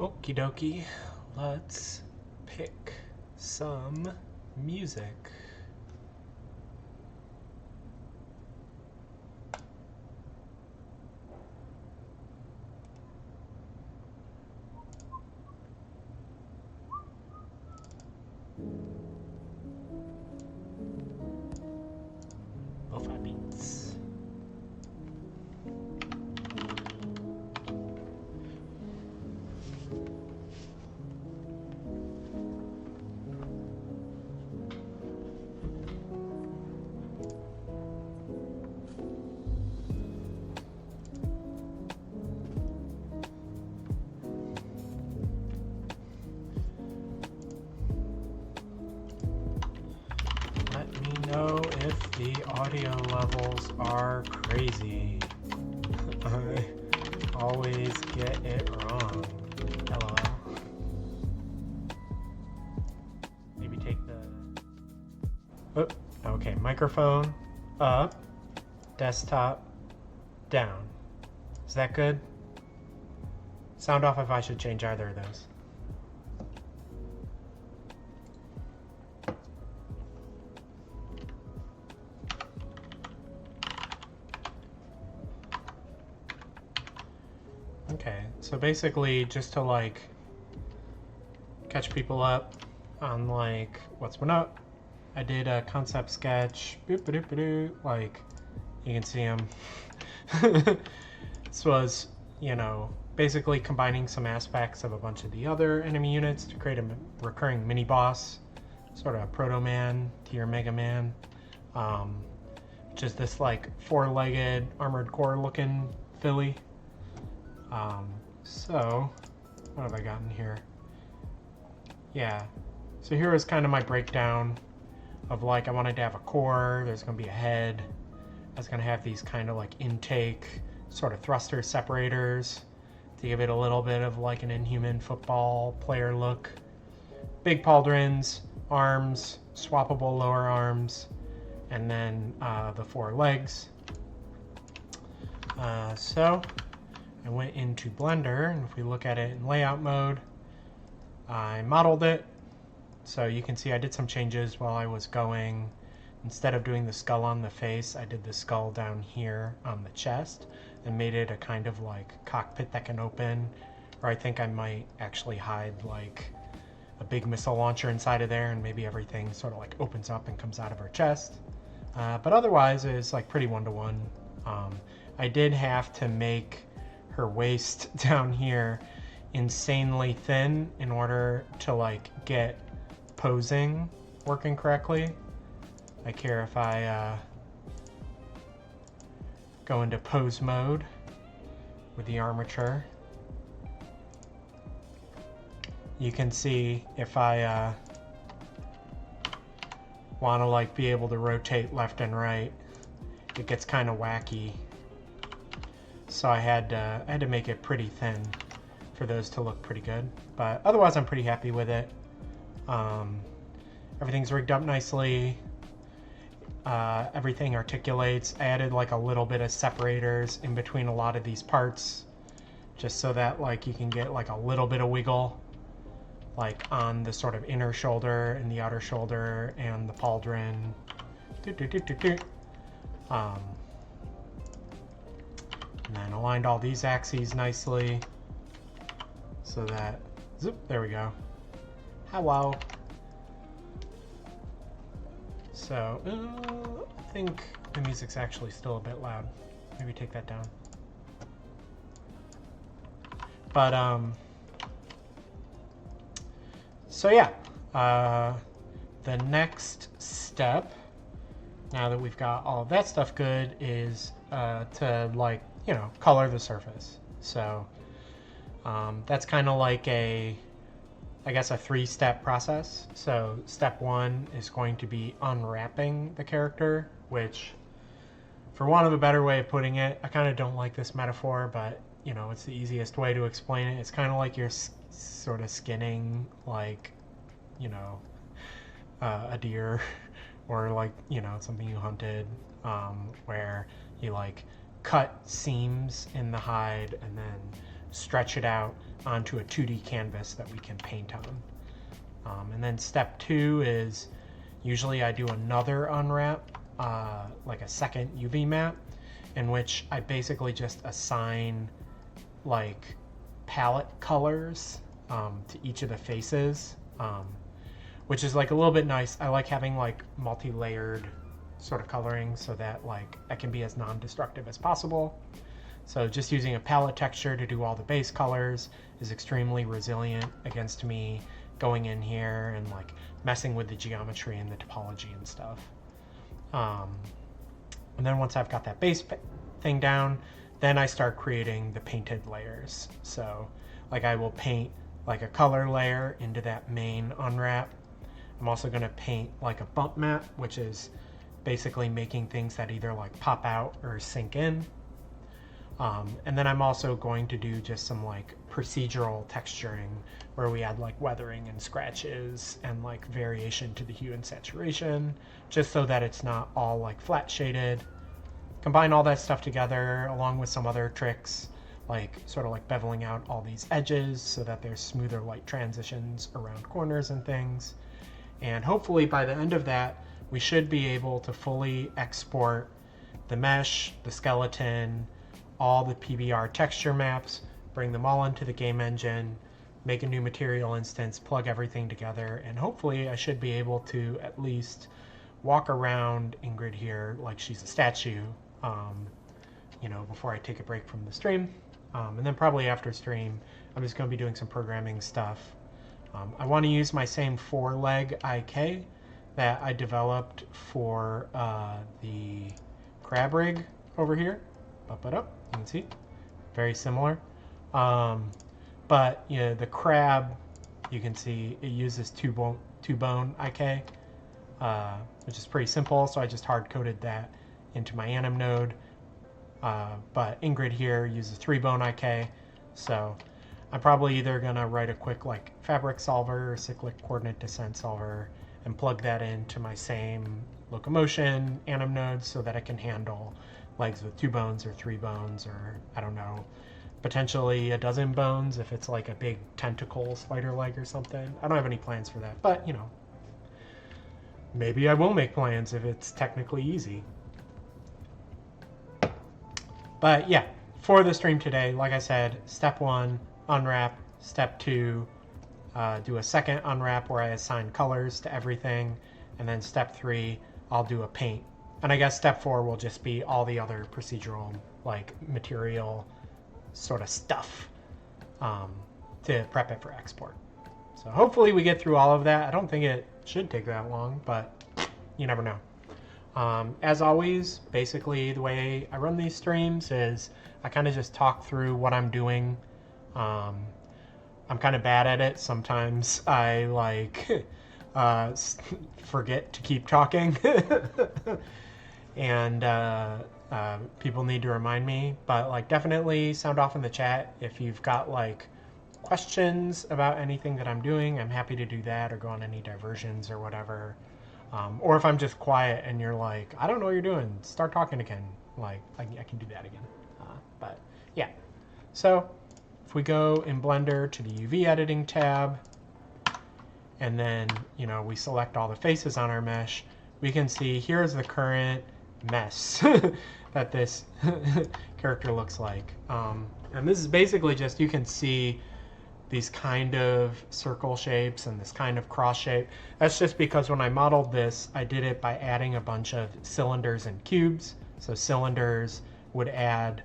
Okie dokie, let's pick some music. Lo-fi beats. Let me know if the audio levels are crazy. I always get it wrong. LOL. Maybe take the... Oh, okay, microphone up, desktop down. Is that good? Sound off if I should change either of those. Okay, so basically just to like catch people up on like what's been up, I did a concept sketch, like you can see them. This was, you know, basically combining some aspects of a bunch of the other enemy units to create a recurring mini boss, sort of a Proto Man to your Mega Man, which is this like four-legged armored core looking filly. So what have I gotten here? Yeah, so here is kind of my breakdown of like I wanted to have a core, there's going to be a head, I was going to have these kind of like intake sort of thruster separators to give it a little bit of like an Inhuman football player look, big pauldrons, arms, swappable lower arms, and then the four legs. So I went into Blender, and if we look at it in layout mode, I modeled it. So you can see I did some changes while I was going. Instead of doing the skull on the face, I did the skull down here on the chest and made it a kind of like cockpit that can open, or I think I might actually hide like a big missile launcher inside of there, and maybe everything sort of like opens up and comes out of her chest. But otherwise, it's like pretty one-to-one. I did have to make her waist down here insanely thin in order to like get posing working correctly. Like here, if I go into pose mode with the armature, you can see if I want to like be able to rotate left and right, it gets kind of wacky. So I had to make it pretty thin for those to look pretty good. But otherwise, I'm pretty happy with it. Everything's rigged up nicely. Everything articulates. I added like a little bit of separators in between a lot of these parts, just so that like you can get like a little bit of wiggle, like on the sort of inner shoulder and the outer shoulder and the pauldron. And then aligned all these axes nicely so that, zoop, there we go. Hello. So, I think the music's actually still a bit loud. Maybe take that down. But, so yeah, the next step, now that we've got all of that stuff good, is to like, you know, color the surface. So that's kind of like I guess a three-step process. So step one is going to be unwrapping the character, which, for want of a better way of putting it, I kind of don't like this metaphor, but you know, it's the easiest way to explain it. It's kind of like you're sort of skinning, like, you know, a deer or like, you know, something you hunted, where you like cut seams in the hide and then stretch it out onto a 2D canvas that we can paint on. And then step 2 is usually I do another unwrap, like a second UV map, in which I basically just assign like palette colors to each of the faces, which is like a little bit nice. I like having like multi-layered sort of coloring so that like I can be as non-destructive as possible. So just using a palette texture to do all the base colors is extremely resilient against me going in here and like messing with the geometry and the topology and stuff. And then once I've got that base thing down, then I start creating the painted layers. So like I will paint like a color layer into that main unwrap. I'm also going to paint like a bump map, which is basically making things that either like pop out or sink in. And then I'm also going to do just some like procedural texturing where we add like weathering and scratches and like variation to the hue and saturation, just so that it's not all like flat shaded. Combine all that stuff together along with some other tricks, like sort of like beveling out all these edges so that there's smoother light transitions around corners and things. And hopefully by the end of that, we should be able to fully export the mesh, the skeleton, all the PBR texture maps, bring them all into the game engine, make a new material instance, plug everything together, and hopefully I should be able to at least walk around Ingrid here like she's a statue, you know, before I take a break from the stream. And then probably after stream, I'm just going to be doing some programming stuff. I want to use my same 4-leg IK that I developed for the crab rig over here. Up it up, you can see, very similar. But you know, the crab, you can see it uses two bone IK, which is pretty simple. So I just hard coded that into my anim node. But Ingrid here uses 3-bone IK, so I'm probably either gonna write a quick like fabric solver or cyclic coordinate descent solver and plug that into my same locomotion anim node so that I can handle legs with 2 bones or 3 bones, or I don't know, potentially a dozen bones if it's like a big tentacle spider leg or something. I don't have any plans for that, but you know, maybe I will make plans if it's technically easy. But yeah, for the stream today, like I said, step 1, unwrap. Step 2, do a second unwrap where I assign colors to everything. And then step 3, I'll do a paint. And I guess step 4 will just be all the other procedural, like material sort of stuff to prep it for export. So hopefully we get through all of that. I don't think it should take that long, but you never know. As always, basically the way I run these streams is I kind of just talk through what I'm doing. I'm kind of bad at it. Sometimes I like forget to keep talking and people need to remind me, but like definitely sound off in the chat if you've got like questions about anything that I'm doing. I'm happy to do that or go on any diversions or whatever. Or if I'm just quiet and you're like, I don't know what you're doing, start talking again. Like, I can do that again. But yeah. So if we go in Blender to the UV editing tab, and then, you know, we select all the faces on our mesh, we can see here's the current mess that this character looks like. And this is basically just, you can see these kind of circle shapes and this kind of cross shape. That's just because when I modeled this, I did it by adding a bunch of cylinders and cubes. So cylinders would add,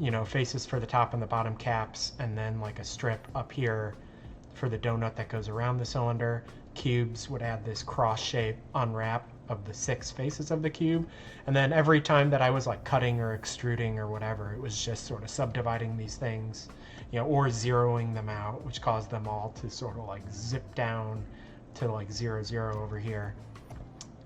you know, faces for the top and the bottom caps, and then like a strip up here for the donut that goes around the cylinder. Cubes would add this cross shape unwrap of the 6 faces of the cube. And then every time that I was like cutting or extruding or whatever, it was just sort of subdividing these things, you know, or zeroing them out, which caused them all to sort of like zip down to like 0, 0 over here.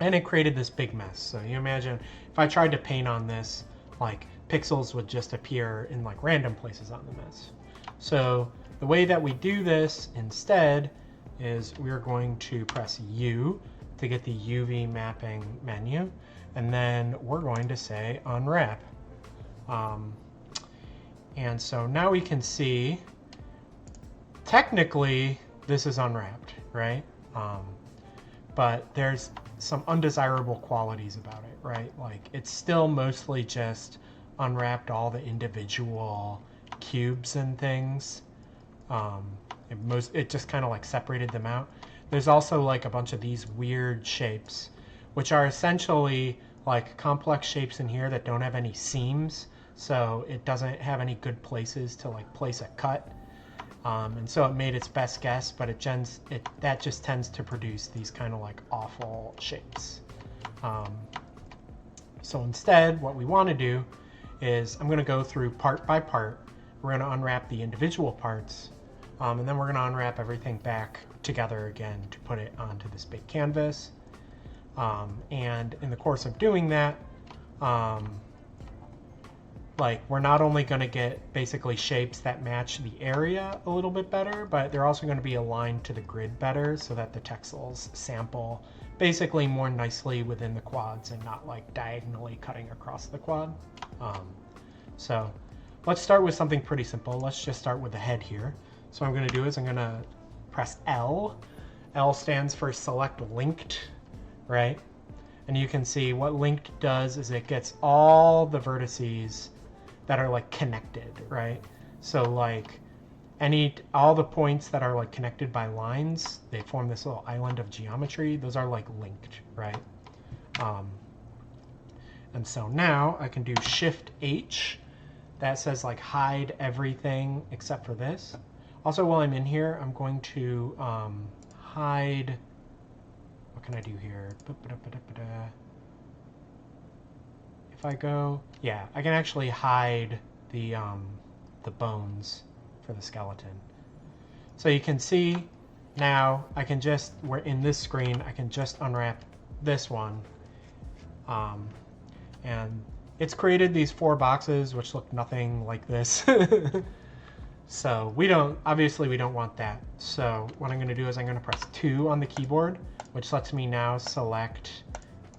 And it created this big mess. So you imagine if I tried to paint on this, like pixels would just appear in like random places on the mess. So the way that we do this instead is we're going to press U to get the UV mapping menu, and then we're going to say unwrap. And so now we can see, technically, this is unwrapped, right? But there's some undesirable qualities about it, right? Like it's still mostly just unwrapped all the individual cubes and things. It just kind of like separated them out. There's also like a bunch of these weird shapes, which are essentially like complex shapes in here that don't have any seams. So it doesn't have any good places to like place a cut. And so it made its best guess, but that just tends to produce these kind of like awful shapes. So instead, what we want to do is I'm going to go through part by part. We're going to unwrap the individual parts, and then we're going to unwrap everything back together again to put it onto this big canvas. And in the course of doing that, like we're not only going to get basically shapes that match the area a little bit better, but they're also going to be aligned to the grid better so that the texels sample basically more nicely within the quads and not like diagonally cutting across the quad. So let's start with something pretty simple. Let's just start with the head here. So what I'm going to do is I'm going to press L. L stands for select linked, right? And you can see what linked does is it gets all the vertices that are like connected, right? So like all the points that are like connected by lines, they form this little island of geometry. Those are like linked, right? And so now I can do Shift H. That says like hide everything except for this. Also, while I'm in here, I'm going to hide. What can I do here? If I go, yeah, I can actually hide the bones for the skeleton. So you can see now we're in this screen, I can just unwrap this one. And it's created these 4 boxes which look nothing like this. So obviously we don't want that. So what I'm going to do is I'm going to press 2 on the keyboard, which lets me now select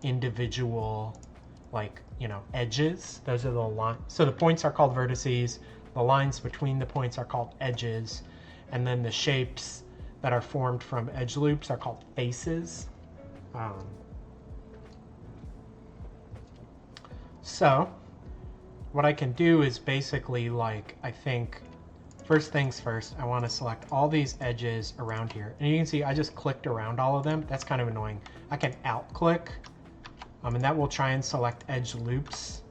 individual edges. Those are the lines. So the points are called vertices. The lines between the points are called edges. And then the shapes that are formed from edge loops are called faces. So what I can do is basically I think first things first, I want to select all these edges around here. And you can see I just clicked around all of them. That's kind of annoying. I can alt click. And that will try and select edge loops.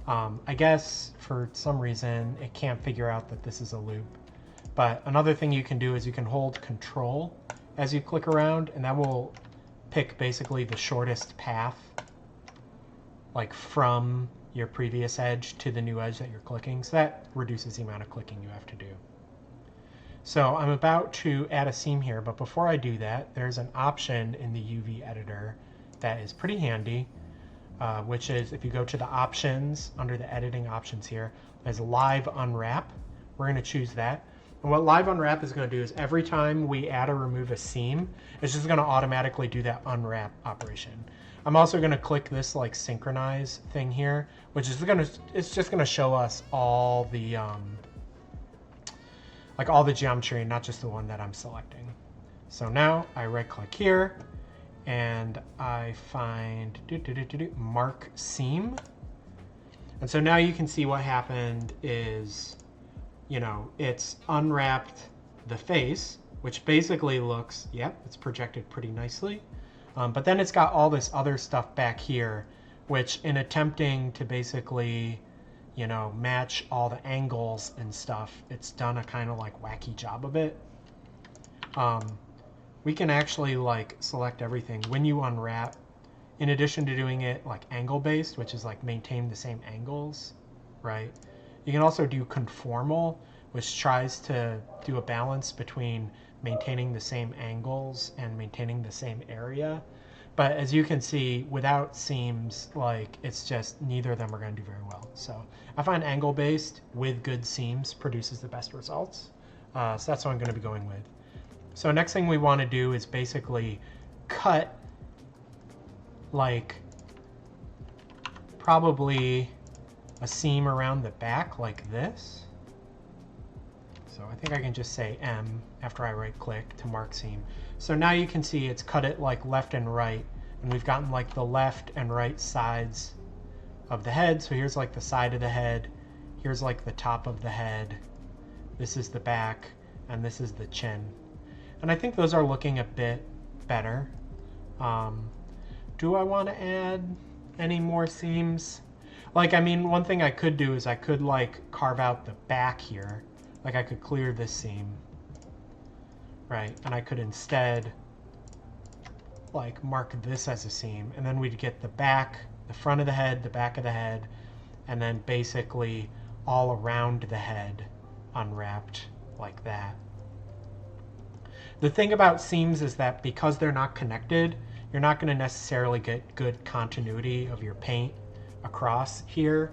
I guess for some reason it can't figure out that this is a loop. But another thing you can do is you can hold Control as you click around, and that will pick basically the shortest path, like from your previous edge to the new edge that you're clicking. So that reduces the amount of clicking you have to do. So I'm about to add a seam here, but before I do that, there's an option in the UV editor that is pretty handy, which is if you go to the options under the editing options here, there's live unwrap. We're going to choose that. And what live unwrap is going to do is every time we add or remove a seam, it's just going to automatically do that unwrap operation. I'm also going to click this like synchronize thing here, which is it's just going to show us all the all the geometry, not just the one that I'm selecting. So now I right click here and I find mark seam. And so now you can see what happened is, it's unwrapped the face, which basically looks, yep, it's projected pretty nicely. But then it's got all this other stuff back here, which in attempting to basically, match all the angles and stuff, it's done a kind of like wacky job of it. We can actually select everything when you unwrap, in addition to doing it angle based, which is maintain the same angles, right? You can also do conformal, which tries to do a balance between maintaining the same angles and maintaining the same area. But as you can see, without seams, it's just neither of them are going to do very well. So I find angle based with good seams produces the best results. So that's what I'm going to be going with. So next thing we want to do is basically cut probably a seam around the back like this. So I think I can just say M after I right click to mark seam. So now you can see it's cut it like left and right, and we've gotten like the left and right sides of the head. So here's like the side of the head, here's like the top of the head, this is the back, and this is the chin. And I think those are looking a bit better. Do I want to add any more seams? Like, I mean, one thing I could do is I could like carve out the back here. Like I could clear this seam, right? And I could instead like mark this as a seam, and then we'd get the back, the front of the head, the back of the head, and then basically all around the head unwrapped like that. The thing about seams is that because they're not connected, you're not going to necessarily get good continuity of your paint across here.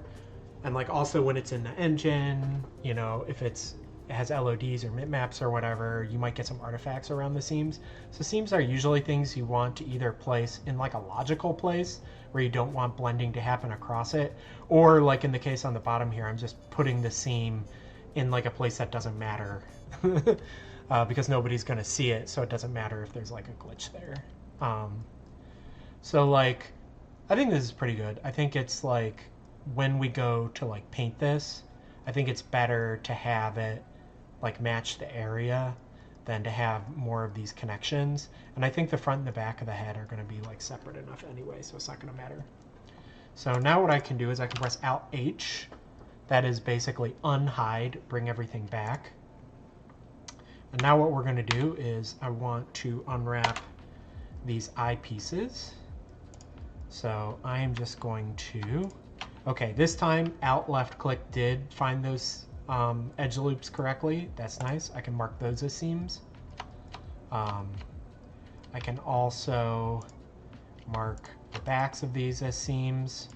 And like also when it's in the engine, you know, if it has LODs or bitmaps or whatever, you might get some artifacts around the seams. So seams are usually things you want to either place in like a logical place where you don't want blending to happen across it, or like in the case on the bottom here, I'm just putting the seam in like a place that doesn't matter because nobody's going to see it, so it doesn't matter if there's like a glitch there. So like, I think this is pretty good. I think it's like when we go to like paint this, I think it's better to have it like match the area than to have more of these connections. And I think the front and the back of the head are going to be like separate enough anyway, so it's not going to matter. So now what I can do is I can press Alt H. That is basically unhide, bring everything back. And now what we're going to do is I want to unwrap these eyepieces. So I am just going to, okay, this time Alt left click did find those edge loops correctly. That's nice. I can mark those as seams. I can also mark the backs of these as seams.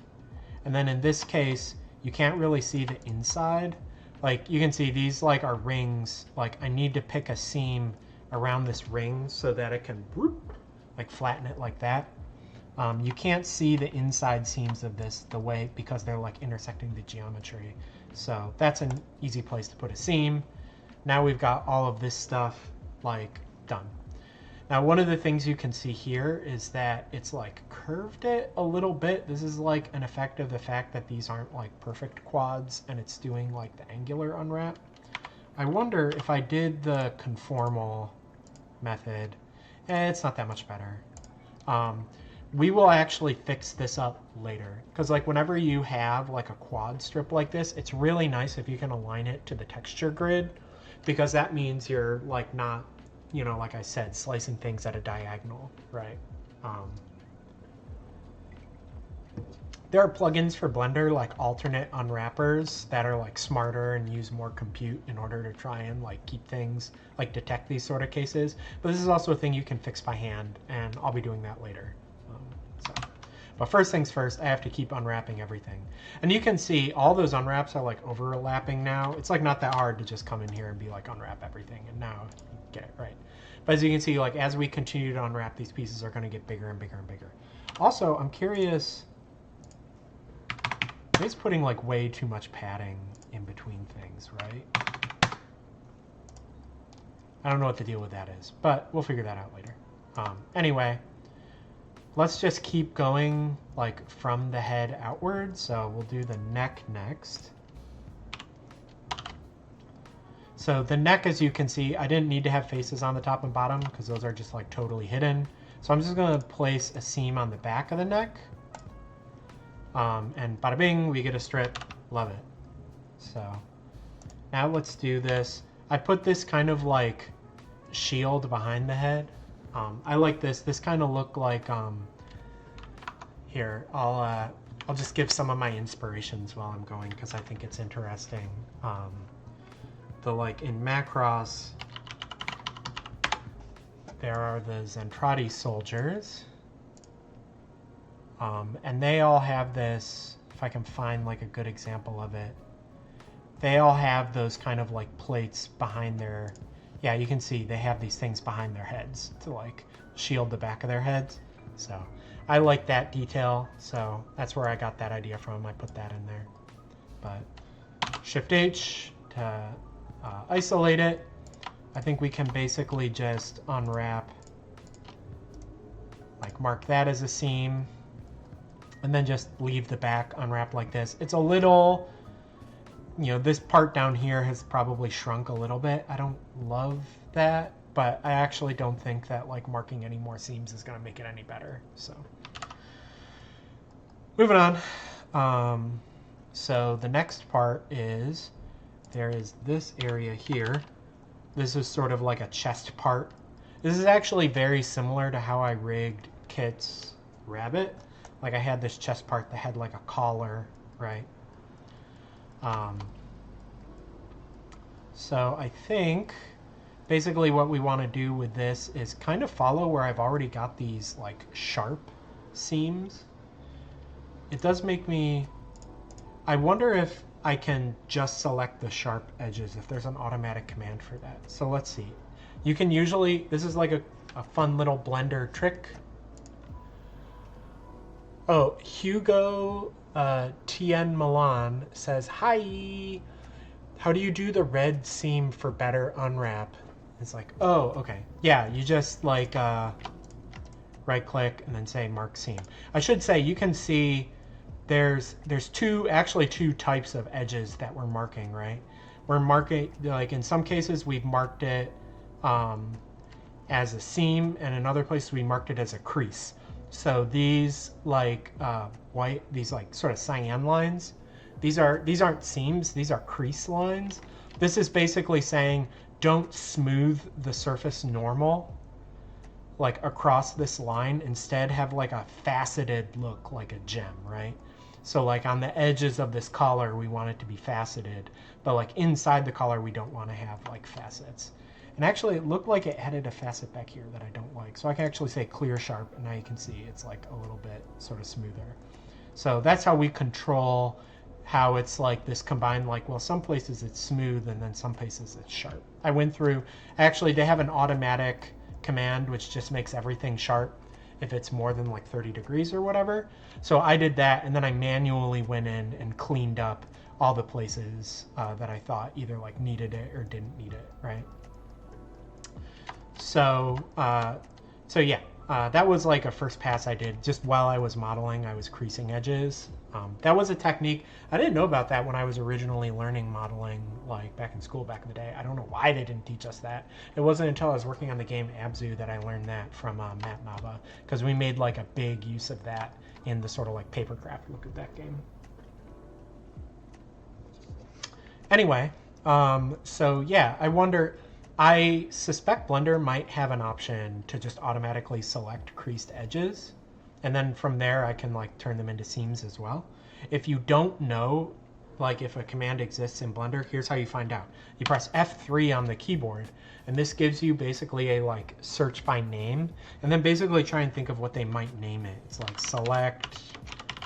And then in this case, you can't really see the inside. Like you can see these like are rings. Like I need to pick a seam around this ring so that it can like flatten it like that. You can't see the inside seams of this the way because they're like intersecting the geometry. So that's an easy place to put a seam. Now we've got all of this stuff like done. Now one of the things you can see here is that it's like curved it a little bit. This is like an effect of the fact that these aren't like perfect quads and it's doing like the angular unwrap. I wonder if I did the conformal method, it's not that much better. We will actually fix this up later because like whenever you have like a quad strip like this, it's really nice if you can align it to the texture grid, because that means you're like not, you know, like I said, slicing things at a diagonal, right? There are plugins for Blender like alternate unwrappers that are like smarter and use more compute in order to try and like keep things, like detect these sort of cases. But this is also a thing you can fix by hand, and I'll be doing that later. But first things first, I have to keep unwrapping everything. And you can see all those unwraps are like overlapping now. It's like not that hard to just come in here and be like unwrap everything, and now you get it right. But as you can see, like as we continue to unwrap, these pieces are going to get bigger and bigger and bigger. Also, I'm curious, it's putting like way too much padding in between things, right? I don't know what the deal with that is, but we'll figure that out later. Anyway, let's just keep going like from the head outward. So we'll do the neck next. So the neck, as you can see, I didn't need to have faces on the top and bottom because those are just like totally hidden. So I'm just going to place a seam on the back of the neck. And bada bing, we get a strip. Love it. So now let's do this. I put this kind of like shield behind the head. I like this. This kind of look like, here, I'll just give some of my inspirations while I'm going because I think it's interesting. Like in Macross, there are the Zentradi soldiers. And they all have this, if I can find like a good example of it, they all have those kind of like plates behind their, yeah, you can see they have these things behind their heads to like shield the back of their heads. So I like that detail. So that's where I got that idea from. I put that in there. but Shift H to isolate it. I think we can basically just unwrap, like mark that as a seam, and then just leave the back unwrapped like this. It's a little, you know, this part down here has probably shrunk a little bit. I don't love that, but I actually don't think that like marking any more seams is going to make it any better. So moving on. So the next part is, there is this area here. This is sort of like a chest part. This is actually very similar to how I rigged Kit's rabbit. Like I had this chest part that had like a collar, right? So I think basically what we want to do with this is kind of follow where I've already got these like sharp seams. It does make me, I wonder if I can just select the sharp edges, if there's an automatic command for that. So let's see. You can usually, this is like a fun little Blender trick. Oh, Hugo Tien Milan says, hi, how do you do the red seam for better unwrap? It's like, oh, okay. Yeah, you just like right click and then say mark seam. I should say you can see there's two types of edges that we're marking, right? We're marking, like in some cases we've marked it as a seam, and in other places we marked it as a crease. So these like white, these like sort of cyan lines, these aren't seams, these are crease lines. This is basically saying don't smooth the surface normal like across this line, instead have like a faceted look like a gem, right? So like on the edges of this collar we want it to be faceted, but like inside the collar we don't want to have like facets. And actually it looked like it added a facet back here that I don't like. So I can actually say clear sharp, and now you can see it's like a little bit sort of smoother. So that's how we control how it's like this combined, like, well, some places it's smooth and then some places it's sharp. I went through, actually they have an automatic command which just makes everything sharp if it's more than like 30 degrees or whatever. So I did that, and then I manually went in and cleaned up all the places that I thought either like needed it or didn't need it, right? So yeah, that was like a first pass I did just while I was modeling. I was creasing edges. That was a technique. I didn't know about that when I was originally learning modeling, like back in school back in the day. I don't know why they didn't teach us that. It wasn't until I was working on the game Abzu that I learned that from Matt Nava, because we made like a big use of that in the sort of like papercraft look of that game. Anyway, so yeah, I suspect Blender might have an option to just automatically select creased edges, and then from there I can like turn them into seams as well. If you don't know, like if a command exists in Blender, here's how you find out. You press F3 on the keyboard, and this gives you basically a like search by name, and then basically try and think of what they might name it. It's like select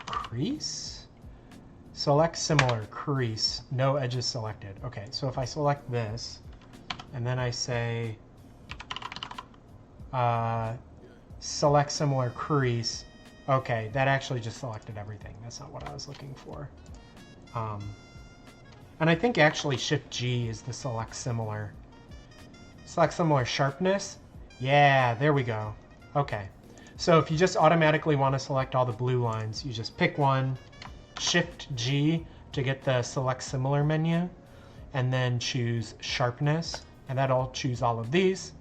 crease? Select similar crease, no edges selected. Okay, so if I select this, and then I say select similar crease, okay, that actually just selected everything. That's not what I was looking for. And I think actually Shift G is the select similar sharpness. Yeah, there we go. Okay, so if you just automatically want to select all the blue lines, you just pick one, Shift G to get the select similar menu, and then choose sharpness, and that'll choose all of these.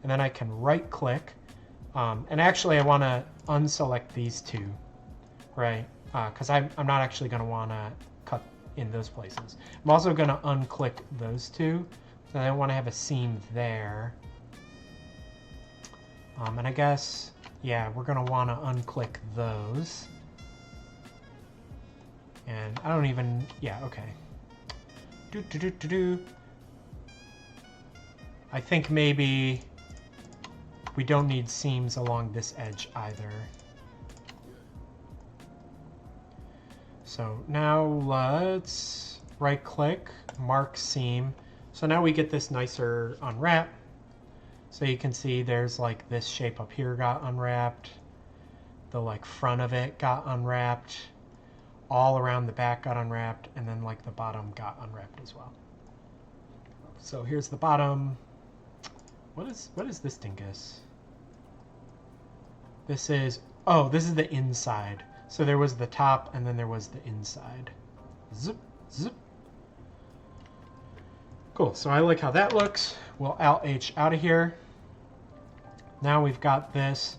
And then I can right click, and actually I want to unselect these two, right? Because I'm not actually going to want to cut in those places. I'm also going to unclick those two, so I don't want to have a seam there. And I guess, yeah, we're going to want to unclick those. And I don't even, yeah, okay. I think maybe we don't need seams along this edge either. So now let's right click, mark seam. So now we get this nicer unwrap. So you can see there's like this shape up here got unwrapped. The like front of it got unwrapped. all around the back got unwrapped, and then like the bottom got unwrapped as well. So here's the bottom. What is this dingus? This is, oh, this is the inside. So there was the top and then there was the inside. Zip, zip. Cool, so I like how that looks. We'll Alt-H out of here. Now we've got this.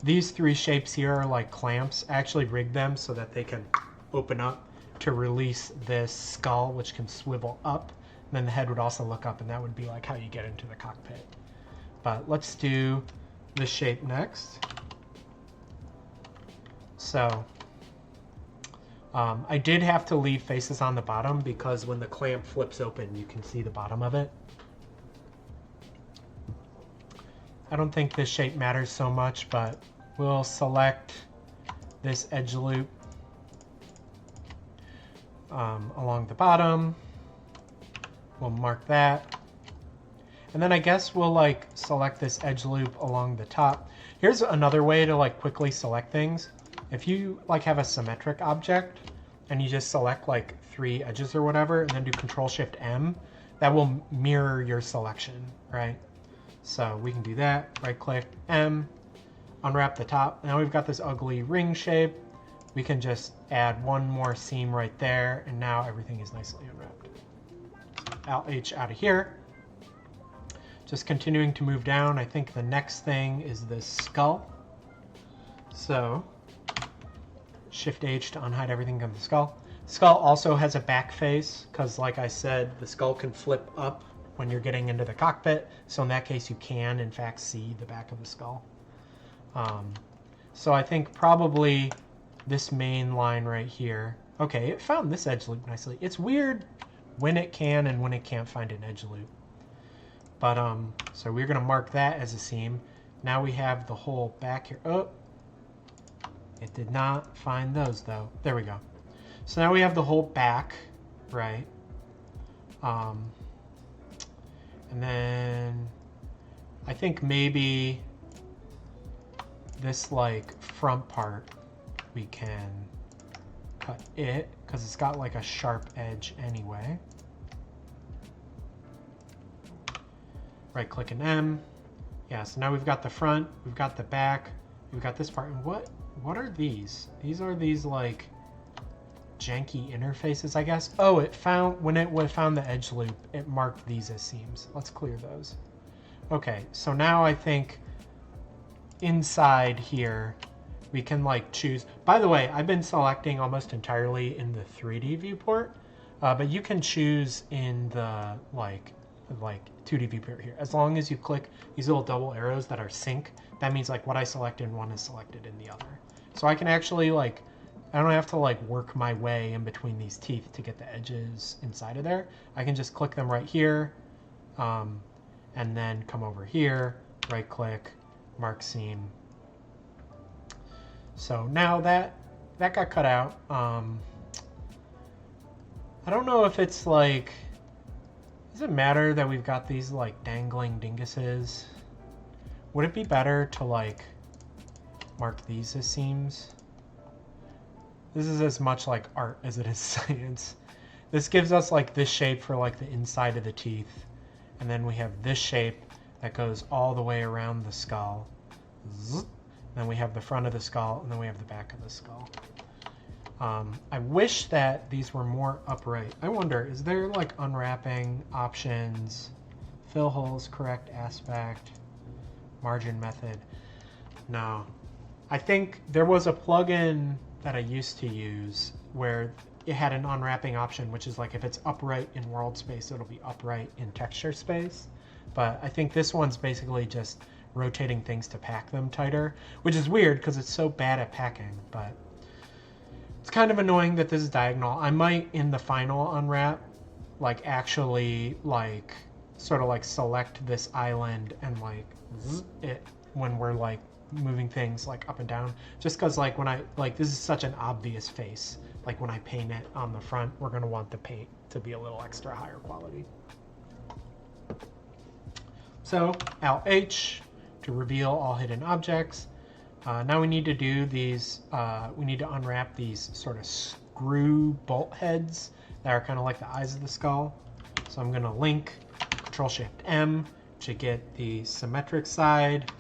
These three shapes here are like clamps. I actually rigged them so that they can open up to release this skull, which can swivel up. And then the head would also look up, and that would be like how you get into the cockpit. But let's do this shape next. So I did have to leave faces on the bottom because when the clamp flips open, you can see the bottom of it. I don't think this shape matters so much, but we'll select this edge loop along the bottom. We'll mark that. And then I guess we'll like select this edge loop along the top. Here's another way to like quickly select things. If you like have a symmetric object and you just select like 3 edges or whatever and then do Control-Shift-M, that will mirror your selection, right? So we can do that, right click, M, unwrap the top. Now we've got this ugly ring shape. We can just add one more seam right there, and now everything is nicely unwrapped. Alt-H out of here. Just continuing to move down, I think the next thing is this skull. So Shift-H to unhide everything on the skull. Skull also has a back face, because like I said, the skull can flip up when you're getting into the cockpit. So in that case, you can, in fact, see the back of the skull. So I think probably this main line right here. Okay, it found this edge loop nicely. It's weird when it can and when it can't find an edge loop. But so we're gonna mark that as a seam. Now we have the whole back here. Oh, it did not find those though. There we go. So now we have the whole back, right? And then I think maybe this like front part, we can cut it because it's got like a sharp edge anyway. Right click and M. Yeah, so now we've got the front, we've got the back, we've got this part. And what are these? These are these like janky interfaces, I guess. Oh, it found, when it found the edge loop, it marked these as seams. Let's clear those. Okay, so now I think inside here, we can like choose. By the way, I've been selecting almost entirely in the 3D viewport, but you can choose in the like 2D viewport here. As long as you click these little double arrows that are sync, that means like what I select in one is selected in the other. So I can actually like, I don't have to like work my way in between these teeth to get the edges inside of there. I can just click them right here, and then come over here, right click, mark seam. So now that got cut out. I don't know if it's like, does it matter that we've got these like dangling dinguses? Would it be better to like mark these as seams? This is as much like art as it is science. This gives us like this shape for like the inside of the teeth. And then we have this shape that goes all the way around the skull. Zzz. Then we have the front of the skull, and then we have the back of the skull. I wish that these were more upright. I wonder, is there like unwrapping options, fill holes, correct aspect, margin method? No. I think there was a plugin that I used to use where it had an unwrapping option, which is like if it's upright in world space, it'll be upright in texture space. But I think this one's basically just rotating things to pack them tighter, which is weird because it's so bad at packing, but it's kind of annoying that this is diagonal. I might, in the final unwrap, like actually like sort of like select this island and like it when we're like moving things like up and down, just because like when I like, this is such an obvious face, like when I paint it on the front, we're going to want the paint to be a little extra higher quality. So Alt-H to reveal all hidden objects. Now we need to do these, we need to unwrap these sort of screw bolt heads that are kind of like the eyes of the skull. So I'm going to link Control-Shift-M to get the symmetric side,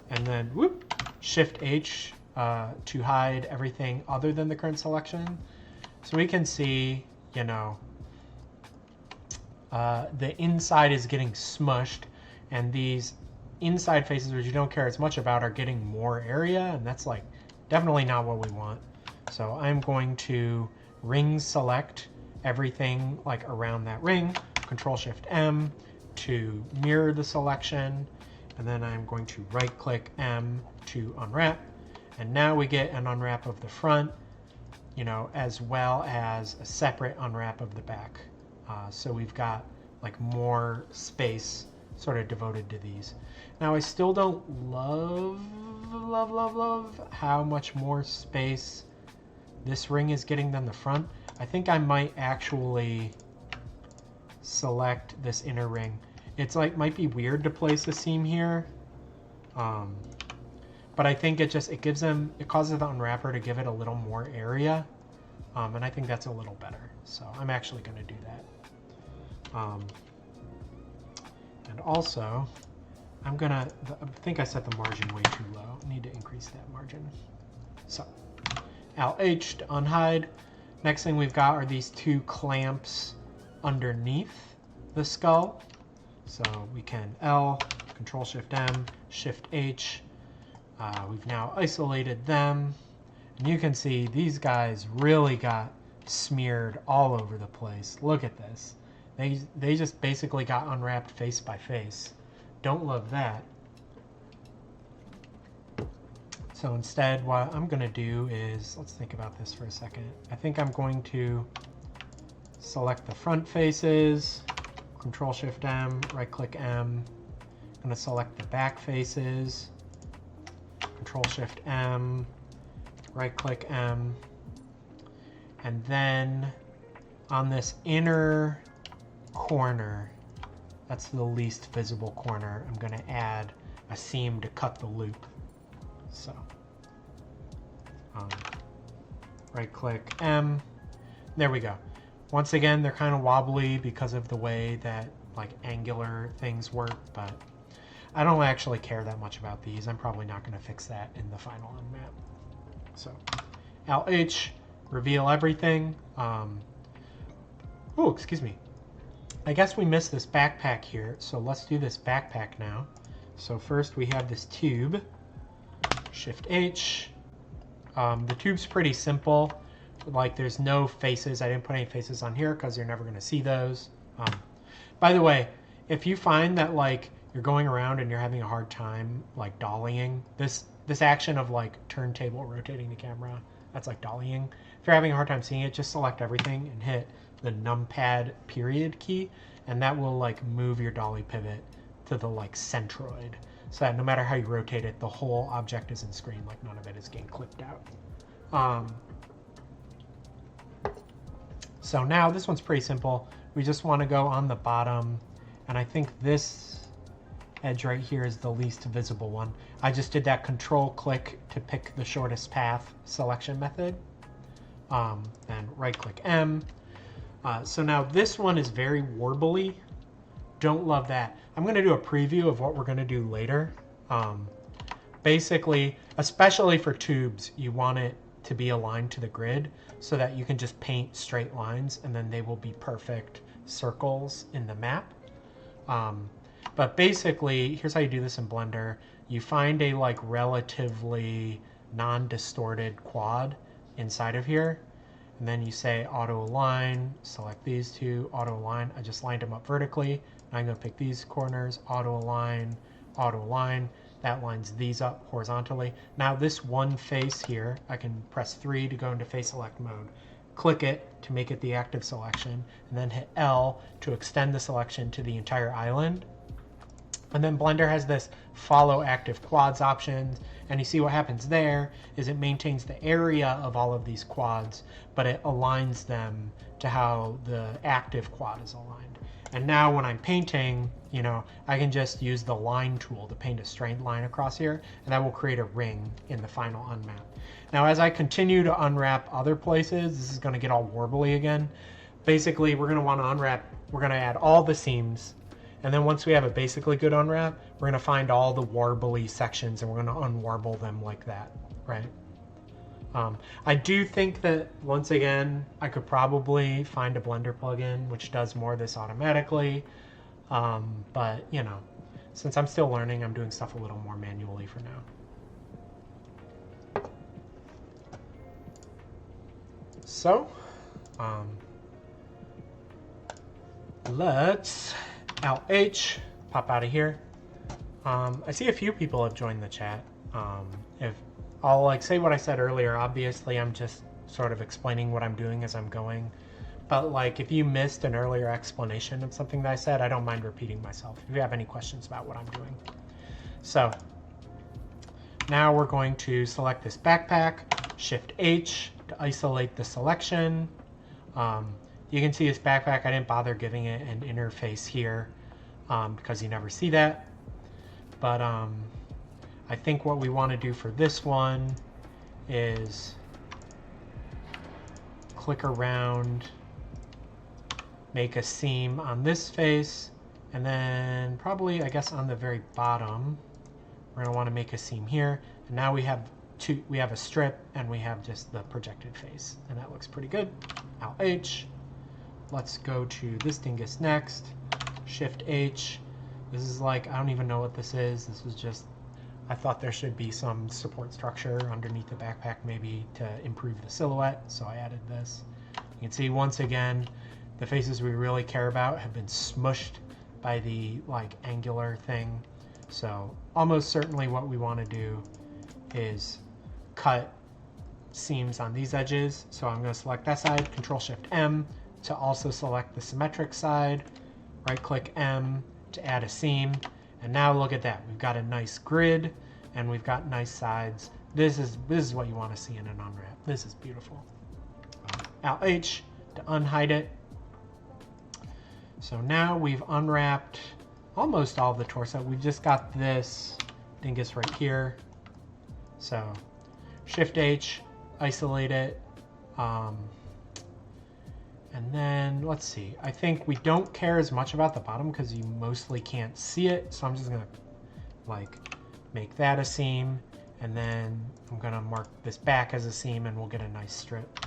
and then whoop, Shift-H to hide everything other than the current selection. So we can see, you know, the inside is getting smushed, and these inside faces, which you don't care as much about, are getting more area, and that's like definitely not what we want. So I'm going to ring select everything like around that ring, Control-Shift-M to mirror the selection, and then I'm going to right-click M to unwrap, and now we get an unwrap of the front, you know, as well as a separate unwrap of the back. So we've got like more space sort of devoted to these. Now I still don't love how much more space this ring is getting than the front. I think I might actually select this inner ring. It's like might be weird to place a seam here, but I think it gives them, it causes the unwrapper to give it a little more area, and I think that's a little better. So I'm actually going to do that. And also, I think I set the margin way too low. I need to increase that margin. So, Alt-H to unhide. Next thing we've got are these two clamps underneath the skull. So we can L, Control-Shift-M, Shift-H. We've now isolated them. And you can see these guys really got smeared all over the place. Look at this. They just basically got unwrapped face by face. Don't love that. So instead, what I'm going to do is, let's think about this for a second. I think I'm going to select the front faces, Control-Shift-M, right-click M. I'm going to select the back faces, Control-Shift-M, right-click M. And then on this inner corner, that's the least visible corner, I'm going to add a seam to cut the loop. So right click M, there we go. Once again, they're kind of wobbly because of the way that like angular things work, but I don't actually care that much about these. I'm probably not going to fix that in the final unmap. So Alt-H, reveal everything. Oh, excuse me. I guess we missed this backpack here, so let's do this backpack now. So first we have this tube. Shift-H. The tube's pretty simple. Like there's no faces. I didn't put any faces on here because you're never going to see those. By the way, if you find that like you're going around and you're having a hard time like dollying, this action of like turntable rotating the camera, that's like dollying. If you're having a hard time seeing it, just select everything and hit the numpad period key, and that will like move your dolly pivot to the like centroid, so that no matter how you rotate it, the whole object is in screen, like none of it is getting clipped out. So now this one's pretty simple. We just want to go on the bottom, and I think this edge right here is the least visible one. I just did that control click to pick the shortest path selection method. Then right click M. So now this one is very warbly. Don't love that. I'm going to do a preview of what we're going to do later. Basically, especially for tubes, you want it to be aligned to the grid so that you can just paint straight lines and then they will be perfect circles in the map. But basically, here's how you do this in Blender. You find a like relatively non-distorted quad inside of here, and then you say auto align, select these two, auto align. I just lined them up vertically. Now I'm going to pick these corners, auto align, auto align. That lines these up horizontally. Now this one face here, I can press 3 to go into face select mode. Click it to make it the active selection, and then hit L to extend the selection to the entire island. And then Blender has this follow active quads option, and you see what happens there is it maintains the area of all of these quads, but it aligns them to how the active quad is aligned. And now when I'm painting, you know, I can just use the line tool to paint a straight line across here, and that will create a ring in the final unwrap. Now, as I continue to unwrap other places, this is going to get all warbly again. Basically, we're going to want to unwrap, we're going to add all the seams, and then once we have a basically good unwrap, we're going to find all the warbly sections and we're going to unwarble them like that, right? I do think that, once again, I could probably find a Blender plugin which does more of this automatically, but, you know, since I'm still learning, I'm doing stuff a little more manually for now. So, let's Alt H, pop out of here. I see a few people have joined the chat. If I'll like say what I said earlier, obviously I'm just sort of explaining what I'm doing as I'm going. But like if you missed an earlier explanation of something that I said, I don't mind repeating myself if you have any questions about what I'm doing. So now we're going to select this backpack, Shift H to isolate the selection. You can see this backpack, I didn't bother giving it an interface here because you never see that. But I think what we want to do for this one is click around, make a seam on this face, and then probably, I guess, on the very bottom, we're going to want to make a seam here. And now we have a strip and we have just the projected face, and that looks pretty good. Alt H. Let's go to this dingus next. Shift H. This is like, I don't even know what this is. This was just, I thought there should be some support structure underneath the backpack maybe to improve the silhouette, so I added this. You can see once again, the faces we really care about have been smushed by the like angular thing. So almost certainly what we want to do is cut seams on these edges. So I'm going to select that side, Control Shift M to also select the symmetric side, right click M to add a seam. And now look at that. We've got a nice grid and we've got nice sides. This is what you want to see in an unwrap. This is beautiful. Alt H to unhide it. So now we've unwrapped almost all of the torso. We've just got this dingus right here. So Shift H, isolate it. And then let's see, I think we don't care as much about the bottom because you mostly can't see it. So I'm just gonna like make that a seam, and then I'm gonna mark this back as a seam and we'll get a nice strip.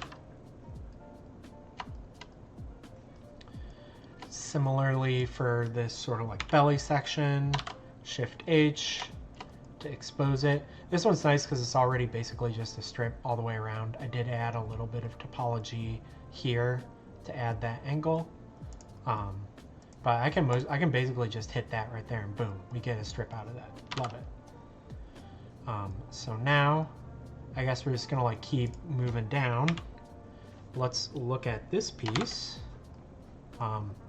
Similarly for this sort of like belly section, Shift H to expose it. This one's nice because it's already basically just a strip all the way around. I did add a little bit of topology here to add that angle, but I can basically just hit that right there and boom, we get a strip out of that. Love it. So now I guess we're just gonna like keep moving down. Let's look at this piece.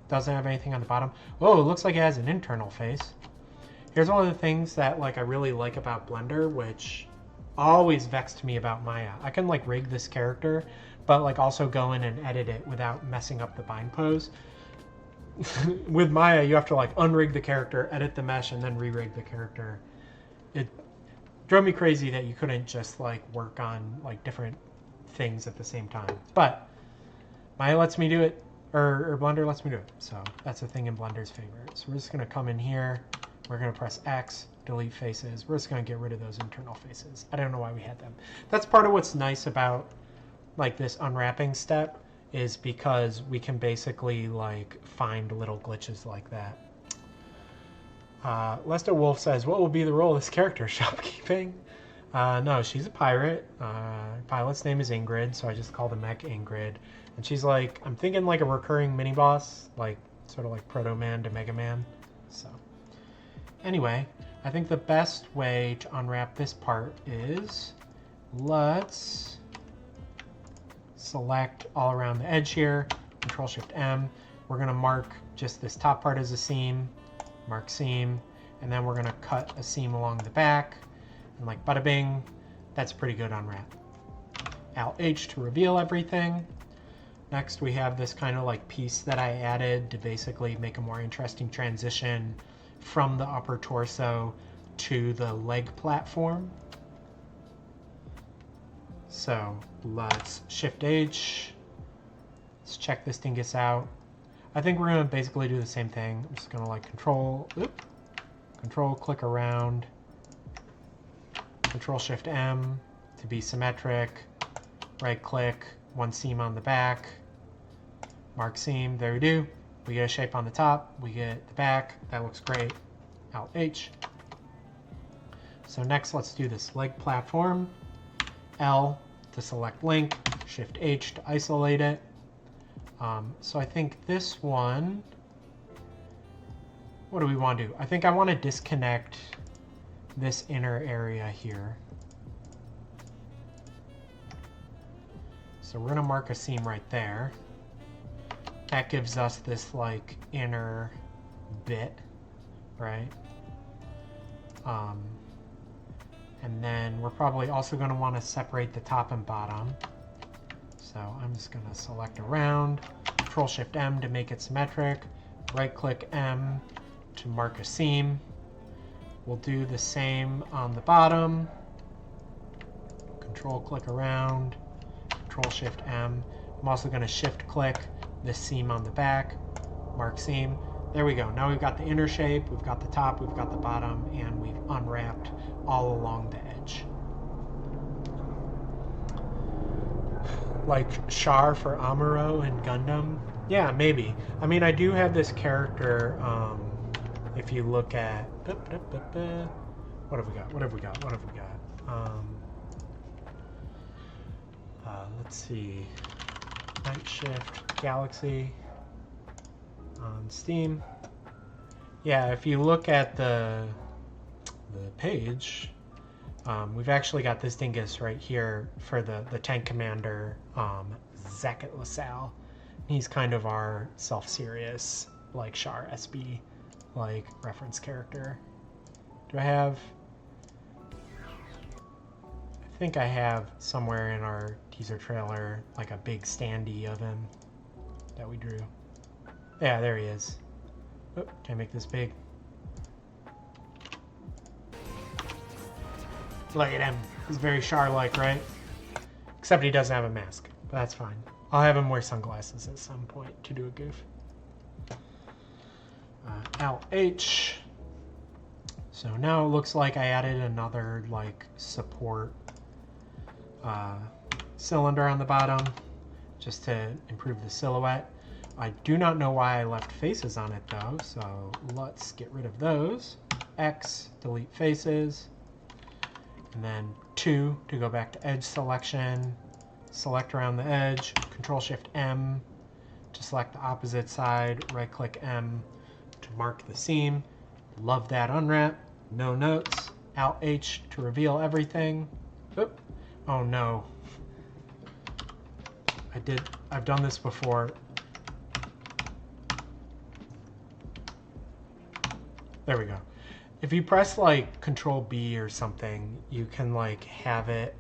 Doesn't have anything on the bottom. Oh, it looks like it has an internal face. Here's one of the things that like I really like about Blender, which always vexed me about Maya. I can like rig this character, but like also go in and edit it without messing up the bind pose. With Maya, you have to like unrig the character, edit the mesh, and then re-rig the character. It drove me crazy that you couldn't just like work on like different things at the same time. But Maya lets me do it, or Blender lets me do it. So that's a thing in Blender's favor. So we're just gonna come in here. We're going to press X, delete faces. We're just going to get rid of those internal faces. I don't know why we had them. That's part of what's nice about like this unwrapping step, is because we can basically like find little glitches like that. Lester Wolf says, what will be the role of this character? Shopkeeping? No, she's a pirate. Pilot's name is Ingrid, so I just call the mech Ingrid. And she's like, I'm thinking like a recurring mini boss, like sort of like Proto Man to Mega Man. So anyway, I think the best way to unwrap this part is let's select all around the edge here, Control Shift M. We're going to mark just this top part as a seam, mark seam, and then we're going to cut a seam along the back, and like bada bing, that's a pretty good unwrap. Alt H to reveal everything. Next we have this kind of like piece that I added to basically make a more interesting transition from the upper torso to the leg platform. So let's Shift H. Let's check this dingus out. I think we're going to basically do the same thing. I'm just going to like control click around, Control Shift M to be symmetric, right click, one seam on the back, mark seam, there we do. We get a shape on the top, we get the back, that looks great. Alt H. So next let's do this leg platform. L to select link, Shift H to isolate it. So I think this one, what do we want to do? I think I want to disconnect this inner area here. So we're going to mark a seam right there. That gives us this like inner bit, right? And then we're probably also going to want to separate the top and bottom. So I'm just going to select around, Control Shift M to make it symmetric, right click M to mark a seam. We'll do the same on the bottom. Control click around, Control Shift M. I'm also going to shift click this seam on the back, mark seam. There we go. Now we've got the inner shape, we've got the top, we've got the bottom, and we've unwrapped all along the edge. Like Char for Amuro and Gundam? Yeah, maybe. I mean, I do have this character, if you look at... What have we got? What have we got? What have we got? Let's see. Night Shift Galaxy on Steam. Yeah, if you look at the page, we've actually got this dingus right here for the tank commander, Zakat LaSalle. He's kind of our self-serious, like Char SB, like reference character. Do I have? I think I have somewhere in our teaser trailer like a big standee of him that we drew. Yeah, there he is. Oh, can I make this big? Look at him. He's very Char-like, right? Except he doesn't have a mask, but that's fine. I'll have him wear sunglasses at some point to do a goof. Alt H. So now it looks like I added another like support cylinder on the bottom just to improve the silhouette. I do not know why I left faces on it though, so let's get rid of those. X, delete faces. And then 2 to go back to edge selection. Select around the edge, Control Shift M to select the opposite side, right click M to mark the seam. Love that unwrap. No notes. Alt H to reveal everything. Oop. Oh no. I've done this before. There we go. If you press like Control B or something, you can like have it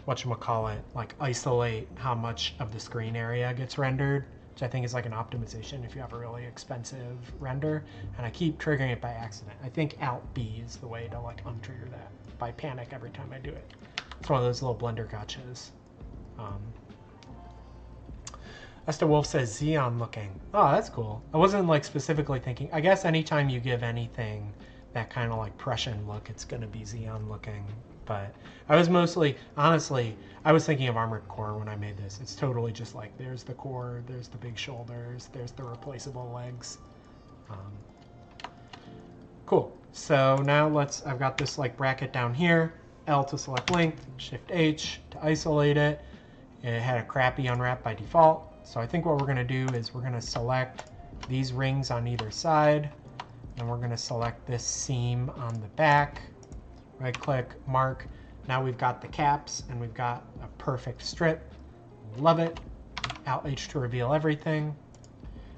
whatchamacallit, like isolate how much of the screen area gets rendered, which I think is like an optimization if you have a really expensive render. And I keep triggering it by accident. I think Alt B is the way to like untrigger that. By panic every time I do it. It's one of those little Blender gotchas. Esther Wolf says Xeon looking. Oh, that's cool. I wasn't like specifically thinking. I guess anytime you give anything that kind of like Prussian look, it's going to be Xeon looking. But I was mostly, honestly, I was thinking of Armored Core when I made this. It's totally just like, there's the core, there's the big shoulders, there's the replaceable legs. Cool. So now I've got this like bracket down here. L to select length, Shift H to isolate it. It had a crappy unwrap by default. So I think what we're going to do is we're going to select these rings on either side. And we're going to select this seam on the back. Right click, mark. Now we've got the caps and we've got a perfect strip. Love it. Alt H to reveal everything.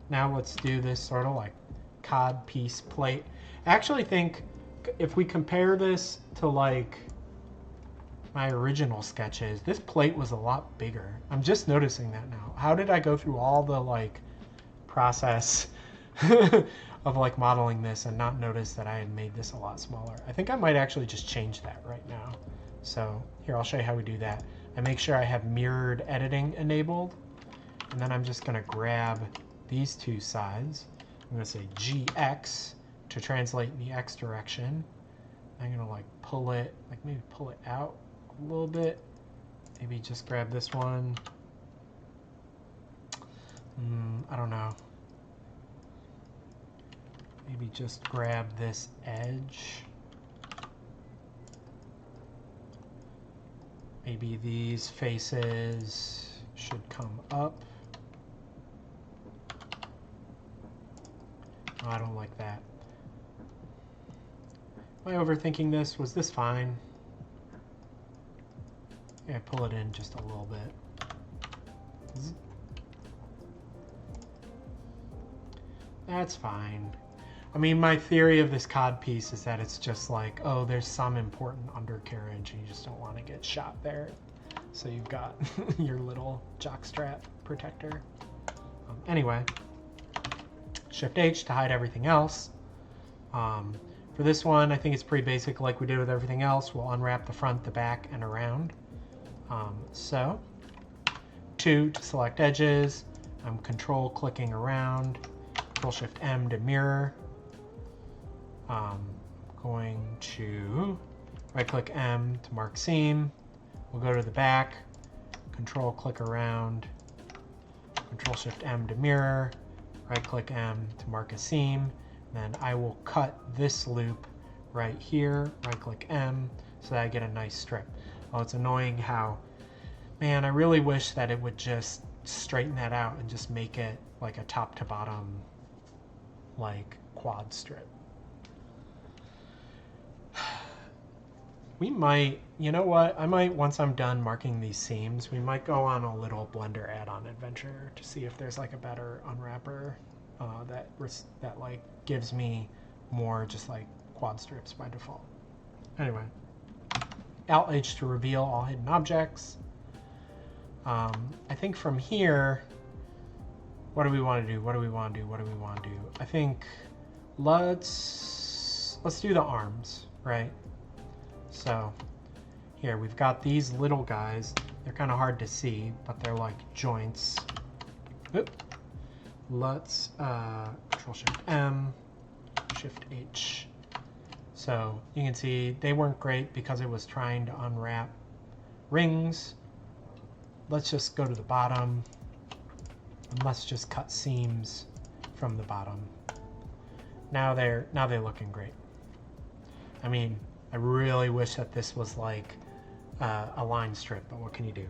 Now let's do this sort of like cod piece plate. I actually think if we compare this to like my original sketches, this plate was a lot bigger. I'm just noticing that now. How did I go through all the like process of like modeling this and not notice that I had made this a lot smaller? I think I might actually just change that right now. So here, I'll show you how we do that. I make sure I have mirrored editing enabled, and then I'm just gonna grab these two sides. I'm gonna say GX to translate in the X direction. I'm gonna like pull it, like maybe pull it out a little bit. Maybe just grab this one. I don't know. Maybe just grab this edge. Maybe these faces should come up. Oh, I don't like that. Am I overthinking this? Was this fine? Yeah, pull it in just a little bit. That's fine. I mean, my theory of this cod piece is that it's just like, oh, there's some important undercarriage and you just don't want to get shot there. So you've got your little jockstrap protector. Anyway, Shift H to hide everything else. For this one, I think it's pretty basic like we did with everything else. We'll unwrap the front, the back, and around. So, 2 to select edges. I'm control clicking around. Control Shift M to mirror. Going to right click M to mark seam. We'll go to the back, control click around, control Shift M to mirror, right click M to mark a seam. Then I will cut this loop right here, right click M, so that I get a nice strip. Oh, it's annoying how, man, I really wish that it would just straighten that out and just make it like a top to bottom like quad strip. We might, you know what, I might, once I'm done marking these seams, we might go on a little Blender add-on adventure to see if there's like a better unwrapper that like gives me more just like quad strips by default. Anyway, Alt H to reveal all hidden objects. I think from here, what do we want to do? What do we want to do? What do we want to do? I think let's do the arms, right? So here we've got these little guys. They're kind of hard to see, but they're like joints. Oop. Let's Control Shift M, Shift H. So you can see they weren't great because it was trying to unwrap rings. Let's just go to the bottom and let's just cut seams from the bottom. Now they're looking great. I mean, I really wish that this was like a line strip, but what can you do?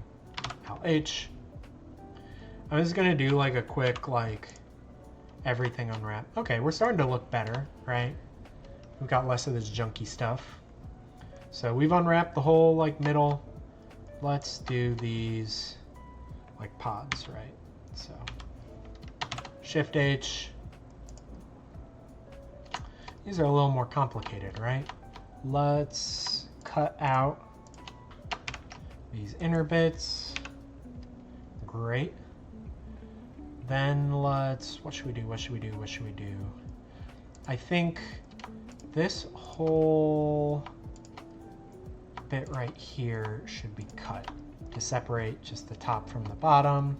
Alt H. I'm just gonna do like a quick like everything unwrap. Okay, we're starting to look better, right? We've got less of this junky stuff. So we've unwrapped the whole like middle. Let's do these like pods, right? So Shift H. These are a little more complicated, right? Let's cut out these inner bits. Great. Then let's, what should we do? What should we do? What should we do? I think this whole bit right here should be cut to separate just the top from the bottom.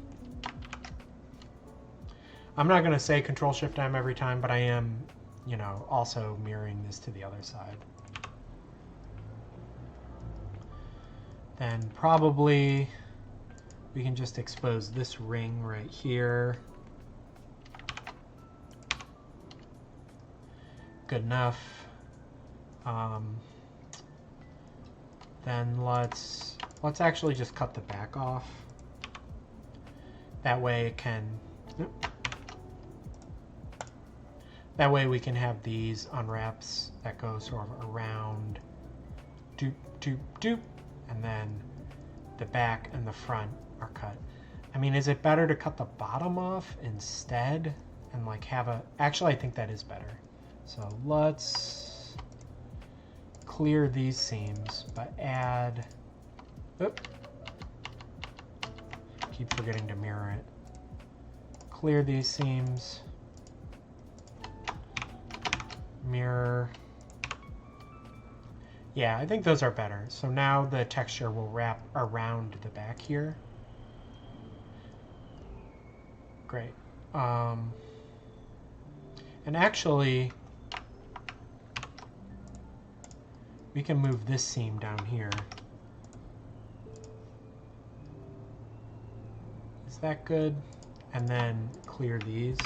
I'm not going to say Control Shift M every time, but I am, you know, also mirroring this to the other side. Then probably we can just expose this ring right here. Good enough. Then let's actually just cut the back off. That way it can. That way we can have these unwraps that go sort of around, doop, doop, doop, and then the back and the front are cut. I mean, is it better to cut the bottom off instead and like have a, actually I think that is better. So let's clear these seams, but add Oop. Keep forgetting to mirror it. Clear these seams. Mirror. Yeah, I think those are better. So now the texture will wrap around the back here. Great. And actually, we can move this seam down here. Is that good? And then clear these.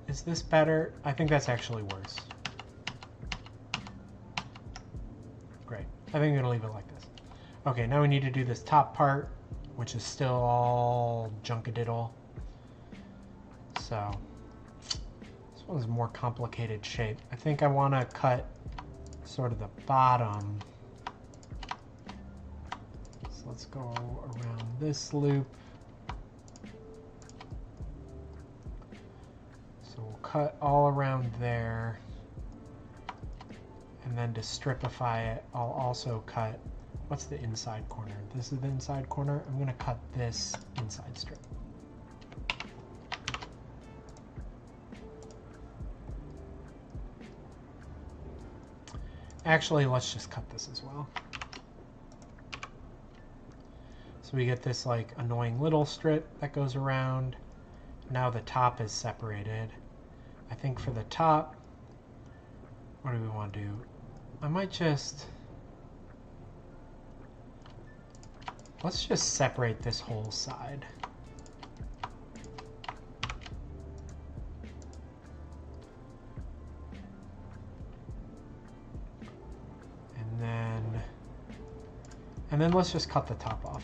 Is this better? I think that's actually worse. Great. I think I'm going to leave it like this. Okay, now we need to do this top part, which is still all junkadiddle. So, this one's a more complicated shape. I think I want to cut sort of the bottom. So let's go around this loop. So we'll cut all around there. And then to stripify it, I'll also cut, what's the inside corner? This is the inside corner. I'm going to cut this inside strip. Actually, let's just cut this as well. So we get this like annoying little strip that goes around. Now the top is separated. I think for the top, what do we want to do? I might just, let's just separate this whole side. And then let's just cut the top off.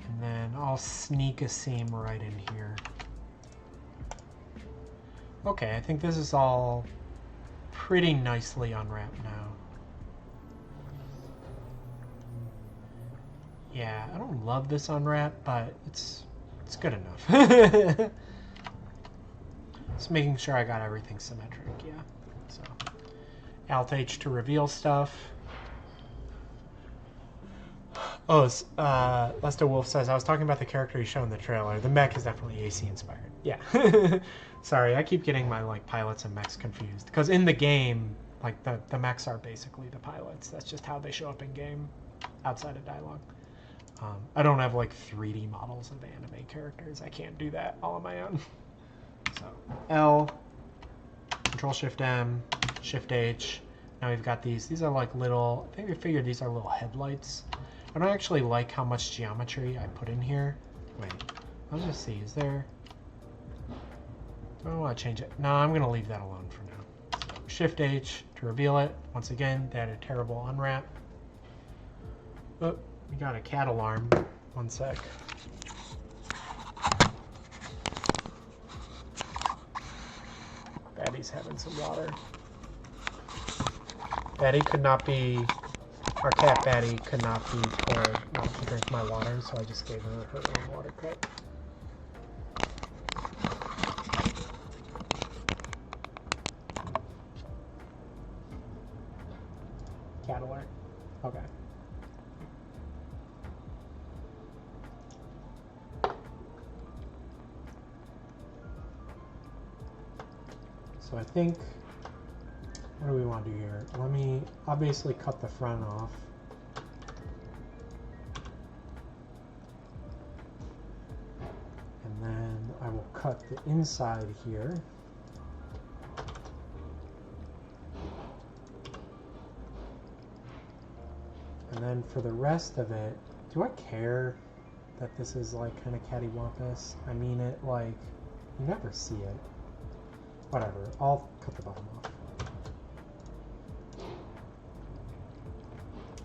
And then I'll sneak a seam right in here. Okay, I think this is all pretty nicely unwrapped now. Yeah, I don't love this unwrap, but it's good enough. Just making sure I got everything symmetric, yeah. So, Alt-H to reveal stuff. Oh, Lester Wolf says, I was talking about the character you show in the trailer. The mech is definitely AC inspired. Yeah. Sorry, I keep getting my like pilots and mechs confused. Because in the game, like the mechs are basically the pilots. That's just how they show up in game, outside of dialogue. I don't have like 3D models of anime characters. I can't do that all on my own. So L, Control-Shift-M, Shift-H. Now we've got these. These are like little, I think we figured these are little headlights. I don't actually like how much geometry I put in here. Wait, let's just see. Is there, do I want to change it? No, I'm going to leave that alone for now. So Shift-H to reveal it. Once again, they had a terrible unwrap. Oh. We got a cat alarm. One sec. Batty's having some water. Batty could not be, our cat Batty could not be told not to drink my water, so I just gave her her own water cup. Cat alert. Okay. So I think, what do we want to do here? Let me obviously cut the front off. And then I will cut the inside here. And then for the rest of it, do I care that this is like kind of cattywampus? I mean it like, you never see it. Whatever, I'll cut the bottom off.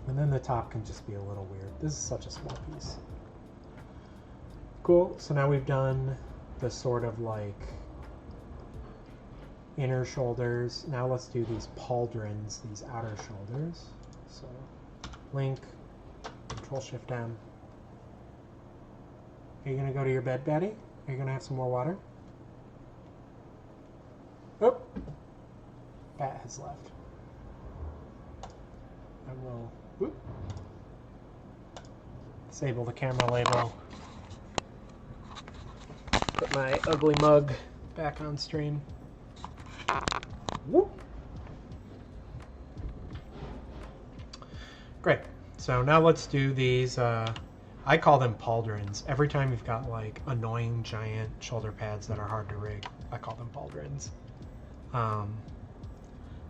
And then the top can just be a little weird. This is such a small piece. Cool, so now we've done the sort of like inner shoulders. Now let's do these pauldrons, these outer shoulders. So link, Control-Shift-M. Are you gonna go to your bed, Betty? Are you gonna have some more water? Oh, Bat has left. I will disable the camera label. Put my ugly mug back on stream. Whoop. Great. So now let's do these. I call them pauldrons. Every time you've got like annoying giant shoulder pads that are hard to rig, I call them pauldrons.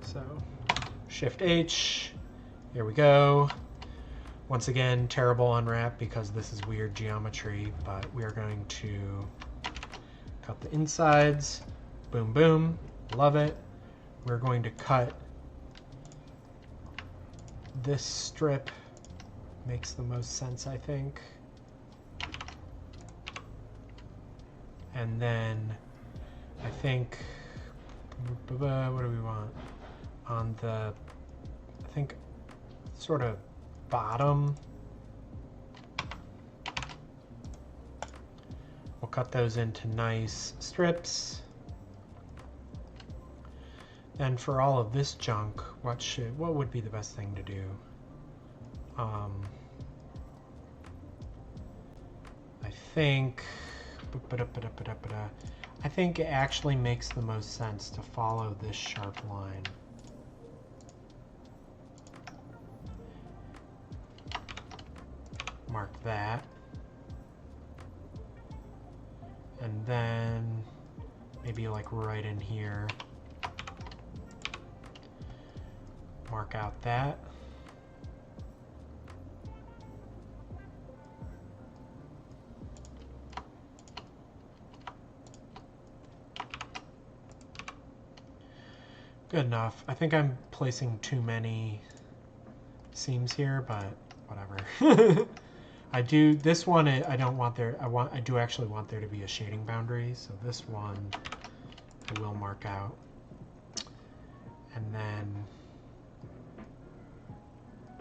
So Shift H. Here we go. Once again, terrible unwrap because this is weird geometry, but we are going to cut the insides. Boom, boom. Love it. We're going to cut this strip. Makes the most sense, I think. And then I think, what do we want? On the, I think, sort of bottom. We'll cut those into nice strips. And for all of this junk, what would be the best thing to do? I think it actually makes the most sense to follow this sharp line. Mark that. And then maybe like right in here. Mark out that. Good enough. I think I'm placing too many seams here, but whatever. I do this one. I don't want there. I do actually want there to be a shading boundary. So this one I will mark out, and then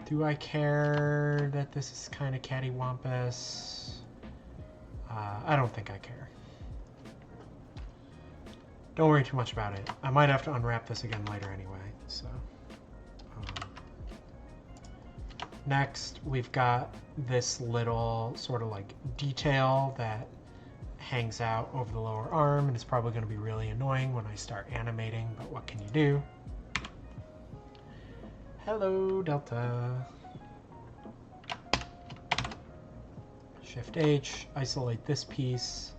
do I care that this is kind of cattywampus? I don't think I care. Don't worry too much about it. I might have to unwrap this again later anyway. So next we've got this little sort of like detail that hangs out over the lower arm, and it's probably going to be really annoying when I start animating, but what can you do? Hello, Delta. Shift H, isolate this piece.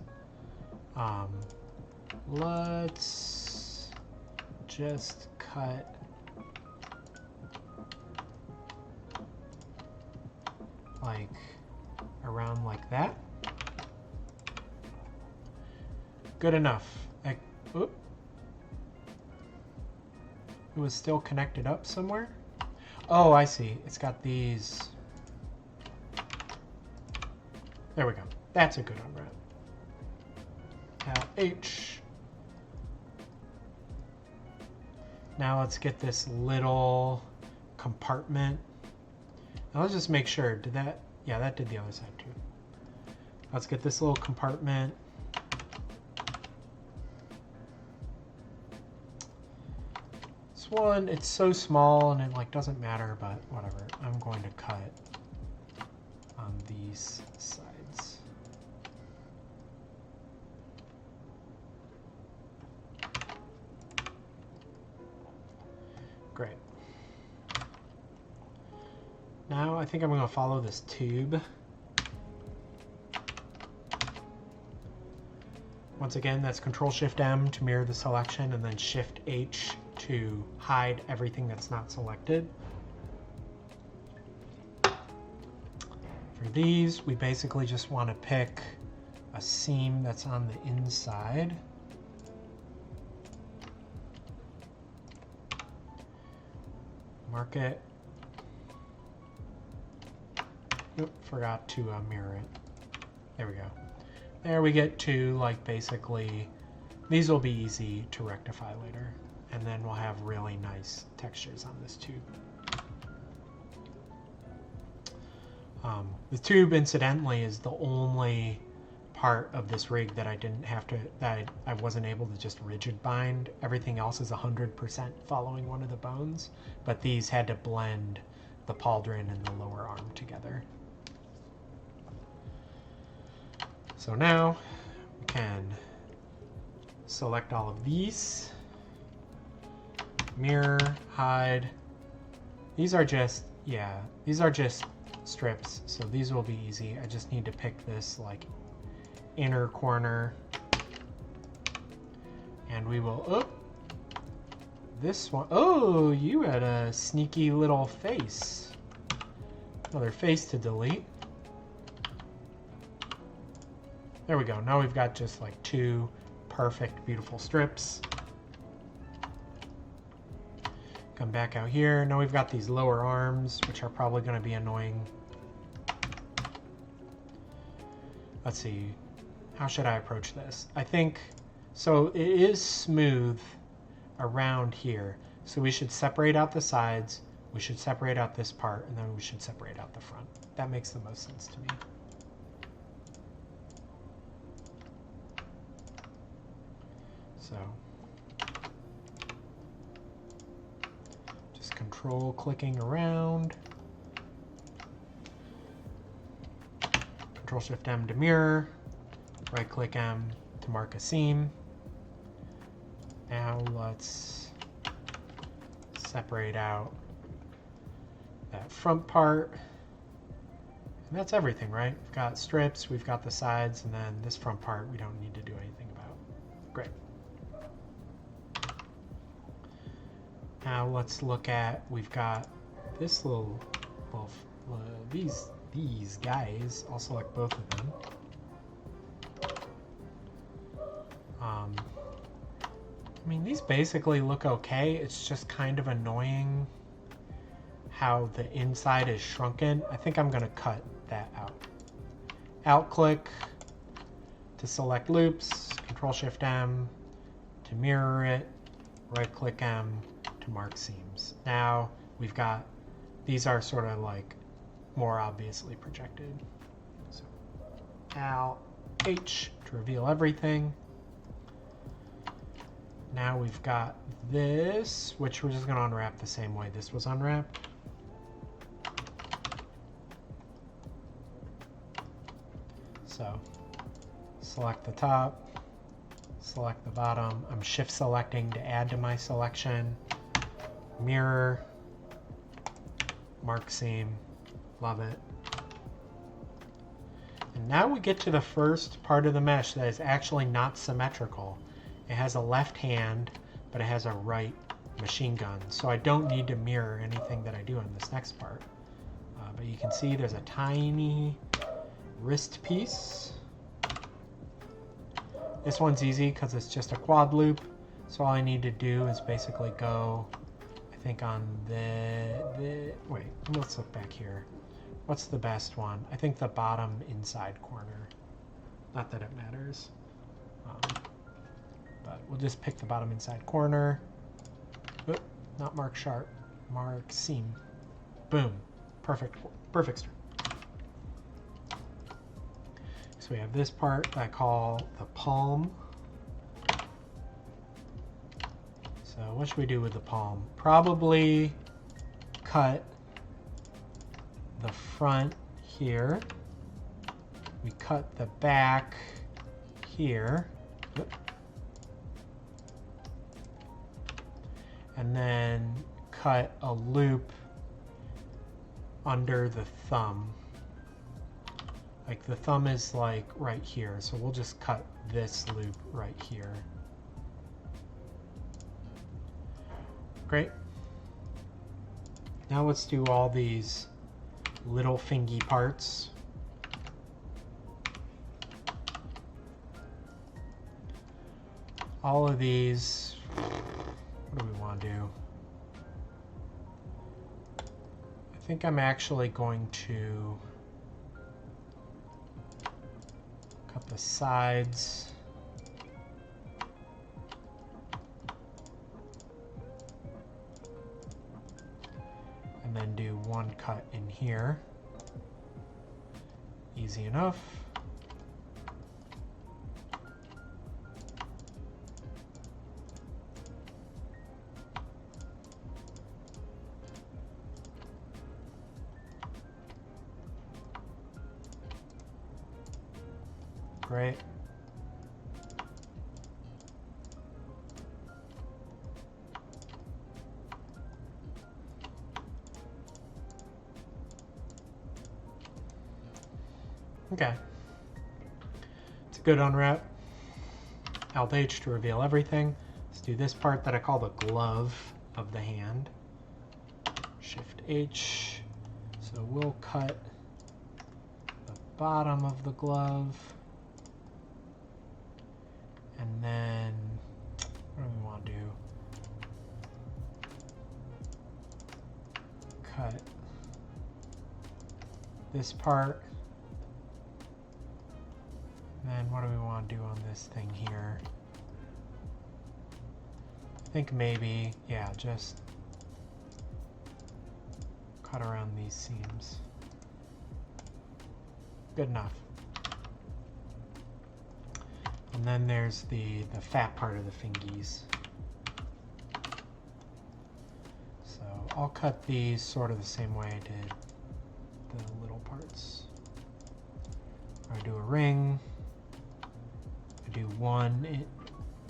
Let's just cut like around like that. Good enough. It was still connected up somewhere. Oh, I see. It's got these. There we go. That's a good unwrap. Now H. Now let's get this little compartment. Now let's just make sure. Did that? Yeah, that did the other side too. Let's get this little compartment. This one, it's so small and it like doesn't matter, but whatever. I'm going to cut on these sides. Great. Now I think I'm going to follow this tube. Once again, that's Control-Shift-M to mirror the selection, and then Shift-H to hide everything that's not selected. For these, we basically just want to pick a seam that's on the inside. Mark it. Oop, forgot to mirror it. There we go. There we get to like basically, these will be easy to rectify later. And then we'll have really nice textures on this tube. The tube, incidentally, is the only part of this rig that I didn't have to, that I wasn't able to just rigid bind. Everything else is 100% following one of the bones, but these had to blend the pauldron and the lower arm together. So now we can select all of these, mirror, hide. These are just, yeah, these are just strips, so these will be easy. I just need to pick this like inner corner, and we will, oh, this one, oh, you had a sneaky little face. Another face to delete. There we go. Now we've got just like two perfect, beautiful strips. Come back out here. Now we've got these lower arms, which are probably going to be annoying. Let's see. How should I approach this? I think, so it is smooth around here. So we should separate out the sides, we should separate out this part, and then we should separate out the front. That makes the most sense to me. So just control clicking around. Control Shift M to mirror. Right click M to mark a seam. Now let's separate out that front part. And that's everything, right? We've got strips, we've got the sides, and then this front part we don't need to do anything about. Great. Now let's look at, we've got this little these guys. I'll select both of them. I mean, these basically look okay. It's just kind of annoying how the inside is shrunken. I think I'm going to cut that out. Alt click to select loops, Control Shift M to mirror it, right click M to mark seams. Now we've got, these are sort of like more obviously projected. So Alt H to reveal everything. Now we've got this, which we're just going to unwrap the same way this was unwrapped. So select the top, select the bottom. I'm shift selecting to add to my selection. Mirror, mark seam, love it. And now we get to the first part of the mesh that is actually not symmetrical. It has a left hand, but it has a right machine gun. So I don't need to mirror anything that I do in this next part. But you can see there's a tiny wrist piece. This one's easy because it's just a quad loop. So all I need to do is basically go, I think on wait, let's look back here. What's the best one? I think the bottom inside corner. Not that it matters. But we'll just pick the bottom inside corner. Oop, not mark sharp, mark seam. Boom, perfect strip. So we have this part that I call the palm. So what should we do with the palm? Probably cut the front here. We cut the back here. Oop. And then cut a loop under the thumb. Like the thumb is like right here, so we'll just cut this loop right here. Great. Now let's do all these little fingy parts. All of these, what do we want to do? I think I'm actually going to cut the sides. And then do one cut in here. Easy enough. right? Okay. It's a good unwrap. Alt H to reveal everything. Let's do this part that I call the glove of the hand. Shift H. So we'll cut the bottom of the glove. And then, what do we want to do? Cut this part. And then what do we want to do on this thing here? I think maybe, yeah, just cut around these seams. Good enough. And then there's the fat part of the fingies. So I'll cut these sort of the same way I did the little parts. I do a ring. I do one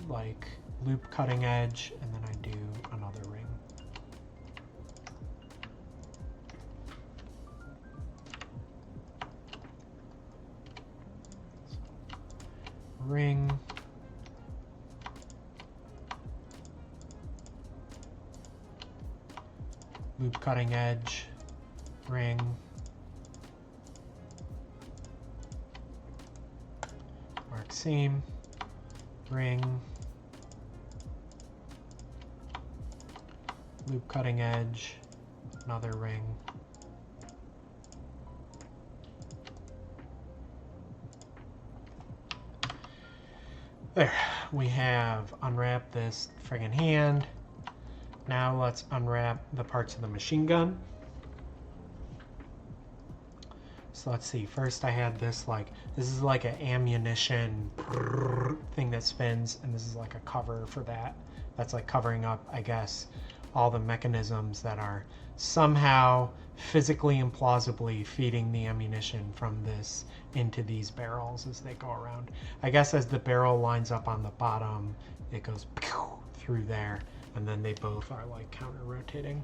like loop cutting edge, and then I do another ring. Ring. Loop cutting edge. Ring. Mark seam. Ring. Loop cutting edge. Another ring. There, we have unwrapped this friggin' hand. Now let's unwrap the parts of the machine gun. So let's see, first I had this this is like an ammunition thing that spins, and this is like a cover for that. That's like covering up, I guess, all the mechanisms that are somehow physically and plausibly feeding the ammunition from this into these barrels as they go around. I guess as the barrel lines up on the bottom, it goes through there, and then they both are like counter rotating.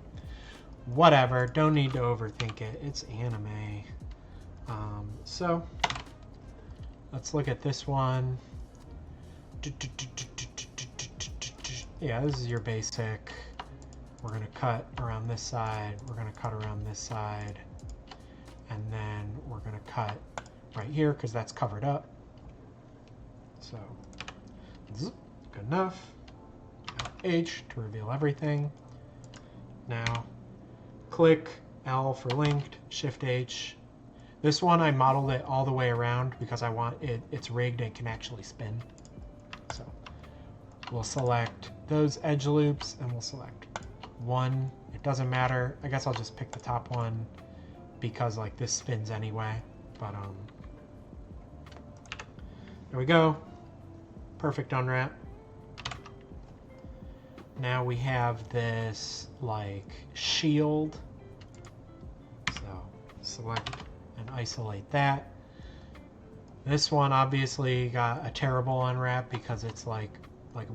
Whatever, don't need to overthink it. It's anime. So let's look at this one. Yeah, this is your basic. We're going to cut around this side, we're going to cut around this side, and then we're going to cut right here because that's covered up. So, good enough. H to reveal everything. Now, click L for linked, Shift H. This one I modeled it all the way around because I want it's rigged and can actually spin. So, we'll select those edge loops and we'll select one. It doesn't matter. I guess I'll just pick the top one because like this spins anyway. But there we go. Perfect unwrap. Now we have this like shield. So select and isolate that. This one obviously got a terrible unwrap because it's like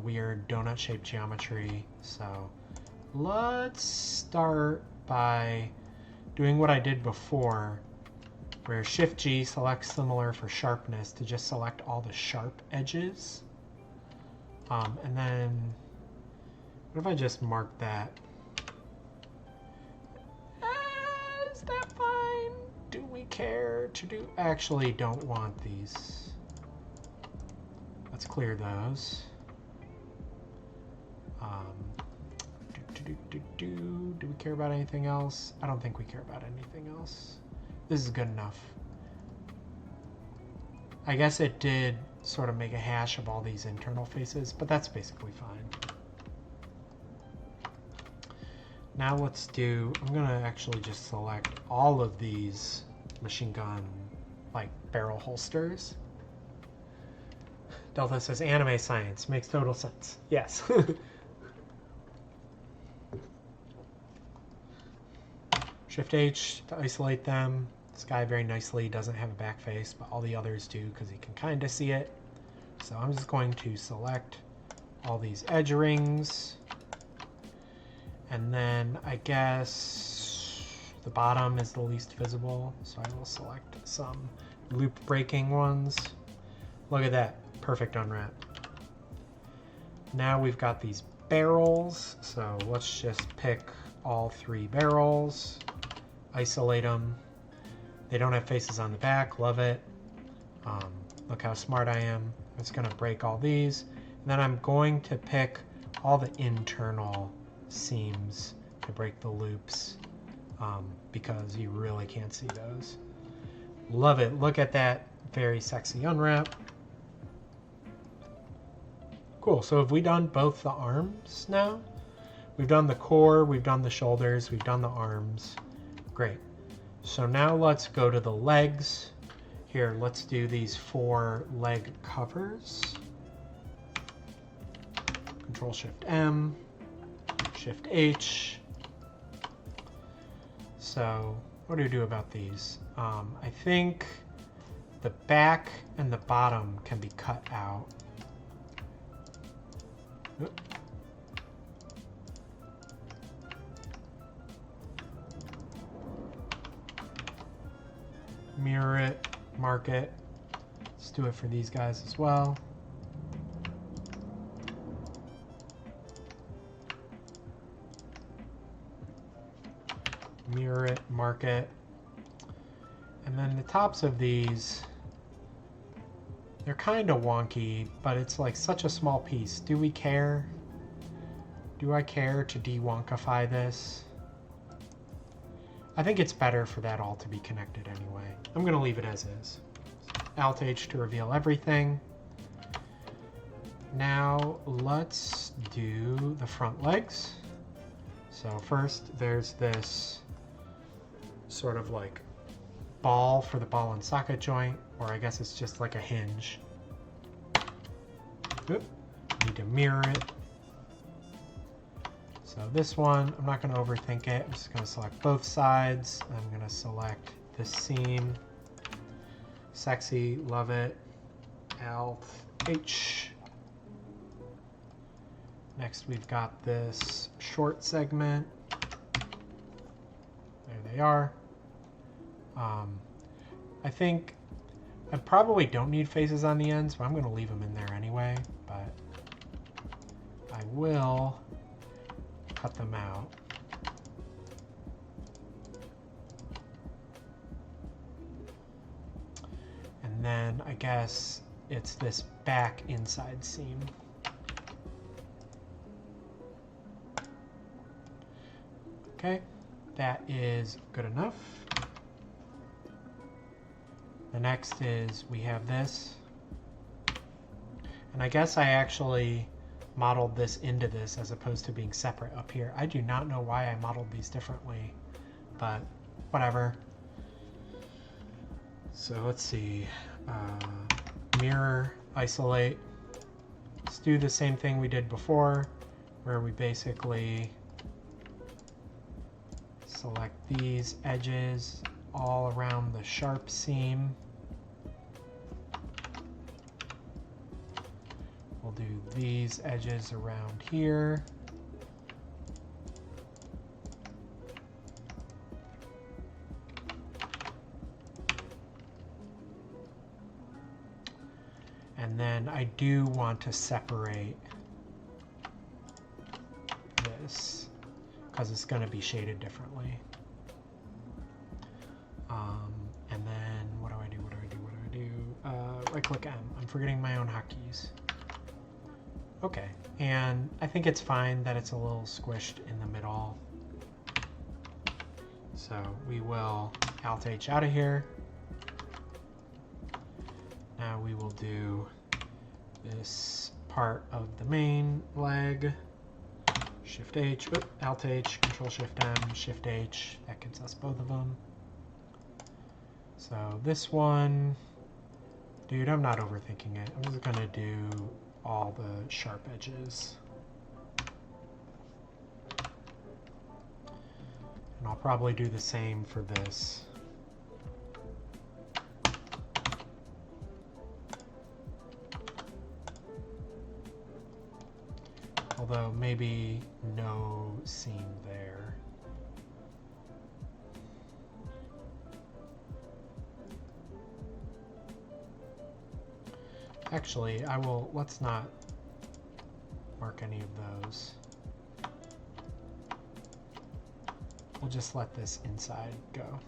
weird donut shaped geometry. So let's start by doing what I did before, where Shift G selects similar for sharpness to just select all the sharp edges. And then what if I just mark that? Is that fine? Do we care to do? Actually, don't want these. Let's clear those. Do we care about anything else? I don't think we care about anything else. This is good enough. I guess it did sort of make a hash of all these internal faces, but that's basically fine. Now let's do, I'm gonna actually just select all of these machine gun like barrel holsters. Delta says anime science, makes total sense. Yes. Shift H to isolate them. This guy very nicely doesn't have a back face, but all the others do because you can kind of see it. So I'm just going to select all these edge rings. And then I guess the bottom is the least visible, so I will select some loop breaking ones. Look at that, perfect unwrap. Now we've got these barrels, so let's just pick all 3 barrels, isolate them. They don't have faces on the back, love it. Look how smart I am. I'm just gonna break all these, and then I'm going to pick all the internal seams to break the loops because you really can't see those. Love it. Look at that very sexy unwrap. Cool. So have we done both the arms now? We've done the core, we've done the shoulders, we've done the arms. Great. So now let's go to the legs. Here, let's do these 4 leg covers. Control Shift M. Shift H. So what do we do about these? I think the back and the bottom can be cut out. Oop. Mirror it, mark it. Let's do it for these guys as well. Mirror it, mark it. And then the tops of these, they're kind of wonky, but it's like such a small piece. Do we care? Do I care to de-wonkify this? I think it's better for that all to be connected anyway. I'm going to leave it as is. Alt H to reveal everything. Now let's do the front legs. So first there's this sort of like ball for the ball and socket joint, or I guess it's just like a hinge. Oop. Need to mirror it. So this one, I'm not going to overthink it. I'm just going to select both sides. I'm going to select this seam. Sexy, love it. Alt H. Next we've got this short segment. There they are. I think I probably don't need faces on the ends, but I'm going to leave them in there anyway. But I will cut them out. And then I guess it's this back inside seam. Okay, that is good enough. The next is we have this. And I guess I actually modeled this into this as opposed to being separate up here. I do not know why I modeled these differently, but whatever. So let's see. Mirror, isolate. Let's do the same thing we did before, where we basically select these edges all around the sharp seam. We'll do these edges around here. And then I do want to separate this because it's going to be shaded differently. And then what do I do? Right click M. I'm forgetting my own hotkeys. Okay, and I think it's fine that it's a little squished in the middle. So we will Alt H out of here. Now we will do this part of the main leg. Shift H, Alt H, Control Shift M, Shift H. That gives us both of them. So this one, dude, I'm not overthinking it. I'm just gonna do all the sharp edges. And I'll probably do the same for this. Although maybe no seam there. Actually, let's not mark any of those. We'll just let this inside go.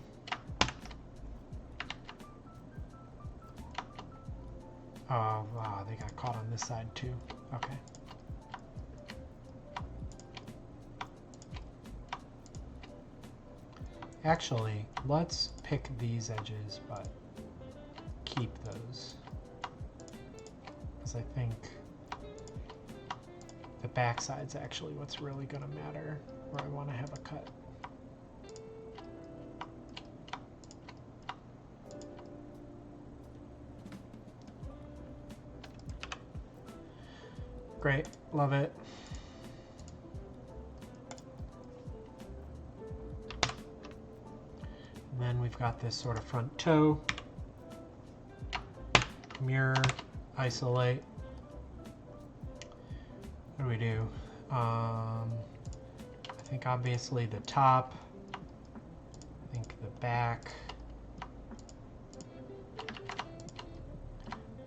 Oh, wow, they got caught on this side too. Okay. Actually, let's pick these edges, but keep those. Because I think the backside's actually what's really going to matter, where I want to have a cut. Great, love it. And then we've got this sort of front toe. Mirror, isolate. What do we do? I think obviously the top. I think the back.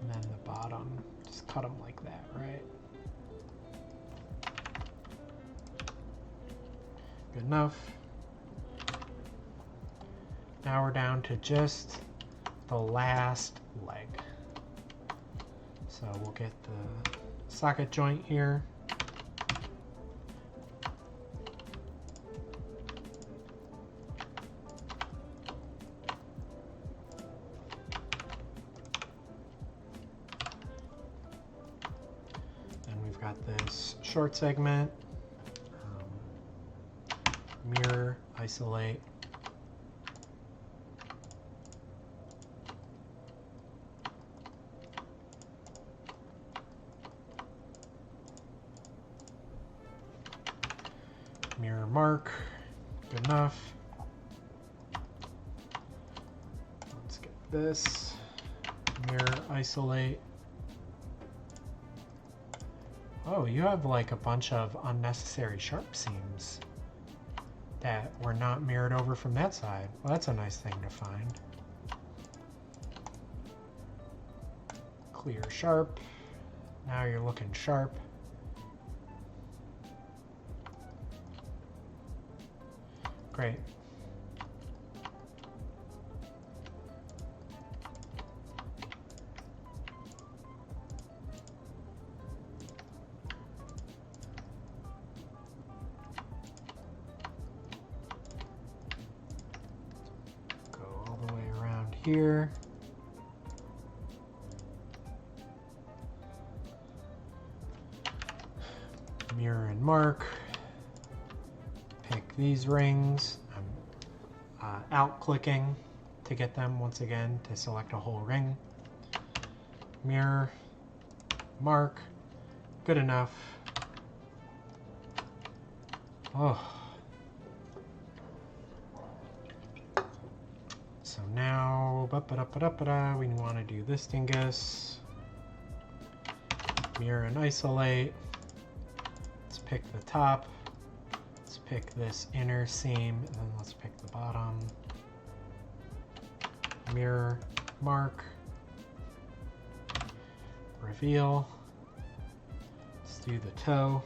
And then the bottom. Just cut them like that, right? Good enough. Now we're down to just the last leg. So we'll get the socket joint here. Then we've got this short segment. Mirror, isolate. Mirror mark, good enough. Let's get this. Mirror isolate. Oh, you have like a bunch of unnecessary sharp seams that were not mirrored over from that side. Well, that's a nice thing to find. Clear sharp. Now you're looking sharp. Great. Here. Mirror and mark. Pick these rings. I'm out clicking to get them once again to select a whole ring. Mirror, mark, good enough. Oh. So now, we want to do this dingus. Mirror and isolate. Let's pick the top. Let's pick this inner seam, and then let's pick the bottom. Mirror, mark, reveal. Let's do the toe.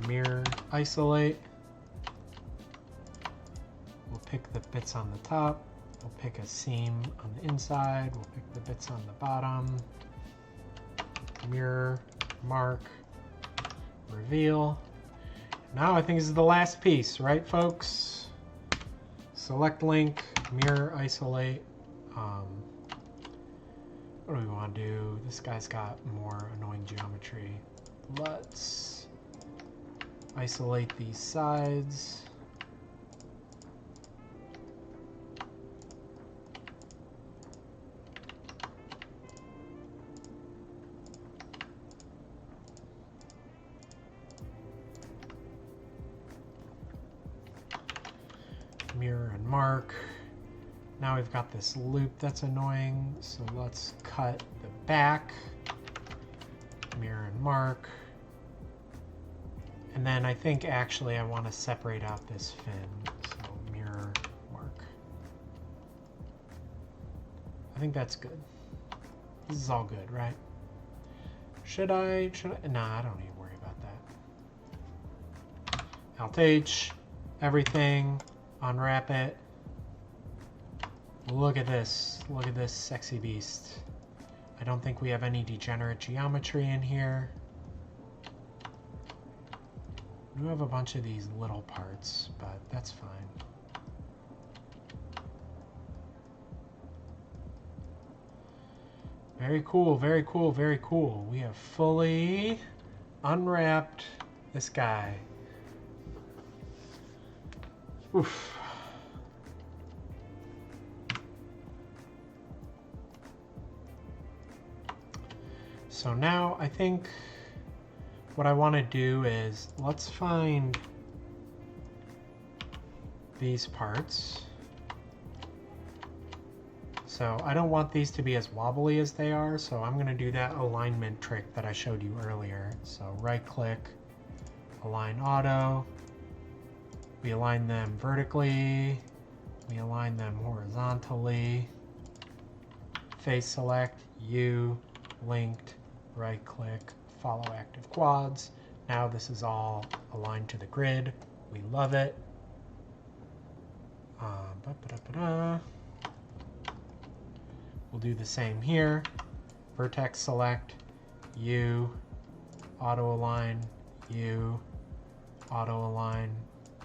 Mirror, isolate. We'll pick the bits on the top. We'll pick a seam on the inside. We'll pick the bits on the bottom. Mirror, mark, reveal. Now I think this is the last piece, right, folks? Select link, mirror, isolate. What do we want to do? This guy's got more annoying geometry. Let's isolate these sides. Mirror and mark. Now we've got this loop that's annoying, so let's cut the back. Mirror and mark. And then I think actually I want to separate out this fin. So mirror work. I think that's good. This is all good, right? Should I? Nah, I don't need to worry about that. Alt-H, everything, unwrap it. Look at this. Look at this sexy beast. I don't think we have any degenerate geometry in here. We have a bunch of these little parts, but that's fine. Very cool, very cool, very cool. We have fully unwrapped this guy. Oof. So now I think what I want to do is let's find these parts. So I don't want these to be as wobbly as they are, so I'm going to do that alignment trick that I showed you earlier. So right click, align auto. We align them vertically. We align them horizontally. Face select, U, linked, right click, follow active quads. Now this is all aligned to the grid. We love it. We'll do the same here. Vertex select, U, auto align, U, auto align,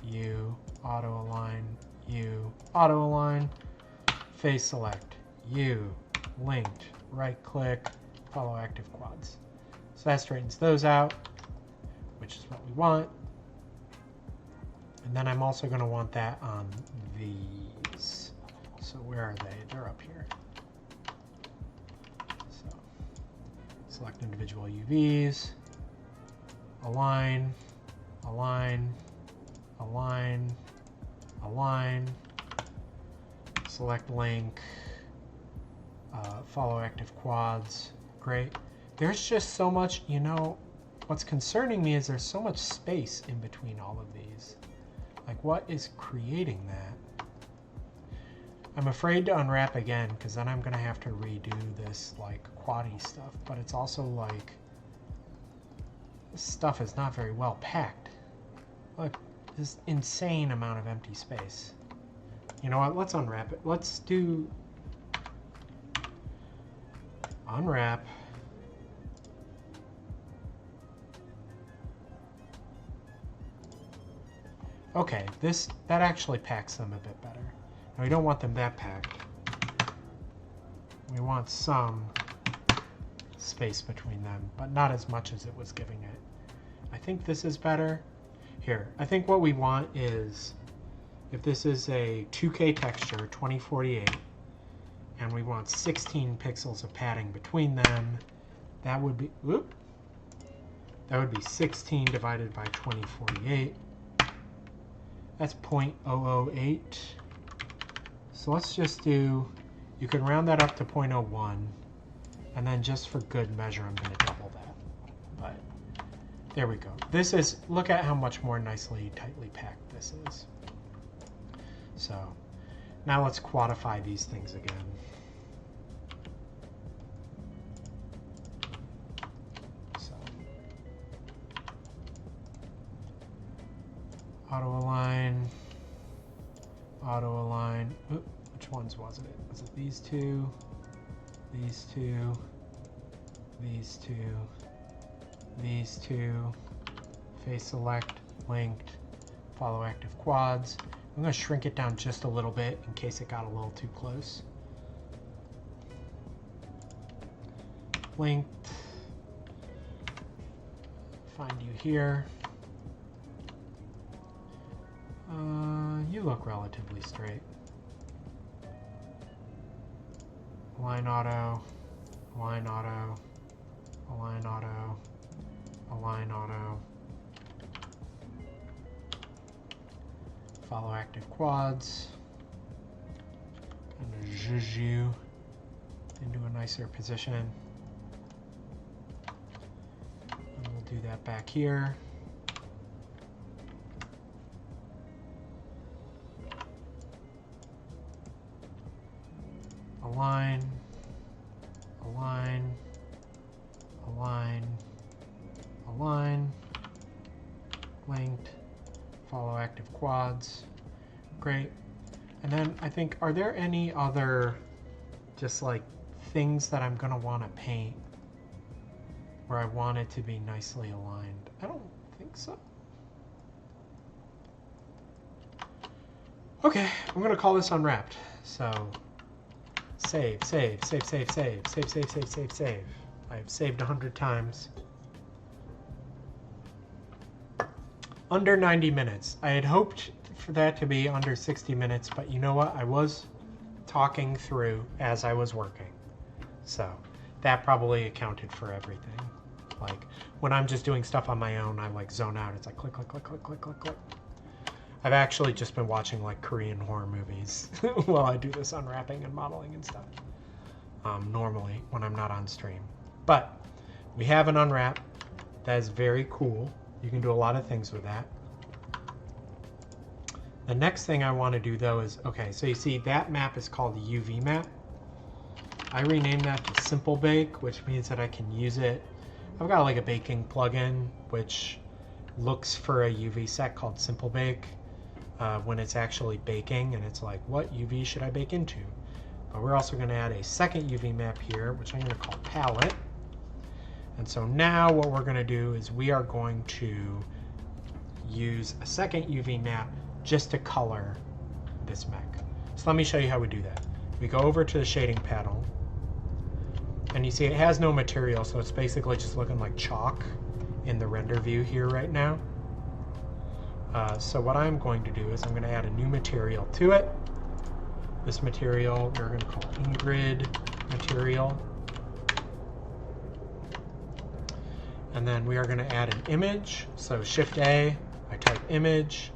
U, auto align, U, auto align. Face select, U, linked, right click, follow active quads. So that straightens those out, which is what we want. And then I'm also going to want that on these. So where are they? They're up here. So select individual UVs, align, align, align, align, select link, follow active quads. Great. There's just so much, you know, what's concerning me is there's so much space in between all of these. Like, what is creating that? I'm afraid to unwrap again, because then I'm going to have to redo this, like, quaddy stuff. But it's also, like, this stuff is not very well packed. Look, this insane amount of empty space. You know what? Let's unwrap it. Let's do unwrap. Okay, that actually packs them a bit better. Now, we don't want them that packed. We want some space between them, but not as much as it was giving it. I think this is better. Here, I think what we want is, if this is a 2K texture, 2048, and we want 16 pixels of padding between them, that would be, whoop, that would be 16 divided by 2048. That's 0.008. So let's just do, you can round that up to 0.01, and then just for good measure, I'm going to double that. But there we go. This is, look at how much more nicely, tightly packed this is. So now let's quantify these things again. Auto align, auto align. Oop, which ones was it? Was it these two, these two, these two, these two? Face select, linked, follow active quads. I'm going to shrink it down just a little bit in case it got a little too close. Linked. Find you here. You look relatively straight. Align auto, align auto, align auto, align auto. Follow active quads. And zhuzh you into a nicer position. And we'll do that back here. align, align, align, align, linked, follow active quads. Great. And then I think, are there any other just like things that I'm going to want to paint where I want it to be nicely aligned? I don't think so. Okay, I'm going to call this Unwrapped. So save, save, save, save, save, save, save, save, save, save. I've saved 100 times. Under 90 minutes. I had hoped for that to be under 60 minutes, but you know what? I was talking through as I was working. So that probably accounted for everything. Like when I'm just doing stuff on my own, I like zone out. It's like click, click, click, click, click, click, click. I've actually just been watching like Korean horror movies while I do this unwrapping and modeling and stuff. Normally when I'm not on stream. But we have an unwrap. That is very cool. You can do a lot of things with that. The next thing I want to do though is, okay, so you see that map is called the UV map. I renamed that to Simple Bake, which means that I can use it. I've got like a baking plugin which looks for a UV set called Simple Bake when it's actually baking, and it's like, what UV should I bake into? But we're also going to add a second UV map here, which I'm going to call Palette. And so now what we're going to do is we are going to use a second UV map just to color this mech. So let me show you how we do that. We go over to the shading panel, and you see it has no material, so it's basically just looking like chalk in the render view here right now. So what I'm going to do is I'm going to add a new material to it. This material we're going to call Ingred material. And then we are going to add an image. So Shift A, I type image,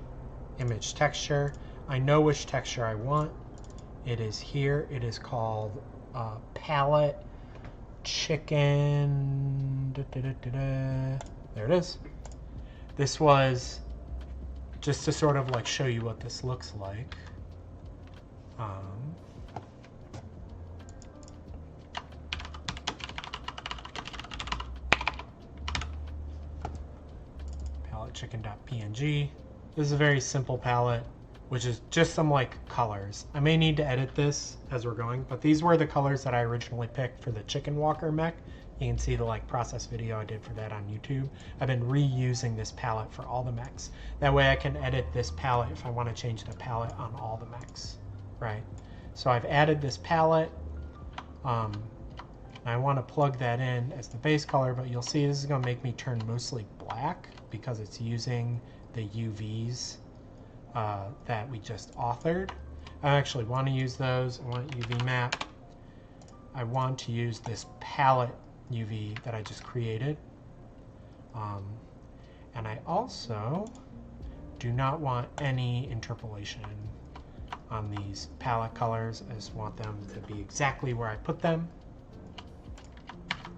image texture. I know which texture I want. It is here. It is called palette chicken. There it is. This was just to sort of like show you what this looks like. Palette chicken.png. This is a very simple palette, which is just some like colors. I may need to edit this as we're going, but these were the colors that I originally picked for the Chicken Walker mech. You can see the like process video I did for that on YouTube. I've been reusing this palette for all the mechs. That way I can edit this palette if I want to change the palette on all the mechs, right? So I've added this palette. I want to plug that in as the base color, but you'll see this is going to make me turn mostly black because it's using the UVs that we just authored. I actually want to use those. I want UV map. I want to use this palette UV that I just created. And I also do not want any interpolation on these palette colors. I just want them to be exactly where I put them.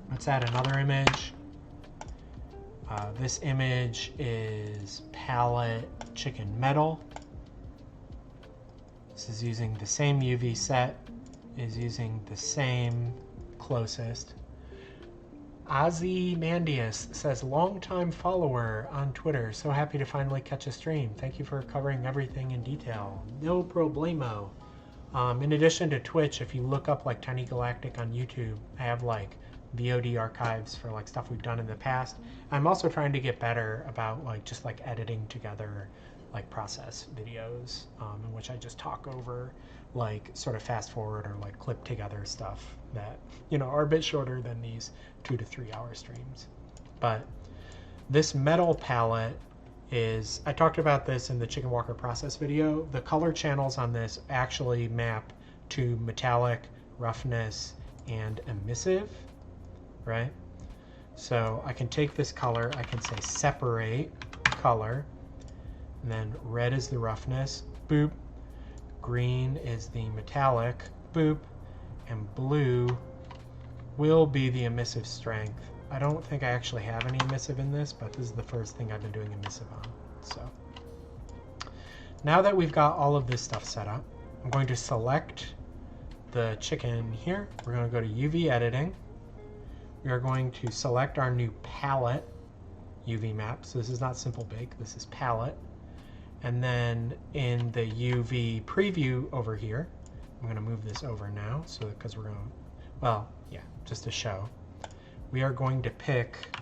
Let's add another image. This image is palette chicken metal. This is using the same UV set, is using the same closest. Ozymandias says, long-time follower on Twitter. So happy to finally catch a stream. Thank you for covering everything in detail. No problemo. In addition to Twitch, if you look up like Tiny Galactic on YouTube, I have like VOD archives for like stuff we've done in the past. I'm also trying to get better about like just like editing together like process videos in which I just talk over like sort of fast forward or like clip together stuff that, you know, are a bit shorter than these 2 to 3 hour streams. But this metal palette is, I talked about this in the Chicken Walker process video. The color channels on this actually map to metallic, roughness, and emissive, right? So I can take this color, I can say separate color, and then red is the roughness, boop. Green is the metallic, boop. And blue will be the emissive strength. I don't think I actually have any emissive in this, but this is the first thing I've been doing emissive on. So now that we've got all of this stuff set up, I'm going to select the chicken here. We're going to go to UV editing. We are going to select our new palette UV map. So this is not simple bake, this is palette. And then in the UV preview over here, I'm going to move this over now, so because we're going to, well, yeah, just to show. We are going to pick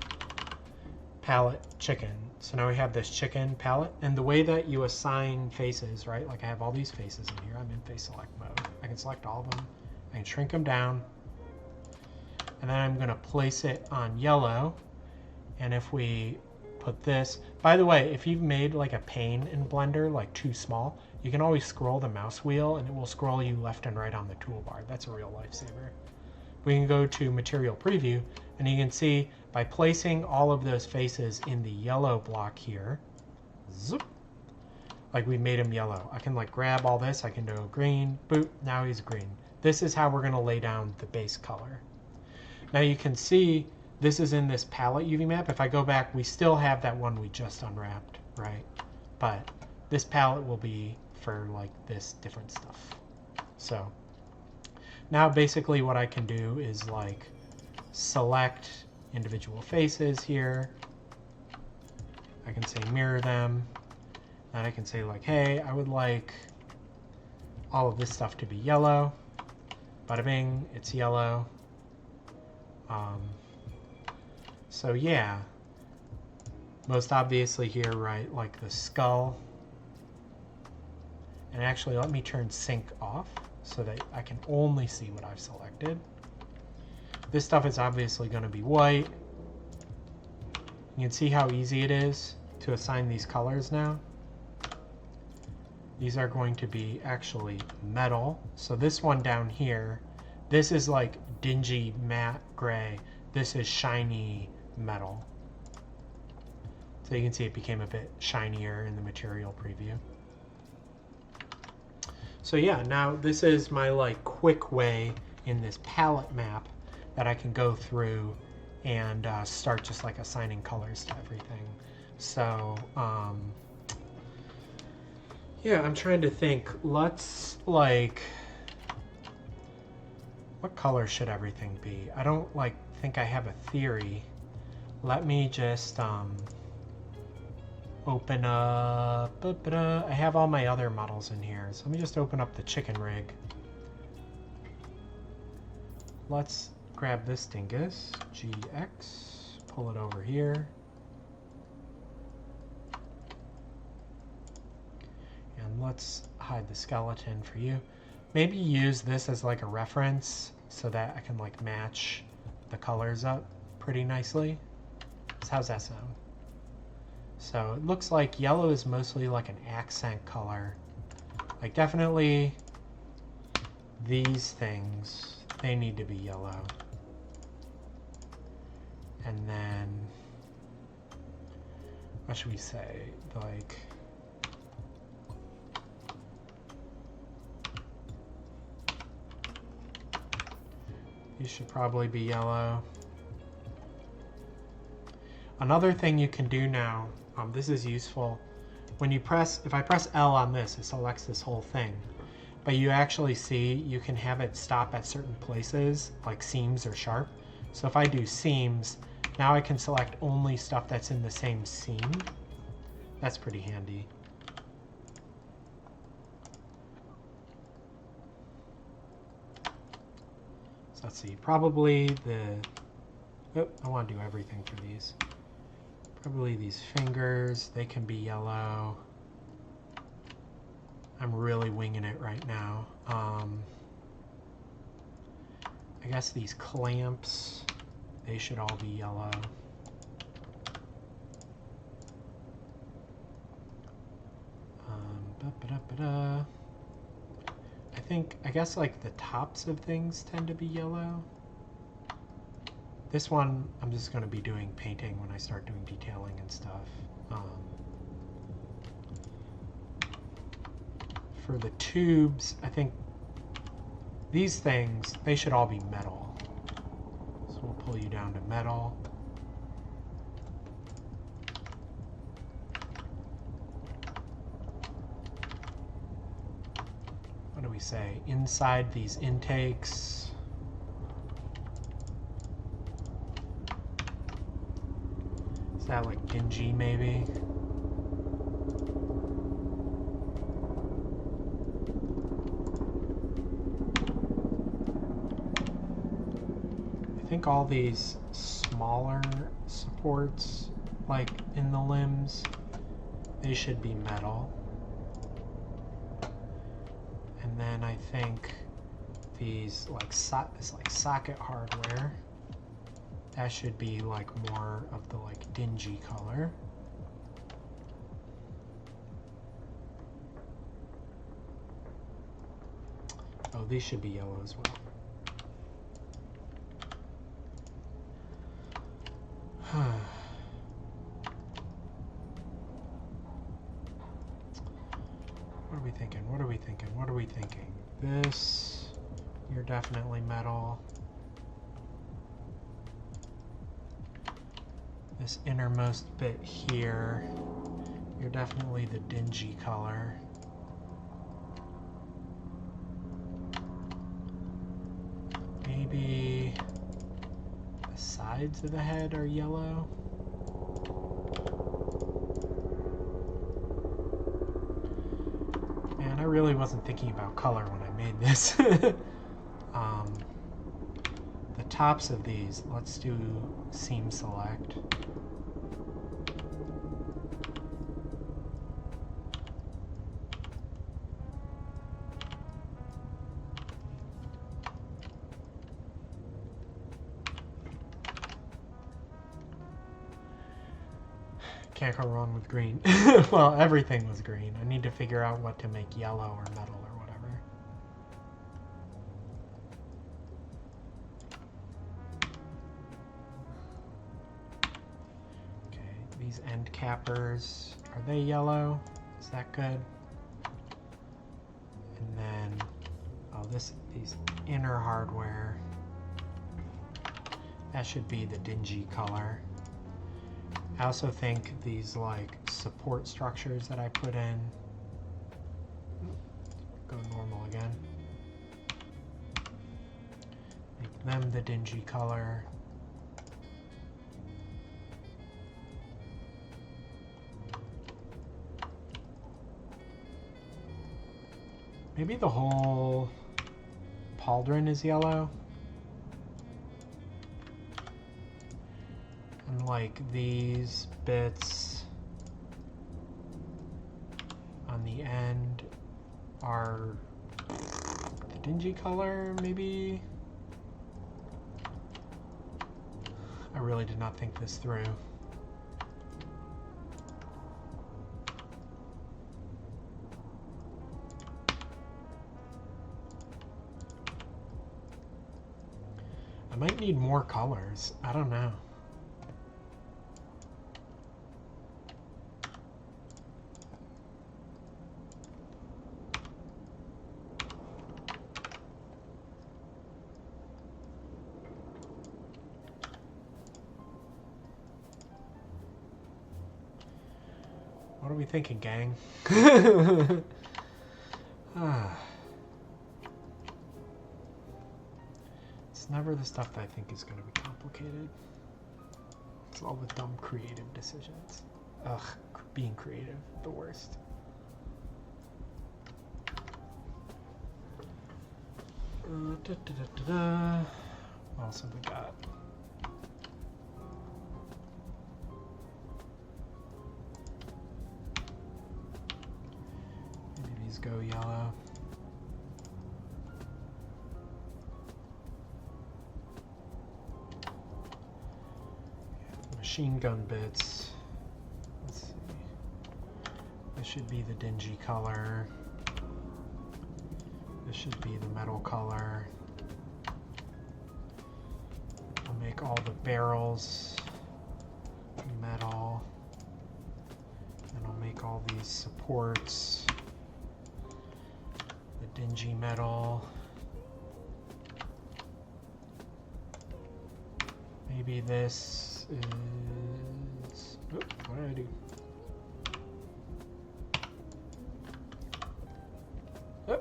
palette chicken. So now we have this chicken palette, and the way that you assign faces, right? Like I have all these faces in here. I'm in face select mode. I can select all of them. I can shrink them down, and then I'm going to place it on yellow. And if we put this, by the way, if you've made like a pane in Blender, like too small, you can always scroll the mouse wheel and it will scroll you left and right on the toolbar. That's a real lifesaver. We can go to material preview, and you can see by placing all of those faces in the yellow block here, zoop, like we made him yellow. I can like grab all this, I can go green, boop, now he's green. This is how we're going to lay down the base color. Now you can see this is in this palette UV map. If I go back, we still have that one we just unwrapped, right? But this palette will be for like this different stuff. So now basically what I can do is like select individual faces here. I can say mirror them. And I can say like, hey, I would like all of this stuff to be yellow. Bada bing, it's yellow. So yeah, most obviously here, right, like the skull. And actually let me turn sync off so that I can only see what I've selected. This stuff is obviously going to be white. You can see how easy it is to assign these colors now. These are going to be actually metal. So this one down here, this is like dingy matte gray. This is shiny metal. So you can see it became a bit shinier in the material preview. So yeah, now this is my like quick way in this palette map that I can go through and start just like assigning colors to everything. So yeah, I'm trying to think. Let's like, what color should everything be? I don't like think I have a theory. Let me just open up. I have all my other models in here, so let me just open up the chicken rig. Let's grab this dingus, GX, pull it over here. And let's hide the skeleton for you. Maybe use this as like a reference so that I can like match the colors up pretty nicely. So how's that sound? So it looks like yellow is mostly like an accent color. Like definitely these things, they need to be yellow. And then, what should we say? Like, these should probably be yellow. Another thing you can do now, this is useful. When you press, if I press L on this, it selects this whole thing. But you actually see, you can have it stop at certain places, like seams or sharp. So if I do seams, now I can select only stuff that's in the same seam. That's pretty handy. So let's see, probably the, oh, I want to do everything for these. Probably these fingers, they can be yellow. I'm really winging it right now. I guess these clamps, they should all be yellow. I guess like the tops of things tend to be yellow. This one, I'm just going to be doing painting when I start doing detailing and stuff. For the tubes, I think these things, they should all be metal. So we'll pull you down to metal. What do we say? Inside these intakes. Is that like dingy maybe? I think all these smaller supports, like in the limbs, they should be metal. And then I think these like socket hardware, that should be like more of the like dingy color. Oh, these should be yellow as well. What are we thinking? What are we thinking? What are we thinking? This, you're definitely metal. This innermost bit here, you're definitely the dingy color. Maybe the sides of the head are yellow. Man, I really wasn't thinking about color when I made this. The tops of these, let's do seam select. Can't go wrong with green. Well, everything was green. I need to figure out what to make yellow or metal or whatever. Okay, these end cappers, are they yellow? Is that good? And then, oh, these inner hardware, that should be the dingy color. I also think these like support structures that I put in, go normal again, make them the dingy color. Maybe the whole pauldron is yellow. And like these bits on the end are the dingy color, maybe? I really did not think this through. I might need more colors. I don't know. What are we thinking, gang? It's never the stuff that I think is going to be complicated. It's all the dumb creative decisions. Ugh, being creative, the worst. What else have we got? Maybe these go yellow. Machine gun bits. Let's see. This should be the dingy color. This should be the metal color. I'll make all the barrels metal. And I'll make all these supports the dingy metal. Maybe this is... Oh, what did I do? Oh,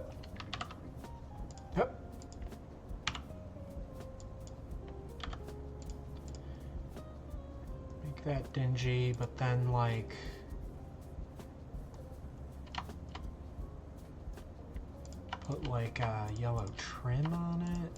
that dingy, but then like put like a yellow trim on it.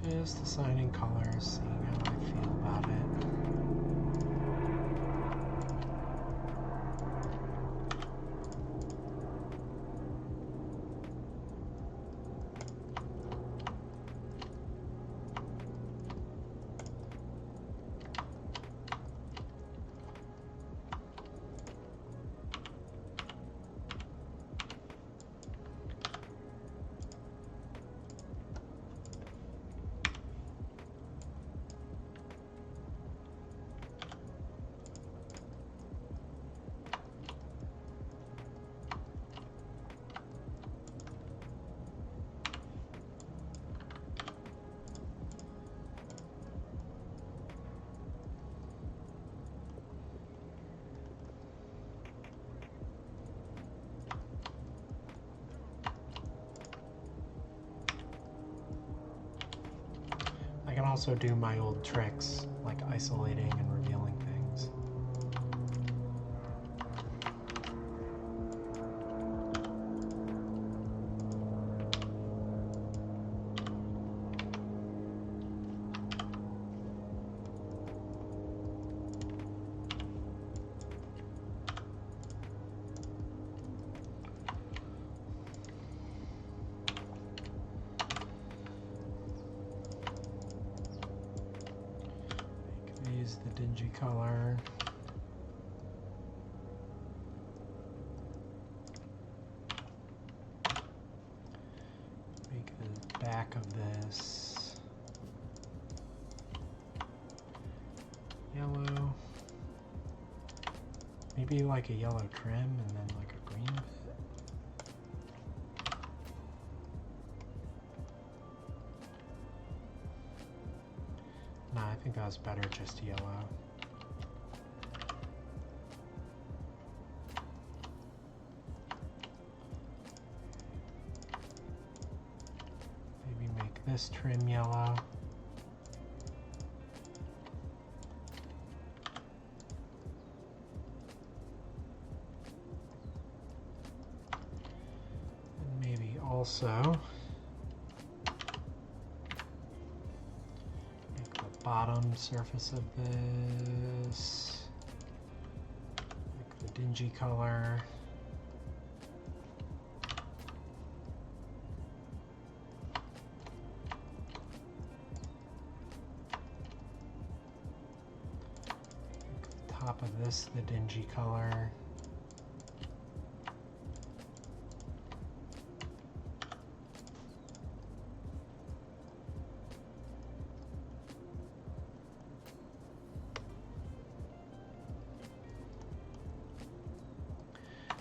Just assigning colors, seeing how I feel about it. I can also do my old tricks, like isolating and revealing things. The dingy color. Make the back of this yellow. Maybe like a yellow trim and then like a green bit. No, I think that was better just yellow. Maybe make this trim yellow. And maybe also bottom surface of this, like the dingy color. Make the top of this the dingy color.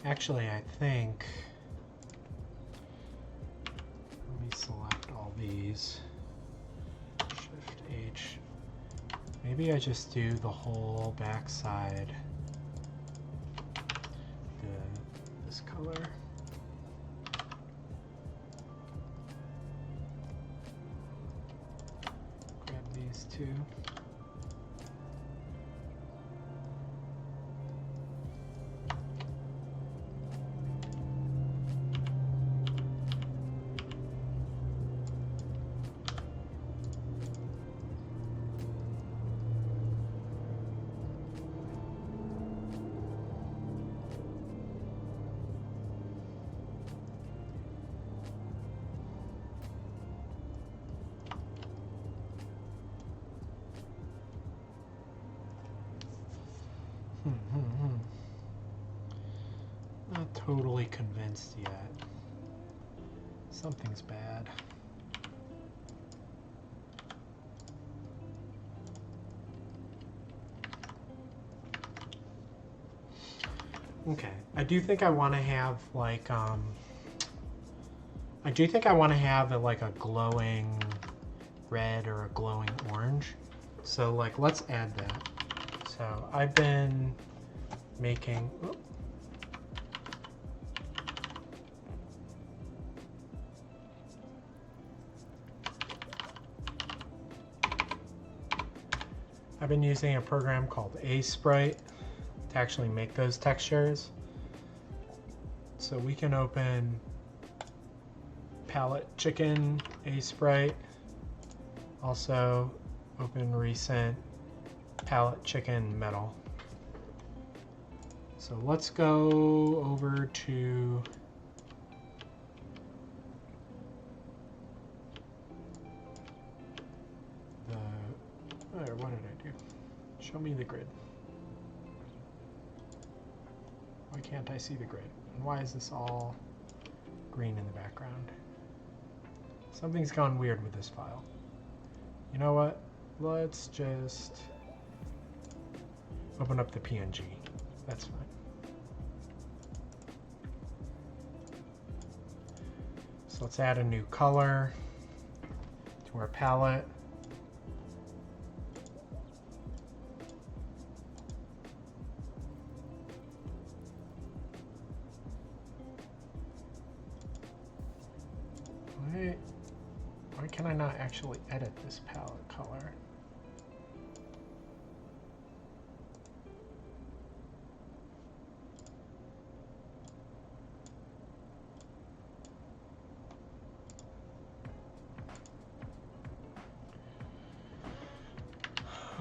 Actually, I think, let me select all these, Shift H, maybe I just do the whole backside, color. Grab these two. Not totally convinced yet. Something's bad. Okay, I do think I want to have like I do think I want to have like a glowing red or a glowing orange. So like let's add that. So I've been making I've been using a program called Sprite to actually make those textures. So we can open palette chicken Sprite, also open recent palette chicken metal. So let's go over to what did I do? Show me the grid. Why can't I see the grid? And why is this all green in the background? Something's gone weird with this file. You know what? Let's just open up the PNG. That's fine. So let's add a new color to our palette. Why can I not actually edit this palette color?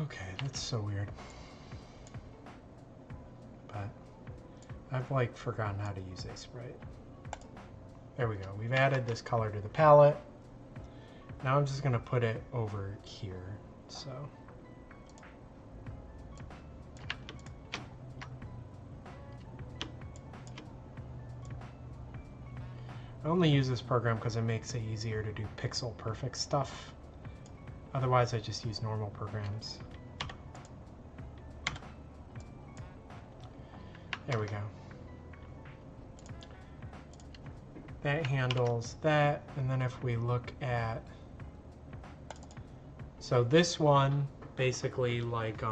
Okay, that's so weird. But I've like forgotten how to use Sprite. There we go. We've added this color to the palette. Now I'm just going to put it over here. So I only use this program because it makes it easier to do pixel perfect stuff. Otherwise I just use normal programs. There we go. That handles that, and then if we look at, so this one basically like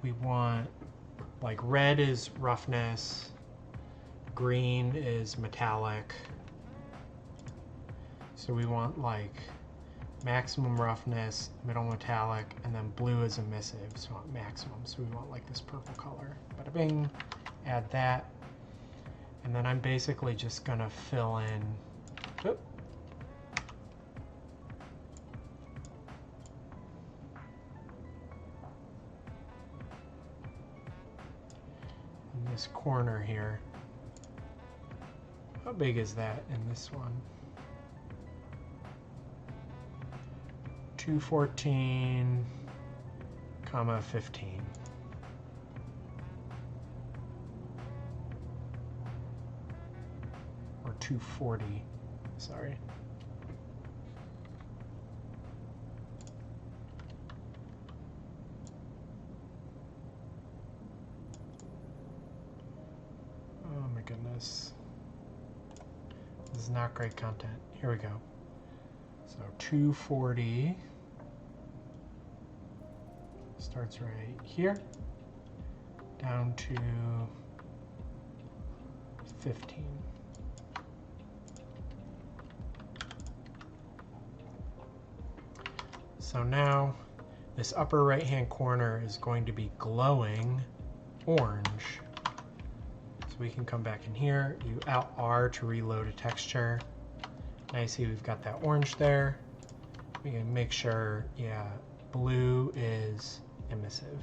we want like red is roughness, green is metallic, so we want like maximum roughness, middle metallic, and then blue is emissive, so we want maximum, so we want like this purple color. Bada bing, add that. And then I'm basically just going to fill in, in this corner here. How big is that in this one? 214, 15. Or 240, sorry. Oh my goodness. This is not great content. Here we go. So 240 starts right here, down to 15. So now this upper right hand corner is going to be glowing orange. So we can come back in here, you Alt R to reload a texture. Now you see we've got that orange there. We can make sure, yeah, blue is emissive.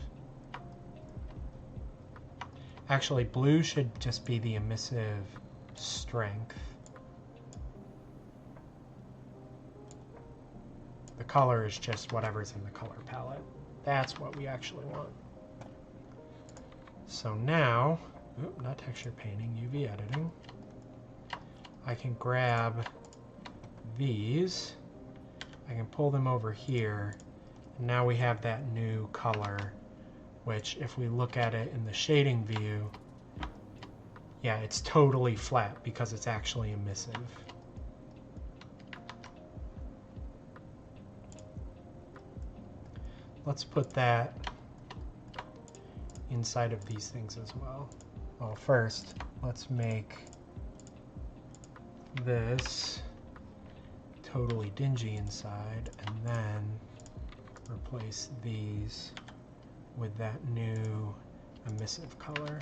Actually, blue should just be the emissive strength. The color is just whatever's in the color palette. That's what we actually want. So now, not texture painting, UV editing. I can grab these. I can pull them over here. And now we have that new color, which if we look at it in the shading view, yeah, it's totally flat because it's actually emissive. Let's put that inside of these things as well. Well, first, let's make this totally dingy inside, and then replace these with that new emissive color.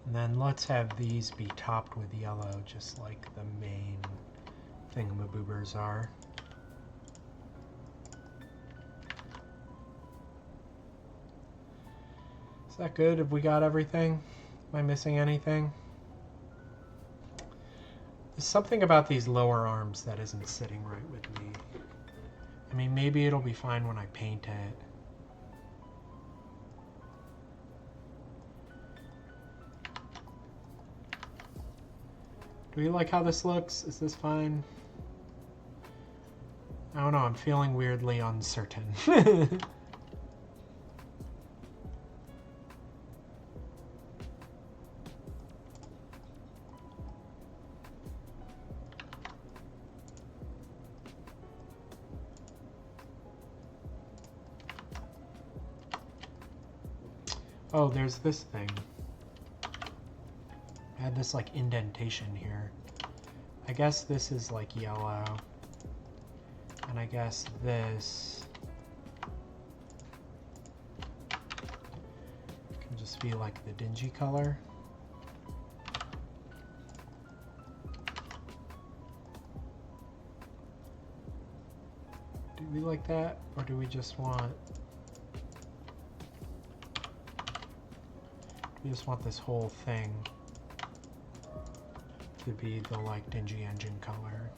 And then let's have these be topped with yellow, just like the main thingamaboobers are. Is that good? Have we got everything? Am I missing anything? There's something about these lower arms that isn't sitting right with me. I mean, maybe it'll be fine when I paint it. Do you like how this looks? Is this fine? I don't know, I'm feeling weirdly uncertain. Oh, there's this thing. I had this like indentation here. I guess this is like yellow. And I guess this can just be like the dingy color. Do we like that? Or do we just want... We just want this whole thing to be the like dingy engine color.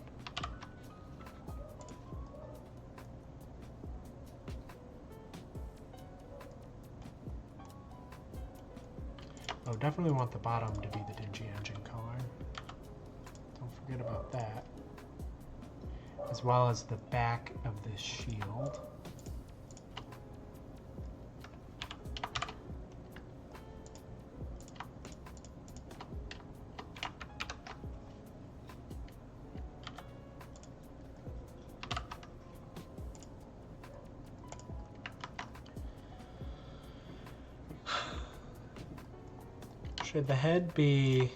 Oh, definitely want the bottom to be the dingy engine color. Don't forget about that. As well as the back of this shield. Should the head be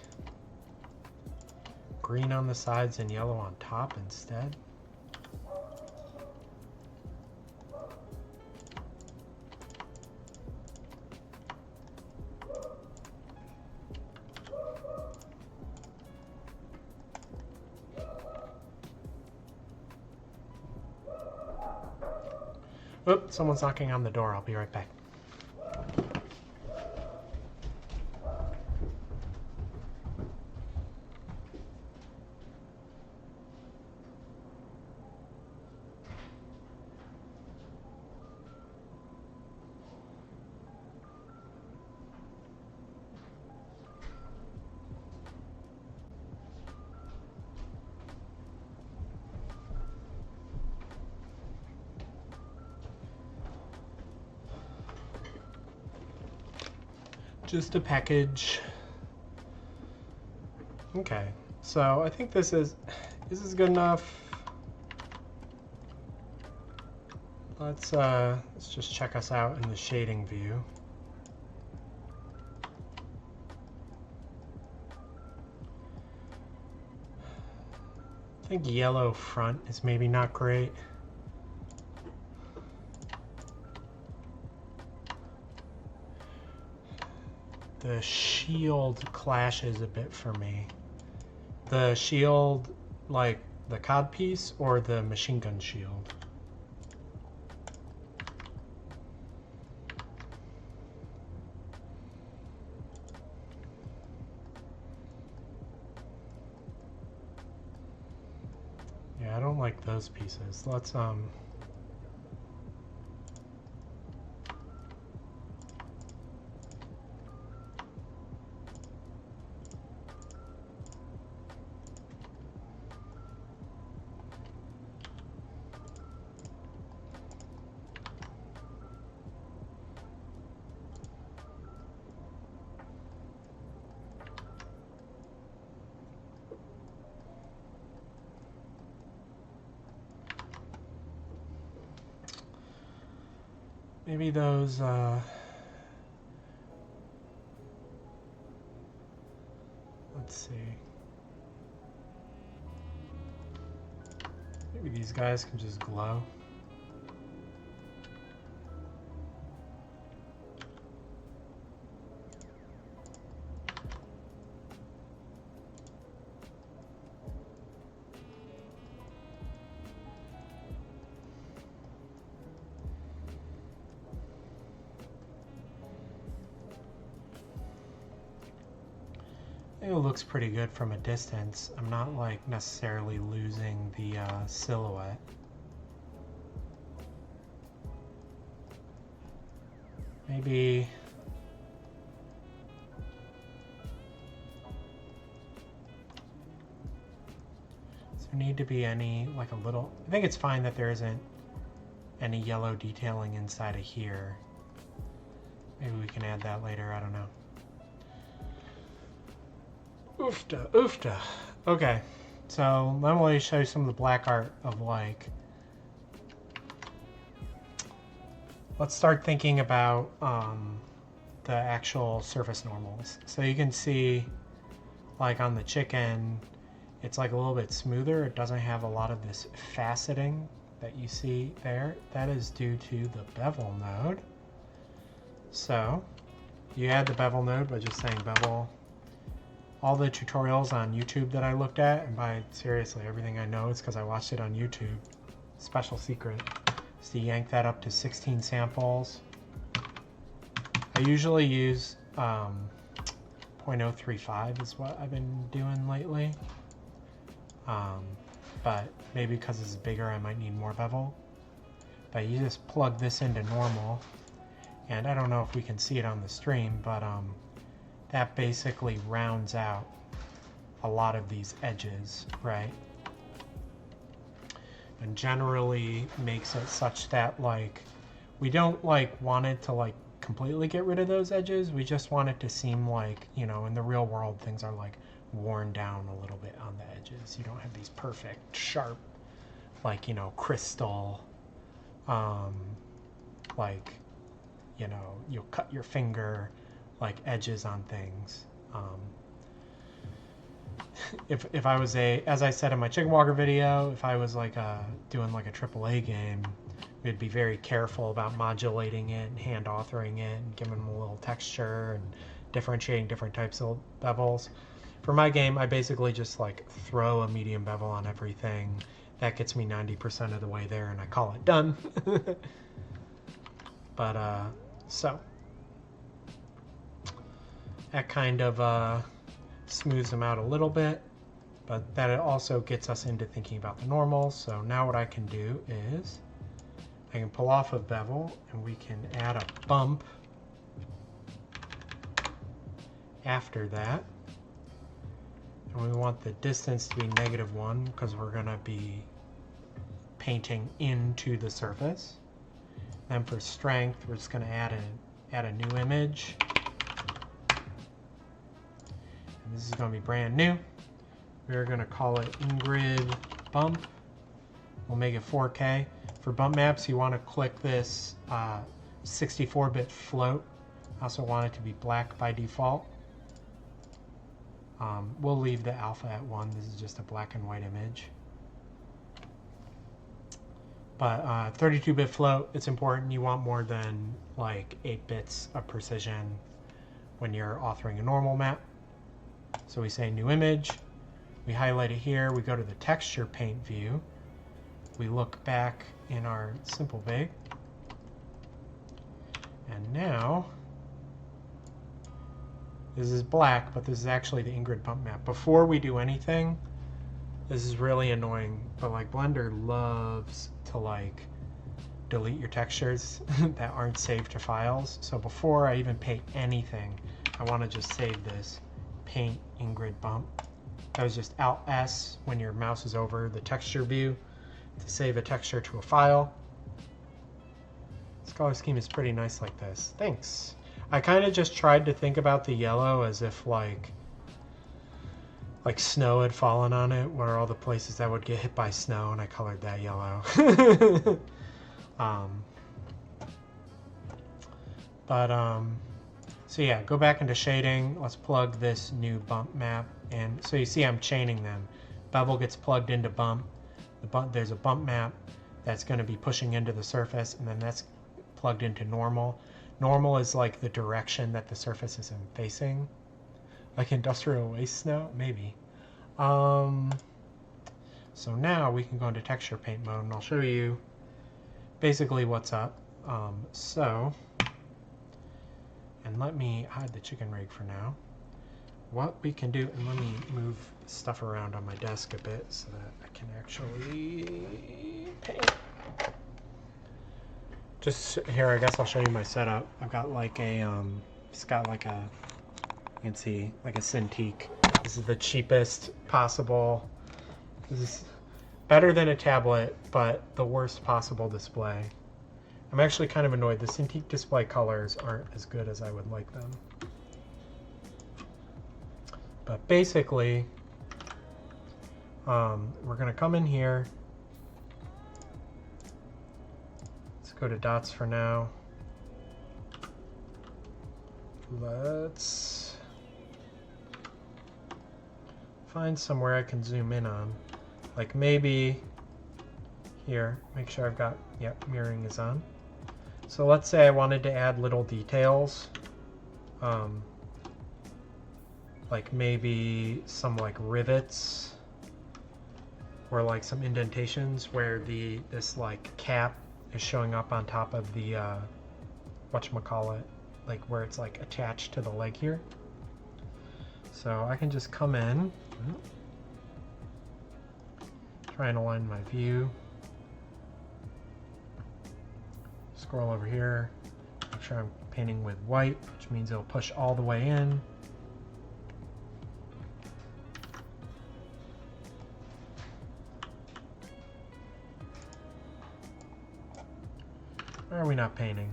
green on the sides and yellow on top instead? Oop, someone's knocking on the door. I'll be right back. Just a package. Okay, so I think this is good enough. Let's just check us out in the shading view. I think yellow front is maybe not great. The shield clashes a bit for me. The shield, like the cod piece, or the machine gun shield? Yeah, I don't like those pieces. Let's maybe those let's see. Maybe these guys can just glow. It looks pretty good from a distance. I'm not like necessarily losing the silhouette. Maybe does there need to be any like a little, I think it's fine that there isn't any yellow detailing inside of here. Maybe we can add that later, I don't know. Oofta, oofta. Okay, so let me show you some of the black art of like, let's start thinking about the actual surface normals. So you can see like on the chicken, it's like a little bit smoother. It doesn't have a lot of this faceting that you see there. That is due to the bevel node. So you add the bevel node by just saying bevel. All the tutorials on YouTube that I looked at, and by seriously everything I know, it's because I watched it on YouTube. Special secret is to yank that up to 16 samples. I usually use 0.035 is what I've been doing lately. But maybe because it's bigger I might need more bevel. But you just plug this into normal, and I don't know if we can see it on the stream, but that basically rounds out a lot of these edges, right? And generally makes it such that like we don't like want it to like completely get rid of those edges. We just want it to seem like, you know, in the real world things are like worn down a little bit on the edges. You don't have these perfect sharp like, you know, crystal like, you know, you'll cut your finger like edges on things. If I was as I said in my chicken walker video, if I was like doing like a AAA game, we'd be very careful about modulating it and hand authoring it and giving them a little texture and differentiating different types of bevels. For my game, I basically just like throw a medium bevel on everything. That gets me 90% of the way there, and I call it done. But so that kind of smooths them out a little bit, but that it also gets us into thinking about the normals. So now what I can do is I can pull off a bevel and we can add a bump after that. And we want the distance to be -1 because we're going to be painting into the surface. Then for strength, we're just going to add a new image. And this is going to be brand new. We're going to call it Ingred Bump. We'll make it 4K. For bump maps, you want to click this 64-bit float. I also want it to be black by default. We'll leave the alpha at 1. This is just a black and white image. But 32-bit float, it's important. You want more than like 8 bits of precision when you're authoring a normal map. So we say new image, we highlight it here, we go to the texture paint view, we look back in our simple vig, and now this is black, but this is actually the Ingred bump map. Before we do anything, this is really annoying, but like Blender loves to like delete your textures that aren't saved to files. So before I even paint anything, I want to just save this paint Ingred bump. That was just Alt S when your mouse is over the texture view to save a texture to a file. This color scheme is pretty nice like this. Thanks. I kind of just tried to think about the yellow as if like snow had fallen on it, what are all the places that would get hit by snow, and I colored that yellow. So yeah, go back into shading. Let's plug this new bump map in. So you see I'm chaining them. Bevel gets plugged into bump. There's a bump map that's going to be pushing into the surface, and then that's plugged into normal. Normal is like the direction that the surface is facing. Like industrial waste snow? Maybe. So now we can go into texture paint mode, and I'll show you basically what's up. And let me hide the chicken rig for now. What we can do, and let me move stuff around on my desk a bit so that I can actually paint. Just here, I guess I'll show you my setup. I've got like a, it's got like a, you can see, like a Cintiq. This is the cheapest possible. This is better than a tablet, but the worst possible display. I'm actually kind of annoyed. The Cintiq display colors aren't as good as I would like them. But basically, we're going to come in here. Let's go to dots for now. Let's find somewhere I can zoom in on. Like maybe here, make sure I've got, yep, mirroring is on. So let's say I wanted to add little details. Like maybe some like rivets or like some indentations where this like cap is showing up on top of the whatchamacallit, like where it's like attached to the leg here. So I can just come in, try and align my view, scroll over here, make sure I'm painting with white, which means it'll push all the way in. Why are we not painting?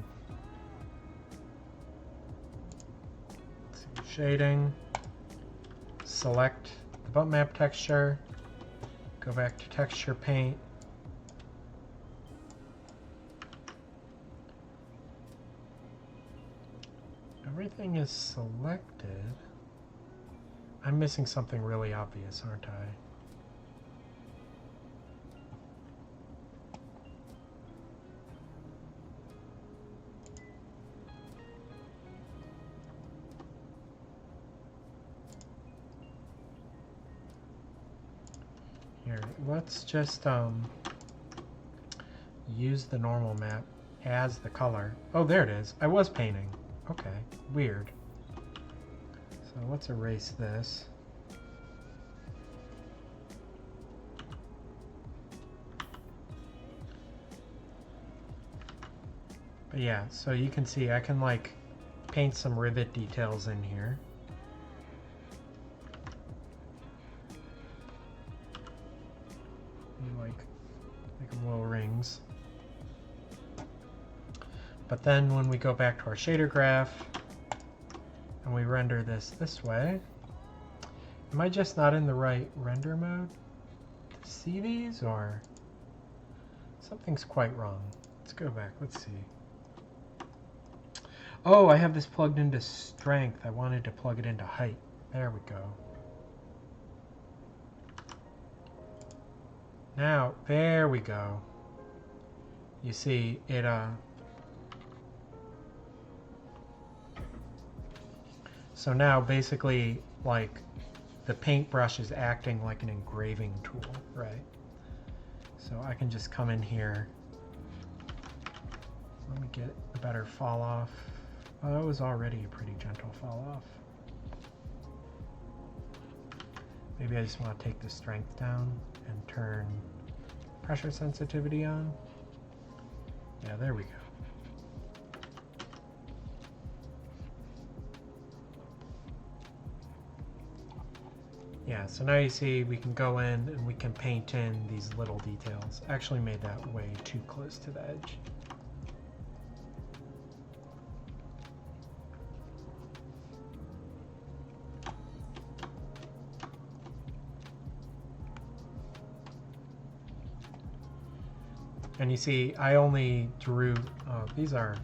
Let's see, shading, select the bump map texture, go back to texture paint. Everything is selected. I'm missing something really obvious, aren't I? Here, let's just use the normal map as the color. Oh, there it is. I was painting. Okay, weird. So let's erase this. But yeah, so you can see I can like paint some rivet details in here. Make them little rings. But then when we go back to our shader graph and we render this way, am I just not in the right render mode to see these, or something's quite wrong? Let's go back, let's see. Oh, I have this plugged into strength. I wanted to plug it into height. There we go. Now, there we go. you see it so now basically like the paintbrush is acting like an engraving tool, right? So I can just come in here. Let me get a better fall off. Oh, it was already a pretty gentle fall off. Maybe I just want to take the strength down and turn pressure sensitivity on. Yeah, there we go. Yeah, so now you see we can go in and we can paint in these little details. I actually made that way too close to the edge. And you see, I only drew, these are,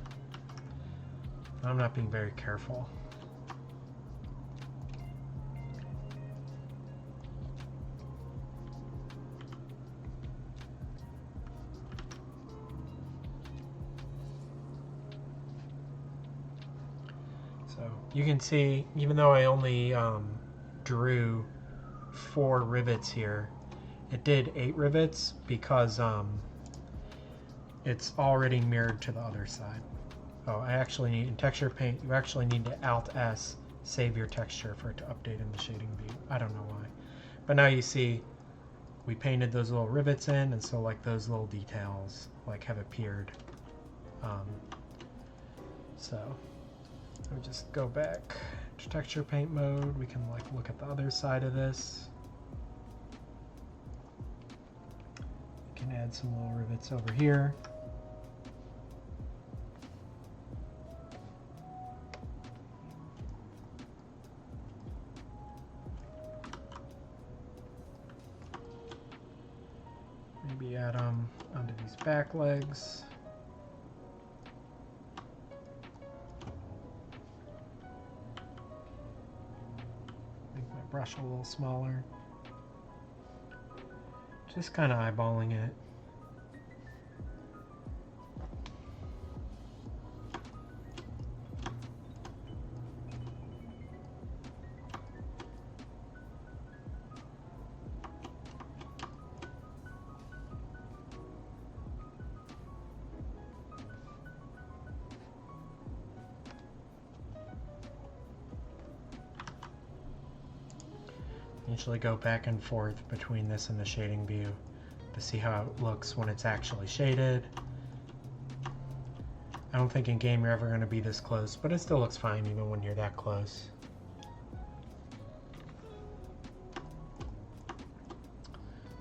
I'm not being very careful. So you can see, even though I only drew 4 rivets here, it did 8 rivets because it's already mirrored to the other side. Oh, I actually need, in texture paint, you actually need to Alt-S, save your texture for it to update in the shading view. I don't know why. But now you see, we painted those little rivets in, and so like those little details like have appeared. So I'll just go back to texture paint mode. We can like look at the other side of this. We can add some little rivets over here. Maybe add them onto these back legs. Make my brush a little smaller. Just kind of eyeballing it. Usually go back and forth between this and the shading view to see how it looks when it's actually shaded. I don't think in game you're ever going to be this close, but it still looks fine even when you're that close.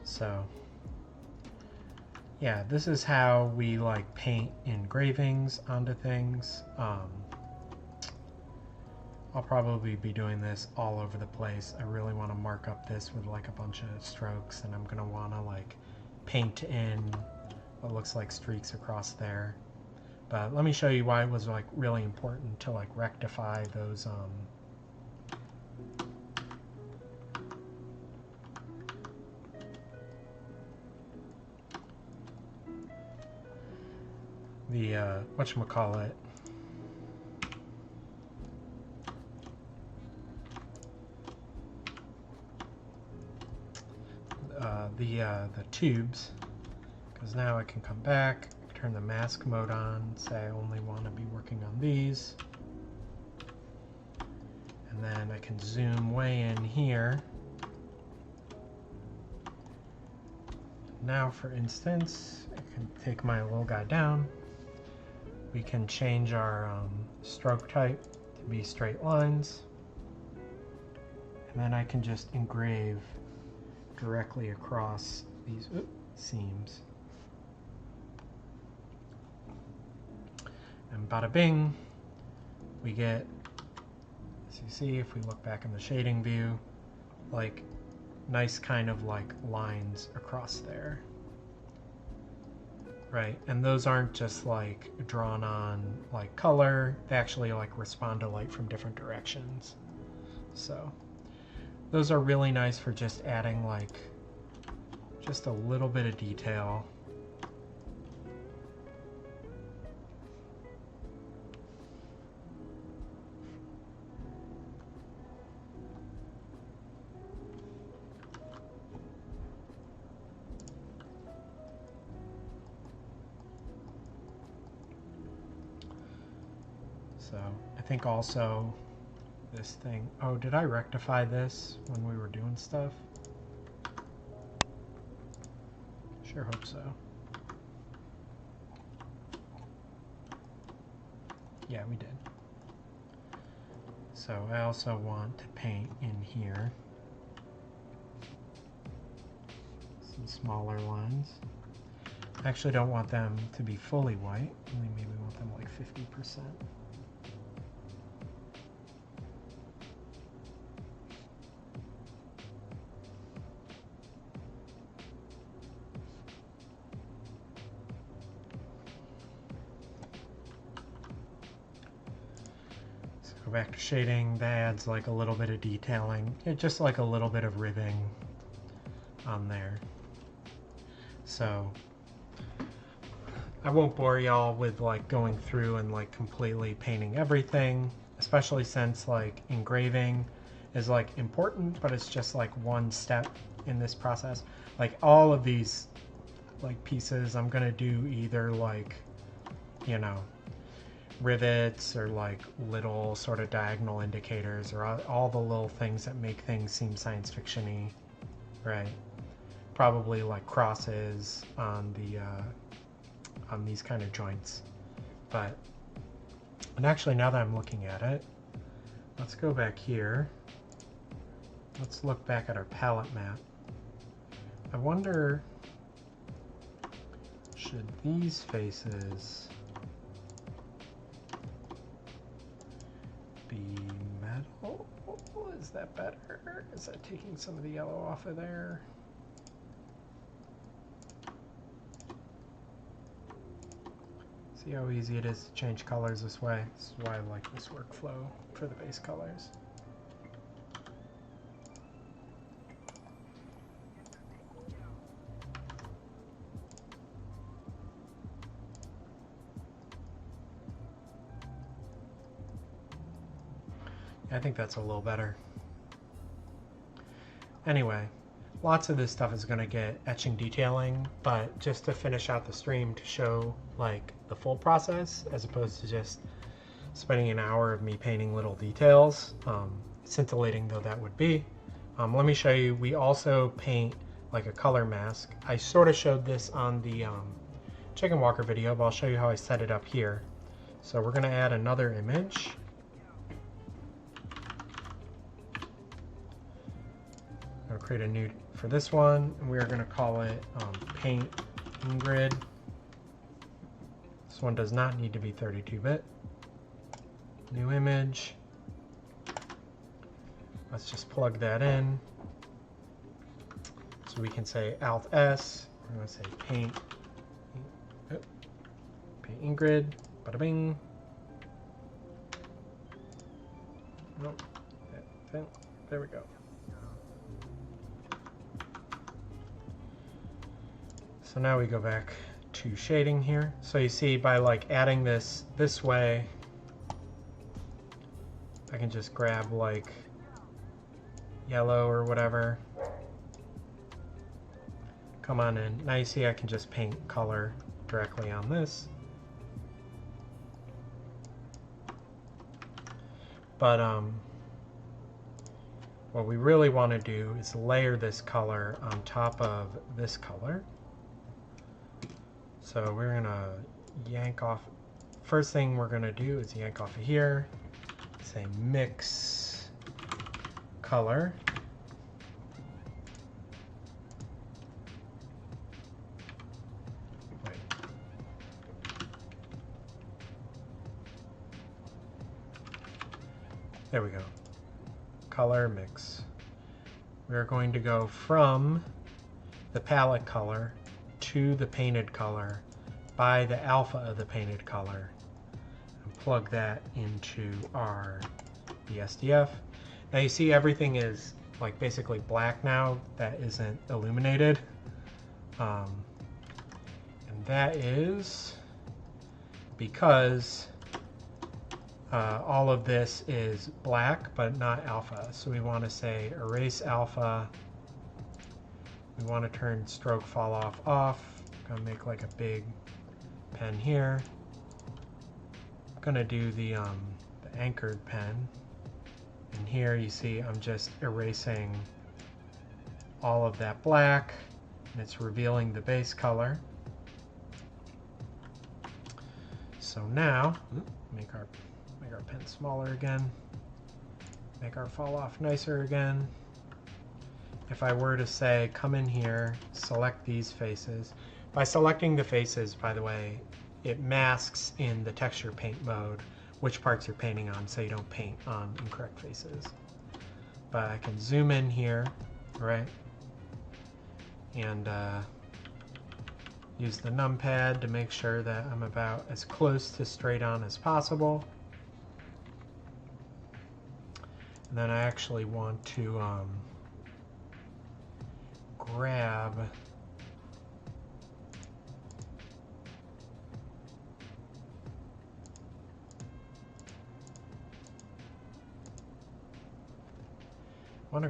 So yeah, this is how we like paint engravings onto things. I'll probably be doing this all over the place. I really want to mark up this with like a bunch of strokes, and I'm going to want to like paint in what looks like streaks across there. But let me show you why it was like really important to like rectify those whatchamacallit, the tubes, because now I can come back, turn the mask mode on, say I only want to be working on these, and then I can zoom way in here. Now for instance, I can take my little guy down. We can change our stroke type to be straight lines, and then I can just engrave directly across these seams. And bada bing, we get, as you see, if we look back in the shading view, like nice kind of like lines across there. Right, and those aren't just like drawn on like color, they actually like respond to light from different directions. So those are really nice for just adding like just a little bit of detail. So I think also this thing, oh, did I rectify this when we were doing stuff? Sure hope so. Yeah, we did. So I also want to paint in here some smaller ones. I actually don't want them to be fully white. Only maybe want them like 50%. Go back to shading. That adds like a little bit of detailing. Just like a little bit of ribbing on there. So I won't bore y'all with like going through and like completely painting everything, especially since like engraving is like important, but it's just like one step in this process. Like all of these like pieces, I'm gonna do either like, you know, rivets or like little sort of diagonal indicators or all the little things that make things seem science fiction-y, right? Probably like crosses on the on these kind of joints. And actually, now that I'm looking at it, let's go back here. Let's look back at our palette map. I wonder, should these faces be metal? Is that better? Is that taking some of the yellow off of there? See how easy it is to change colors this way? This is why I like this workflow for the base colors. I think that's a little better. Anyway, lots of this stuff is going to get etching detailing, but just to finish out the stream to show like the full process as opposed to just spending an hour of me painting little details, scintillating though that would be. Let me show you, we also paint like a color mask. I sort of showed this on the chicken walker video, but I'll show you how I set it up here. So we're going to add another image. I'll create a new for this one, and we are going to call it Paint Ingred. This one does not need to be 32-bit. New image. Let's just plug that in. So we can say Alt S. We're going to say Paint Ingrid. Bada bing. Nope. There we go. So now we go back to shading here. So you see by like adding this way, I can just grab like yellow or whatever. Come on in. Now you see I can just paint color directly on this. But what we really want to do is layer this color on top of this color. So we're gonna yank off, first thing we're gonna do is yank off of here, say mix color. Wait. There we go. Color mix. We're going to go from the palette color to the painted color by the alpha of the painted color and plug that into our BSDF. Now you see everything is like basically black now that isn't illuminated, and that is because all of this is black but not alpha. So we want to say erase alpha. We want to turn stroke fall off. Gonna make like a big pen here. gonna do the anchored pen. And here you see I'm just erasing all of that black, and it's revealing the base color. So now, make our pen smaller again, make our fall off nicer again. If I were to say, come in here, select these faces. By selecting the faces, by the way, it masks in the texture paint mode which parts you're painting on, so you don't paint on incorrect faces. But I can zoom in here, right? And use the numpad to make sure that I'm about as close to straight on as possible. And then I actually want to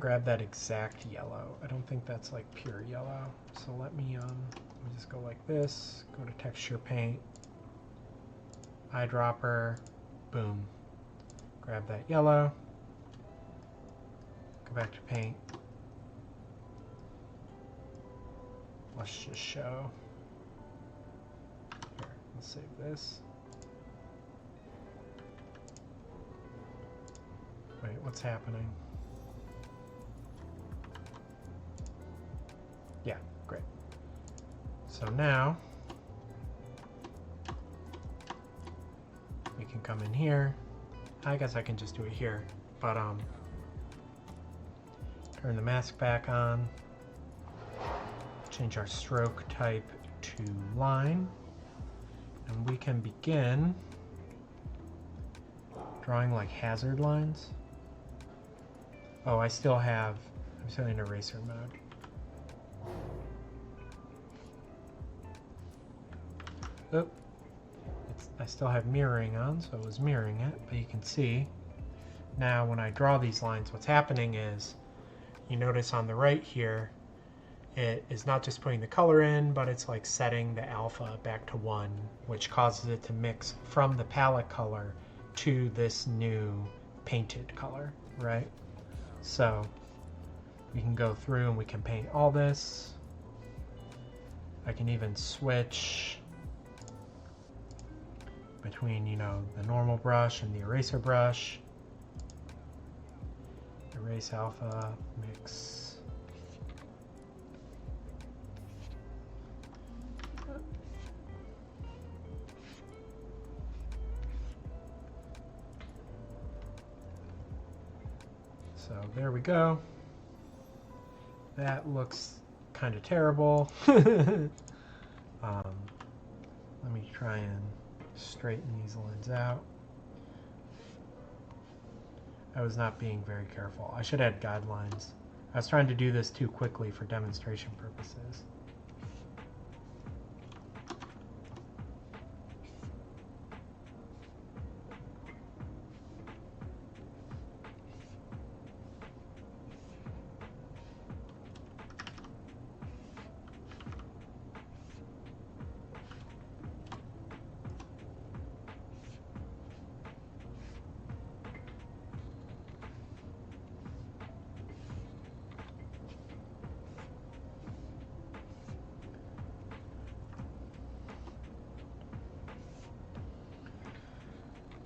grab that exact yellow. I don't think that's like pure yellow. So let me just go like this, go to texture paint, eyedropper, boom. Grab that yellow, go back to paint. Let's just show. Here, let's save this. Wait, what's happening? Yeah, great. So now we can come in here. I guess I can just do it here, but turn the mask back on. Change our stroke type to line, and we can begin drawing like hazard lines. Oh, I'm still in eraser mode. Oh, I still have mirroring on, so it was mirroring it, but you can see now when I draw these lines, what's happening is, you notice on the right here, it is not just putting the color in, but it's like setting the alpha back to 1, which causes it to mix from the palette color to this new painted color, right? So we can go through and we can paint all this. I can even switch between, you know, the normal brush and the eraser brush. Erase alpha, mix. So there we go. That looks kind of terrible. Let me try and straighten these lines out. I was not being very careful. I should add guidelines. I was trying to do this too quickly for demonstration purposes.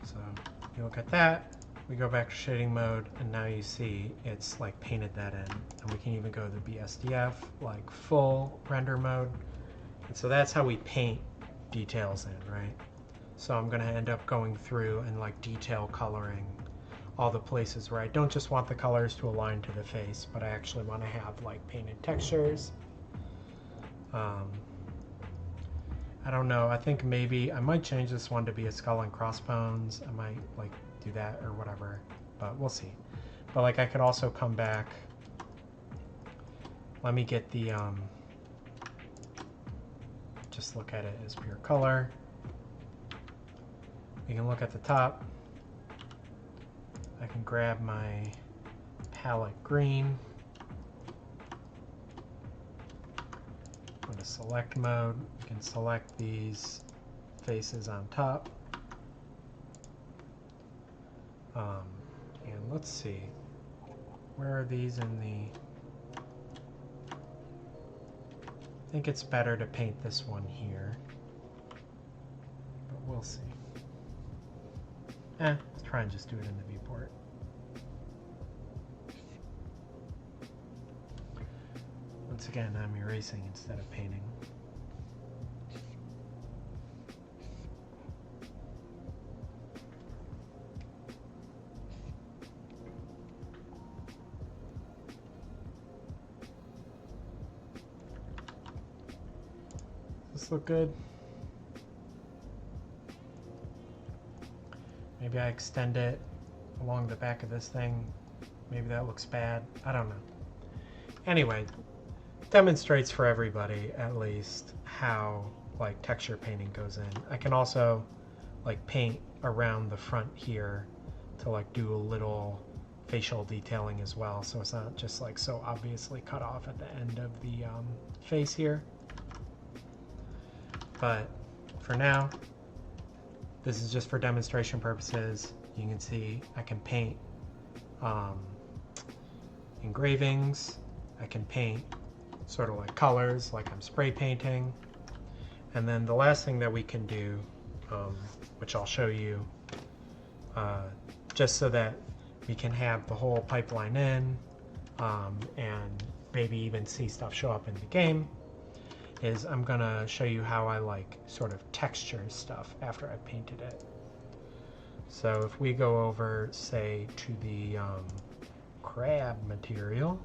So you look at that, we go back to shading mode, and now you see it's like painted that in. And we can even go to the BSDF, like full render mode. And so that's how we paint details in, right? So I'm gonna end up going through and like detail coloring all the places where I don't just want the colors to align to the face, but I actually want to have like painted textures. I don't know, I think maybe I might change this one to be a skull and crossbones. I might like do that or whatever, but we'll see. But like I could also come back. Let me get the, just look at it as pure color. We can look at the top. I can grab my palette green. Go to select mode. We can select these faces on top. And let's see, where are these in the... I think it's better to paint this one here, but we'll see. Let's try and just do it in the viewport. Once again, I'm erasing instead of painting. Does this look good? Maybe I extend it along the back of this thing. Maybe that looks bad. I don't know. Anyway, demonstrates for everybody at least how like texture painting goes in. I can also like paint around the front here to like do a little facial detailing as well, so it's not just like so obviously cut off at the end of the face here. But for now, this is just for demonstration purposes. You can see I can paint engravings. I can paint sort of like colors, like I'm spray painting. And then the last thing that we can do, which I'll show you, just so that we can have the whole pipeline in and maybe even see stuff show up in the game, is I'm gonna show you how I like sort of texture stuff after I've painted it. So if we go over, say, to the crab material,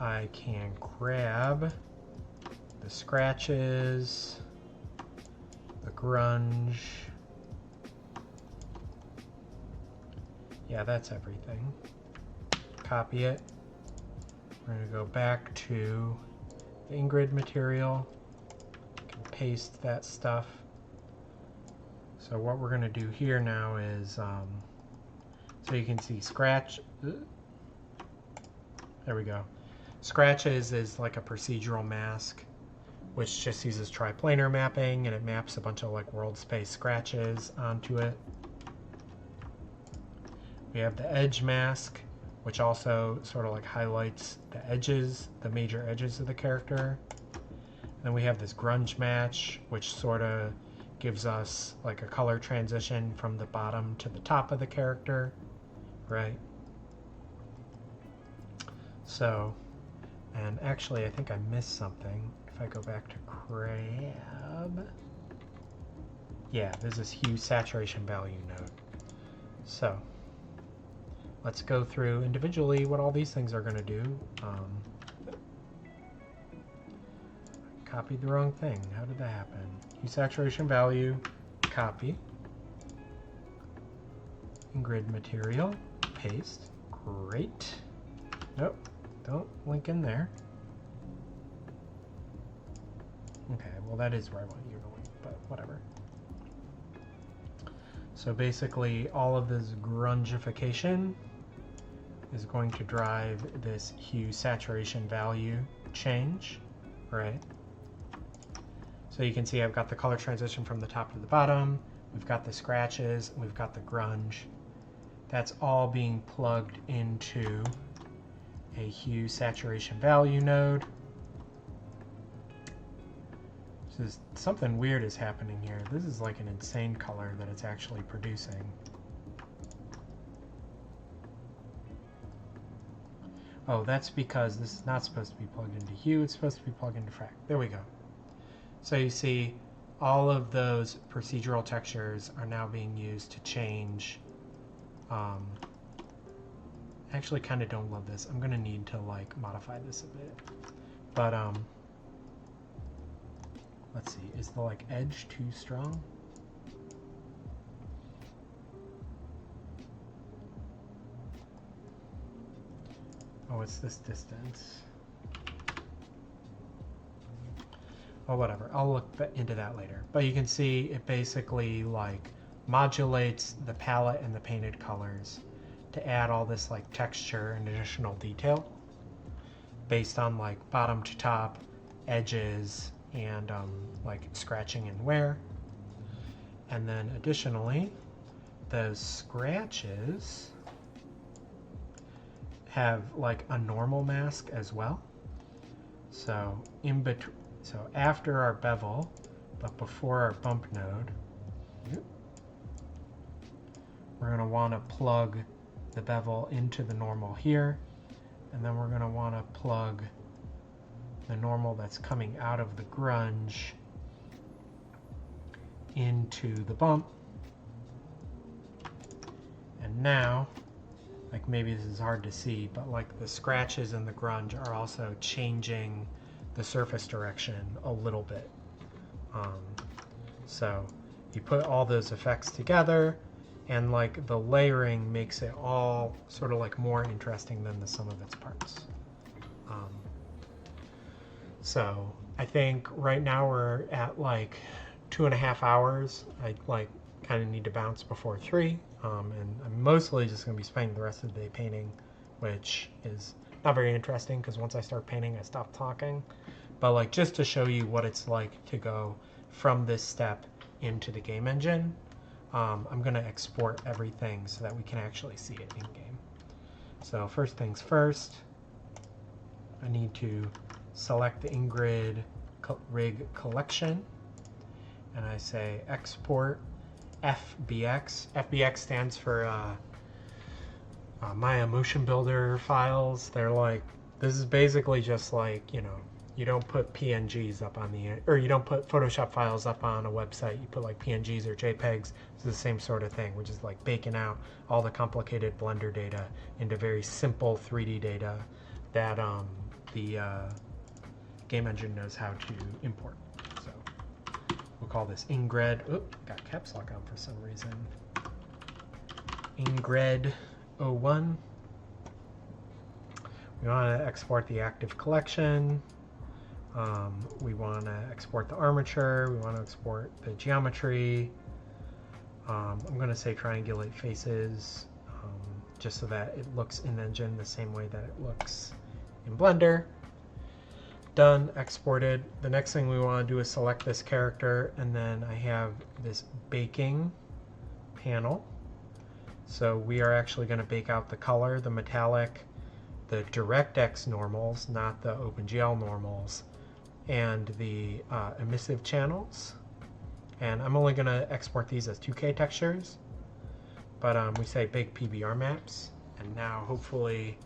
I can grab the scratches, the grunge. Yeah, that's everything. Copy it. We're going to go back to the Ingred material. Can paste that stuff. So what we're going to do here now is, so you can see scratch. There we go. Scratches is like a procedural mask, which just uses triplanar mapping, and it maps a bunch of like world space scratches onto it. We have the edge mask, which also sort of like highlights the edges, the major edges of the character. And then we have this grunge match, which sort of gives us like a color transition from the bottom to the top of the character, right? So, and actually I think I missed something. If I go back to crab, yeah, there's this hue saturation value node. So let's go through individually what all these things are going to do. Copied the wrong thing. How did that happen? Hue saturation value, copy. Ingred material, paste. Great. Nope, don't link in there. Okay, well that is where I want you to link, but whatever. So basically all of this grungification is going to drive this hue saturation value change, right? So you can see I've got the color transition from the top to the bottom, we've got the scratches, we've got the grunge. That's all being plugged into a hue saturation value node. So something weird is happening here. This is like an insane color that it's actually producing. Oh, that's because this is not supposed to be plugged into hue, it's supposed to be plugged into frac. There we go. So you see all of those procedural textures are now being used to change. Actually kind of don't love this. I'm going to need to like modify this a bit. But let's see, is the like edge too strong? Oh, it's this distance. Oh, whatever. I'll look into that later. But you can see it basically like modulates the palette and the painted colors to add all this like texture and additional detail based on like bottom to top edges and like scratching and wear. And then additionally, those scratches have like a normal mask as well. So in between, so after our bevel, but before our bump node, we're going to want to plug the bevel into the normal here, and then we're going to want to plug the normal that's coming out of the grunge into the bump. And now, like maybe this is hard to see, but like the scratches in the grunge are also changing the surface direction a little bit. So you put all those effects together, and like the layering makes it all sort of like more interesting than the sum of its parts. So I think right now we're at like 2.5 hours. I like kind of need to bounce before 3. And I'm mostly just going to be spending the rest of the day painting, which is not very interesting because once I start painting, I stop talking. But like just to show you what it's like to go from this step into the game engine, I'm going to export everything so that we can actually see it in game. So first things first, I need to select the Ingred rig collection, and I say export FBX. FBX stands for Maya Motion Builder files. They're like, this is basically just like, you know, you don't put PNGs up on the, or you don't put Photoshop files up on a website. You put like PNGs or JPEGs. It's the same sort of thing. We're just like baking out all the complicated Blender data into very simple 3D data that the game engine knows how to import. So we'll call this Ingred. Oop, got caps lock on for some reason. Ingred 01. We want to export the active collection. We want to export the armature. We want to export the geometry. I'm going to say triangulate faces, just so that it looks in engine the same way that it looks in Blender. Done, exported. The next thing we want to do is select this character, and then I have this baking panel. So we are actually going to bake out the color, the metallic, the DirectX normals, not the OpenGL normals, and the emissive channels. And I'm only going to export these as 2K textures, but we say bake PBR maps. And now hopefully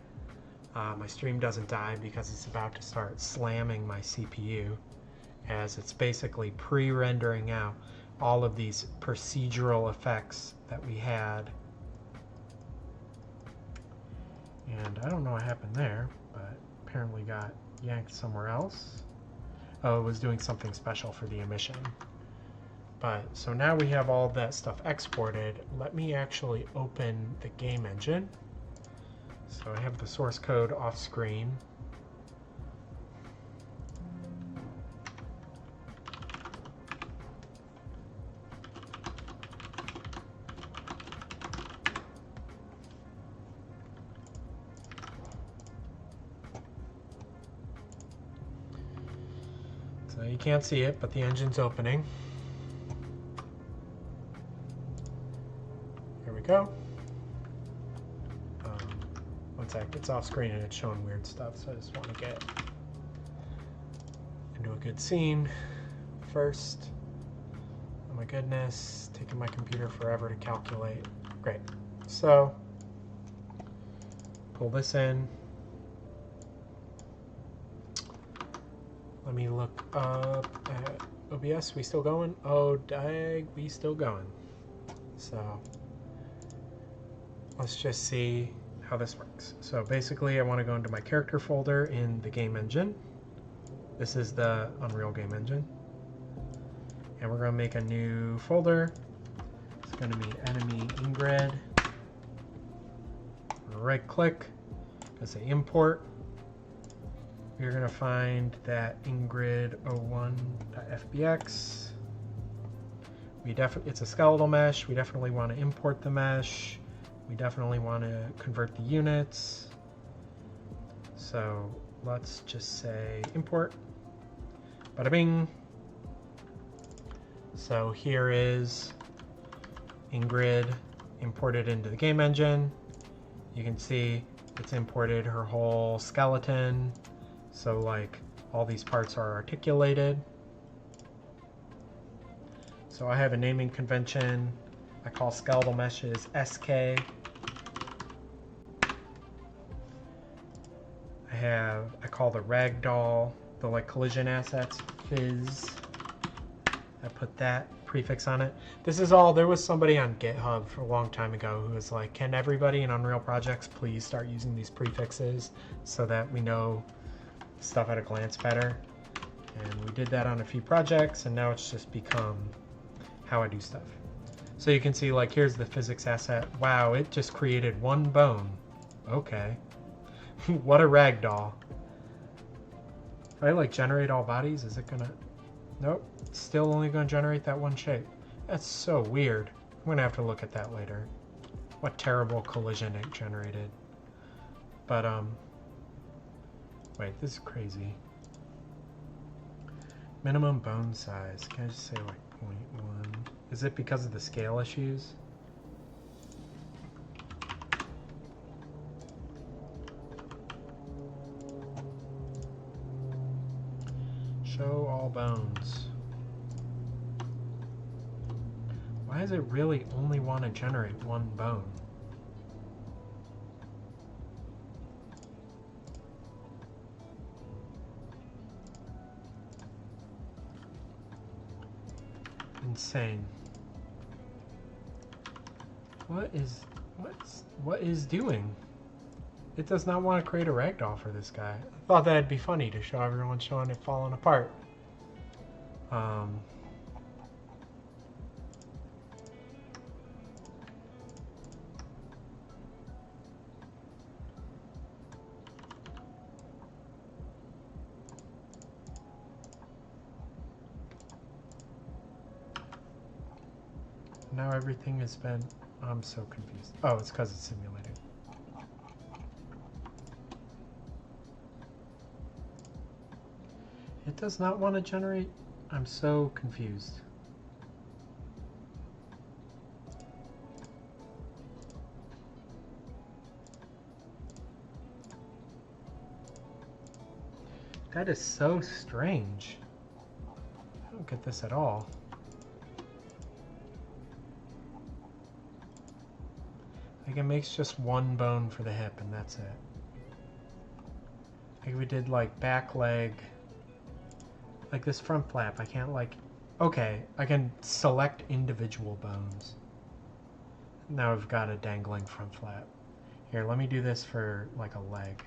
my stream doesn't die because it's about to start slamming my CPU, as it's basically pre-rendering out all of these procedural effects that we had. And I don't know what happened there, but apparently got yanked somewhere else. Oh, it was doing something special for the emission. But so now we have all that stuff exported. Let me actually open the game engine. So I have the source code off screen. So you can't see it, but the engine's opening. Here we go. One sec, it's off screen and it's showing weird stuff, so I just want to get into a good scene first. Oh my goodness, taking my computer forever to calculate. Great. So, pull this in. Let me look up at OBS. We still going? Oh, dag, we still going. So, let's just see how this works. So basically I want to go into my character folder in the game engine. This is the Unreal Game Engine. And we're going to make a new folder. It's going to be enemy Ingred. Right click, going to say import. We're going to find that Ingred01.fbx. It's a skeletal mesh. We definitely want to import the mesh. We definitely want to convert the units. So let's just say import. Bada bing. So here is Ingred imported into the game engine. You can see it's imported her whole skeleton. So like all these parts are articulated. So I have a naming convention. I call skeletal meshes SK. I call the ragdoll, the like collision assets, Fizz. I put that prefix on it. This is all, there was somebody on GitHub for a long time ago who was like, can everybody in Unreal projects please start using these prefixes so that we know stuff at a glance better? And we did that on a few projects, and now it's just become how I do stuff. So you can see like here's the physics asset. Wow, it just created one bone. Okay. What a ragdoll. If I like generate all bodies, is it gonna... Nope, it's still only gonna generate that one shape. That's so weird. I'm gonna have to look at that later. What terrible collision it generated. But wait, this is crazy. Minimum bone size. Can I just say like 0.1? Is it because of the scale issues? Show all bones. Why does it really only want to generate one bone? Insane. What is doing? It does not want to create a ragdoll for this guy. I thought that'd be funny to show everyone showing it falling apart. Now everything has been... I'm so confused. Oh, it's because it's simulated. It does not want to generate. I'm so confused. That is so strange. I don't get this at all. Like it makes just one bone for the hip and that's it. Like we did like back leg. Like this front flap, I can't like... Okay, I can select individual bones. Now I've got a dangling front flap. Here, let me do this for like a leg.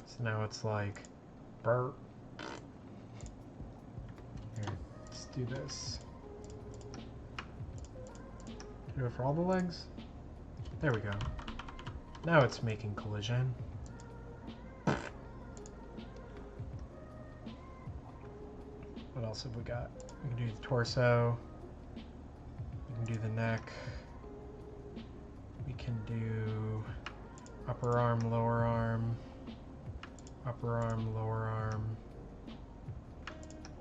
So now it's like... Burp. Here, let's do this. Do it for all the legs? There we go. Now it's making collision. What else have we got? We can do the torso. We can do the neck. We can do upper arm, lower arm. Upper arm, lower arm.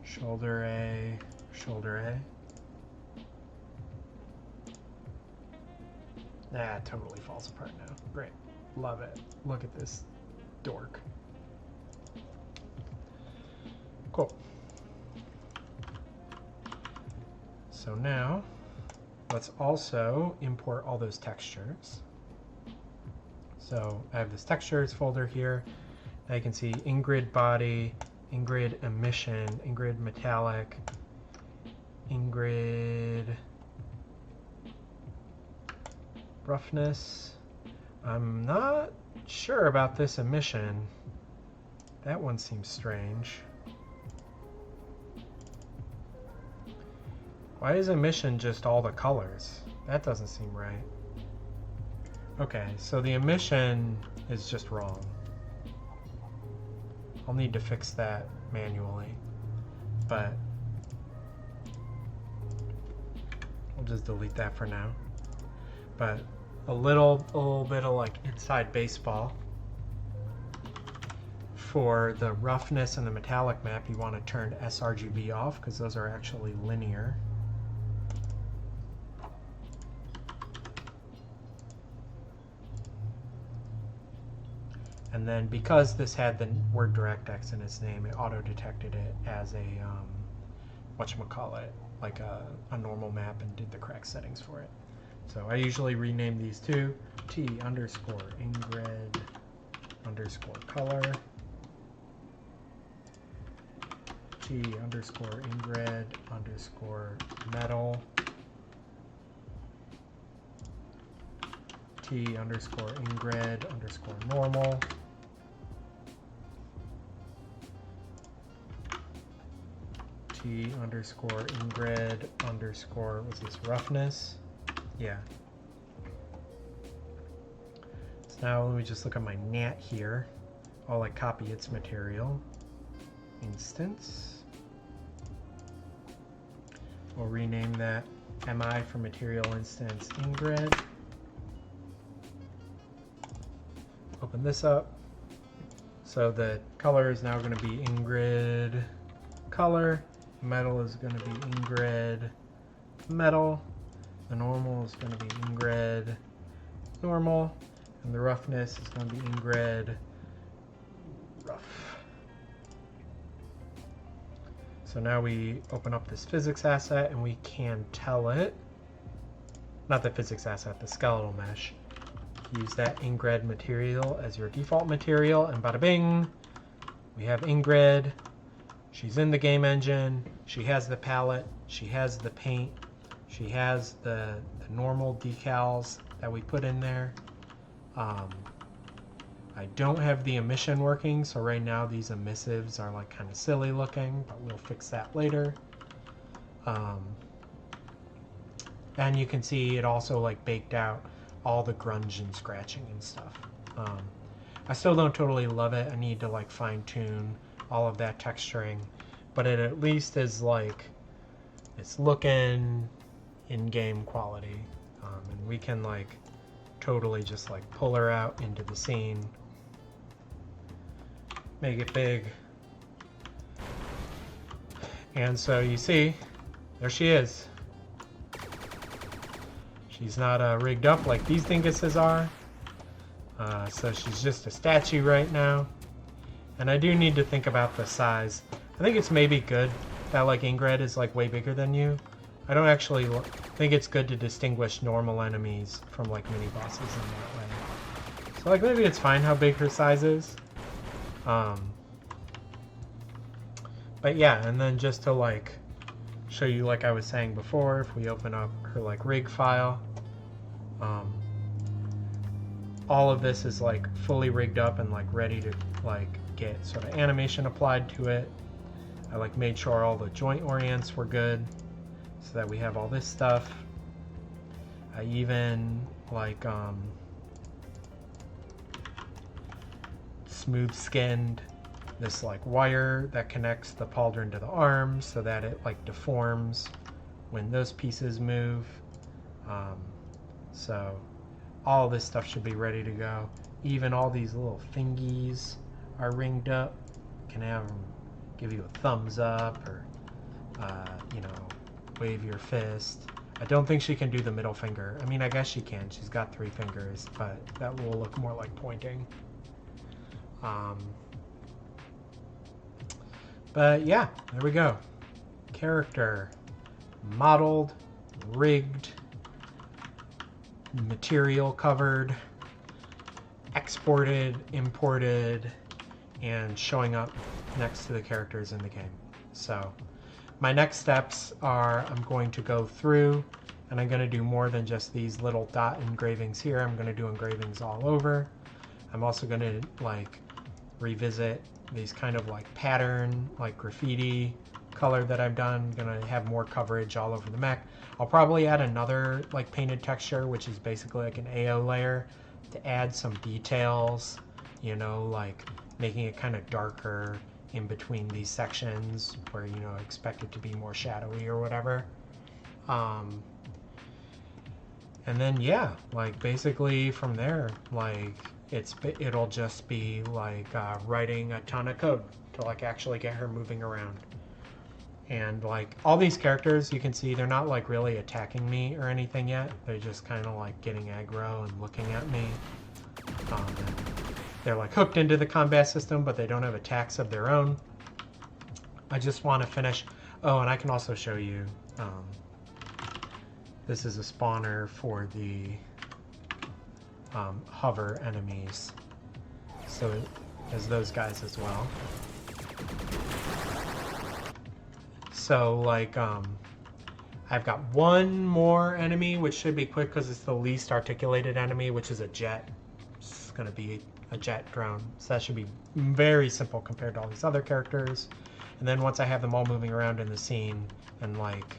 Shoulder A, shoulder A. Nah, it totally falls apart now. Great. Love it. Look at this dork. Cool. So now, let's also import all those textures. So I have this textures folder here. Now you can see Ingrid body, Ingrid emission, Ingrid metallic, Ingrid roughness. I'm not sure about this emission. That one seems strange. Why is emission just all the colors? That doesn't seem right. Okay, so the emission is just wrong. I'll need to fix that manually, but I'll just delete that for now. But a little bit of like inside baseball. for the roughness and the metallic map, you want to turn sRGB off because those are actually linear. And then because this had the word DirectX in its name, it auto-detected it as a, whatchamacallit, like a normal map and did the correct settings for it. So I usually rename these two T_Ingred _color, T_Ingred _metal, T_Ingred _normal, T_Ingred what's this, roughness? Yeah. So now let me just look at my nat here. I'll like copy its material. Instance. We'll rename that MI for material instance Ingred. Open this up. So the color is now going to be Ingred color. Metal is going to be Ingred metal. The normal is going to be Ingred normal. And the roughness is going to be Ingred rough. So now we open up this physics asset and we can tell it, not the physics asset, the skeletal mesh. Use that Ingred material as your default material, and bada bing, we have Ingred. She's in the game engine. She has the palette. She has the paint. She has the normal decals that we put in there. I don't have the emission working, so right now these emissives are like kind of silly looking, but we'll fix that later. And you can see it also like baked out all the grunge and scratching and stuff. I still don't totally love it. I need to like fine tune all of that texturing, but it at least is like, it's looking in-game quality. And we can like totally just like pull her out into the scene, make it big. And so you see, there she is. She's not rigged up like these dinguses are. So she's just a statue right now. And I do need to think about the size. I think it's maybe good that like Ingred is like way bigger than you. I don't actually think it's good to distinguish normal enemies from like mini bosses in that way. So like maybe it's fine how big her size is. But yeah, and then just to like show you, like I was saying before, if we open up her like rig file, all of this is like fully rigged up and like ready to like get sort of animation applied to it. I like made sure all the joint orients were good so that we have all this stuff. I even like smooth skinned this like wire that connects the pauldron to the arms so that it like deforms when those pieces move. So all this stuff should be ready to go. Even all these little thingies are ringed up. You can have them give you a thumbs up or you know, wave your fist. I don't think she can do the middle finger. I mean, I guess she can. She's got 3 fingers, but that will look more like pointing. But yeah, there we go. Character modeled, rigged, material covered, exported, imported, and showing up next to the characters in the game. So my next steps are I'm going to go through and I'm going to do more than just these little dot engravings here. I'm going to do engravings all over. I'm also going to like revisit these kind of like pattern, like graffiti color that I've done. I'm going to have more coverage all over the mech. I'll probably add another like painted texture, which is basically like an AO layer, to add some details, you know, like making it kind of darker in between these sections where, you know, expect it to be more shadowy or whatever. And then yeah, like basically from there, like it'll just be like writing a ton of code to like actually get her moving around. And like all these characters, you can see they're not like really attacking me or anything yet. They're just kind of like getting aggro and looking at me. And they're like hooked into the combat system, but they don't have attacks of their own. I just want to finish. Oh, and I can also show you. This is a spawner for the hover enemies. So there's those guys as well. So like I've got one more enemy, which should be quick because it's the least articulated enemy, which is a jet. It's going to be a jet drone. So that should be very simple compared to all these other characters. And then once I have them all moving around in the scene and like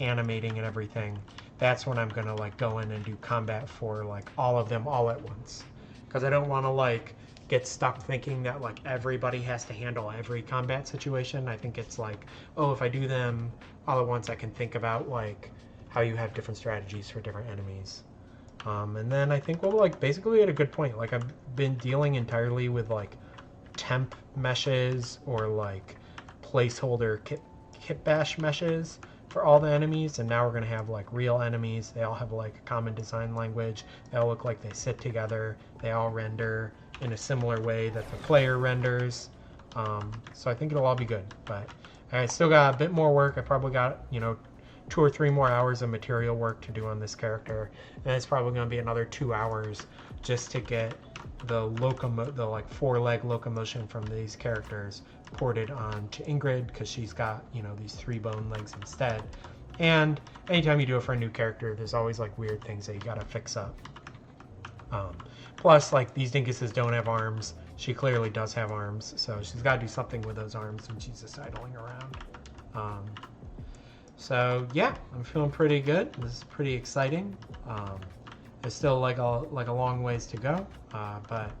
animating and everything, that's when I'm going to like go in and do combat for like all of them all at once. Because I don't want to like get stuck thinking that like everybody has to handle every combat situation. I think it's like, oh, if I do them all at once, I can think about like how you have different strategies for different enemies. And then I think we'll like basically at a good point. Like I've been dealing entirely with like temp meshes or like placeholder kit bash meshes for all the enemies, and now we're going to have like real enemies. They all have like a common design language. They all look like they sit together. They all render in a similar way that the player renders. So I think it'll all be good, but I still got a bit more work. I probably got, 2 or 3 more hours of material work to do on this character, and it's probably going to be another 2 hours just to get the like 4-leg locomotion from these characters ported on to Ingrid, because she's got these 3 bone legs instead. And anytime you do it for a new character, there's always like weird things that you gotta fix up. Plus, like, these dinkuses don't have arms. She clearly does have arms, so she's got to do something with those arms when she's just idling around. So yeah, I'm feeling pretty good. This is pretty exciting. There's still like a long ways to go, but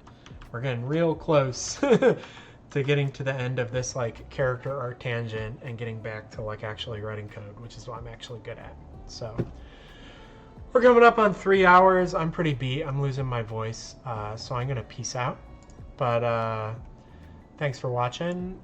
we're getting real close to getting to the end of this like character arc tangent and getting back to like actually writing code, which is what I'm actually good at. So we're coming up on 3 hours. I'm pretty beat. I'm losing my voice, so I'm gonna peace out. But thanks for watching.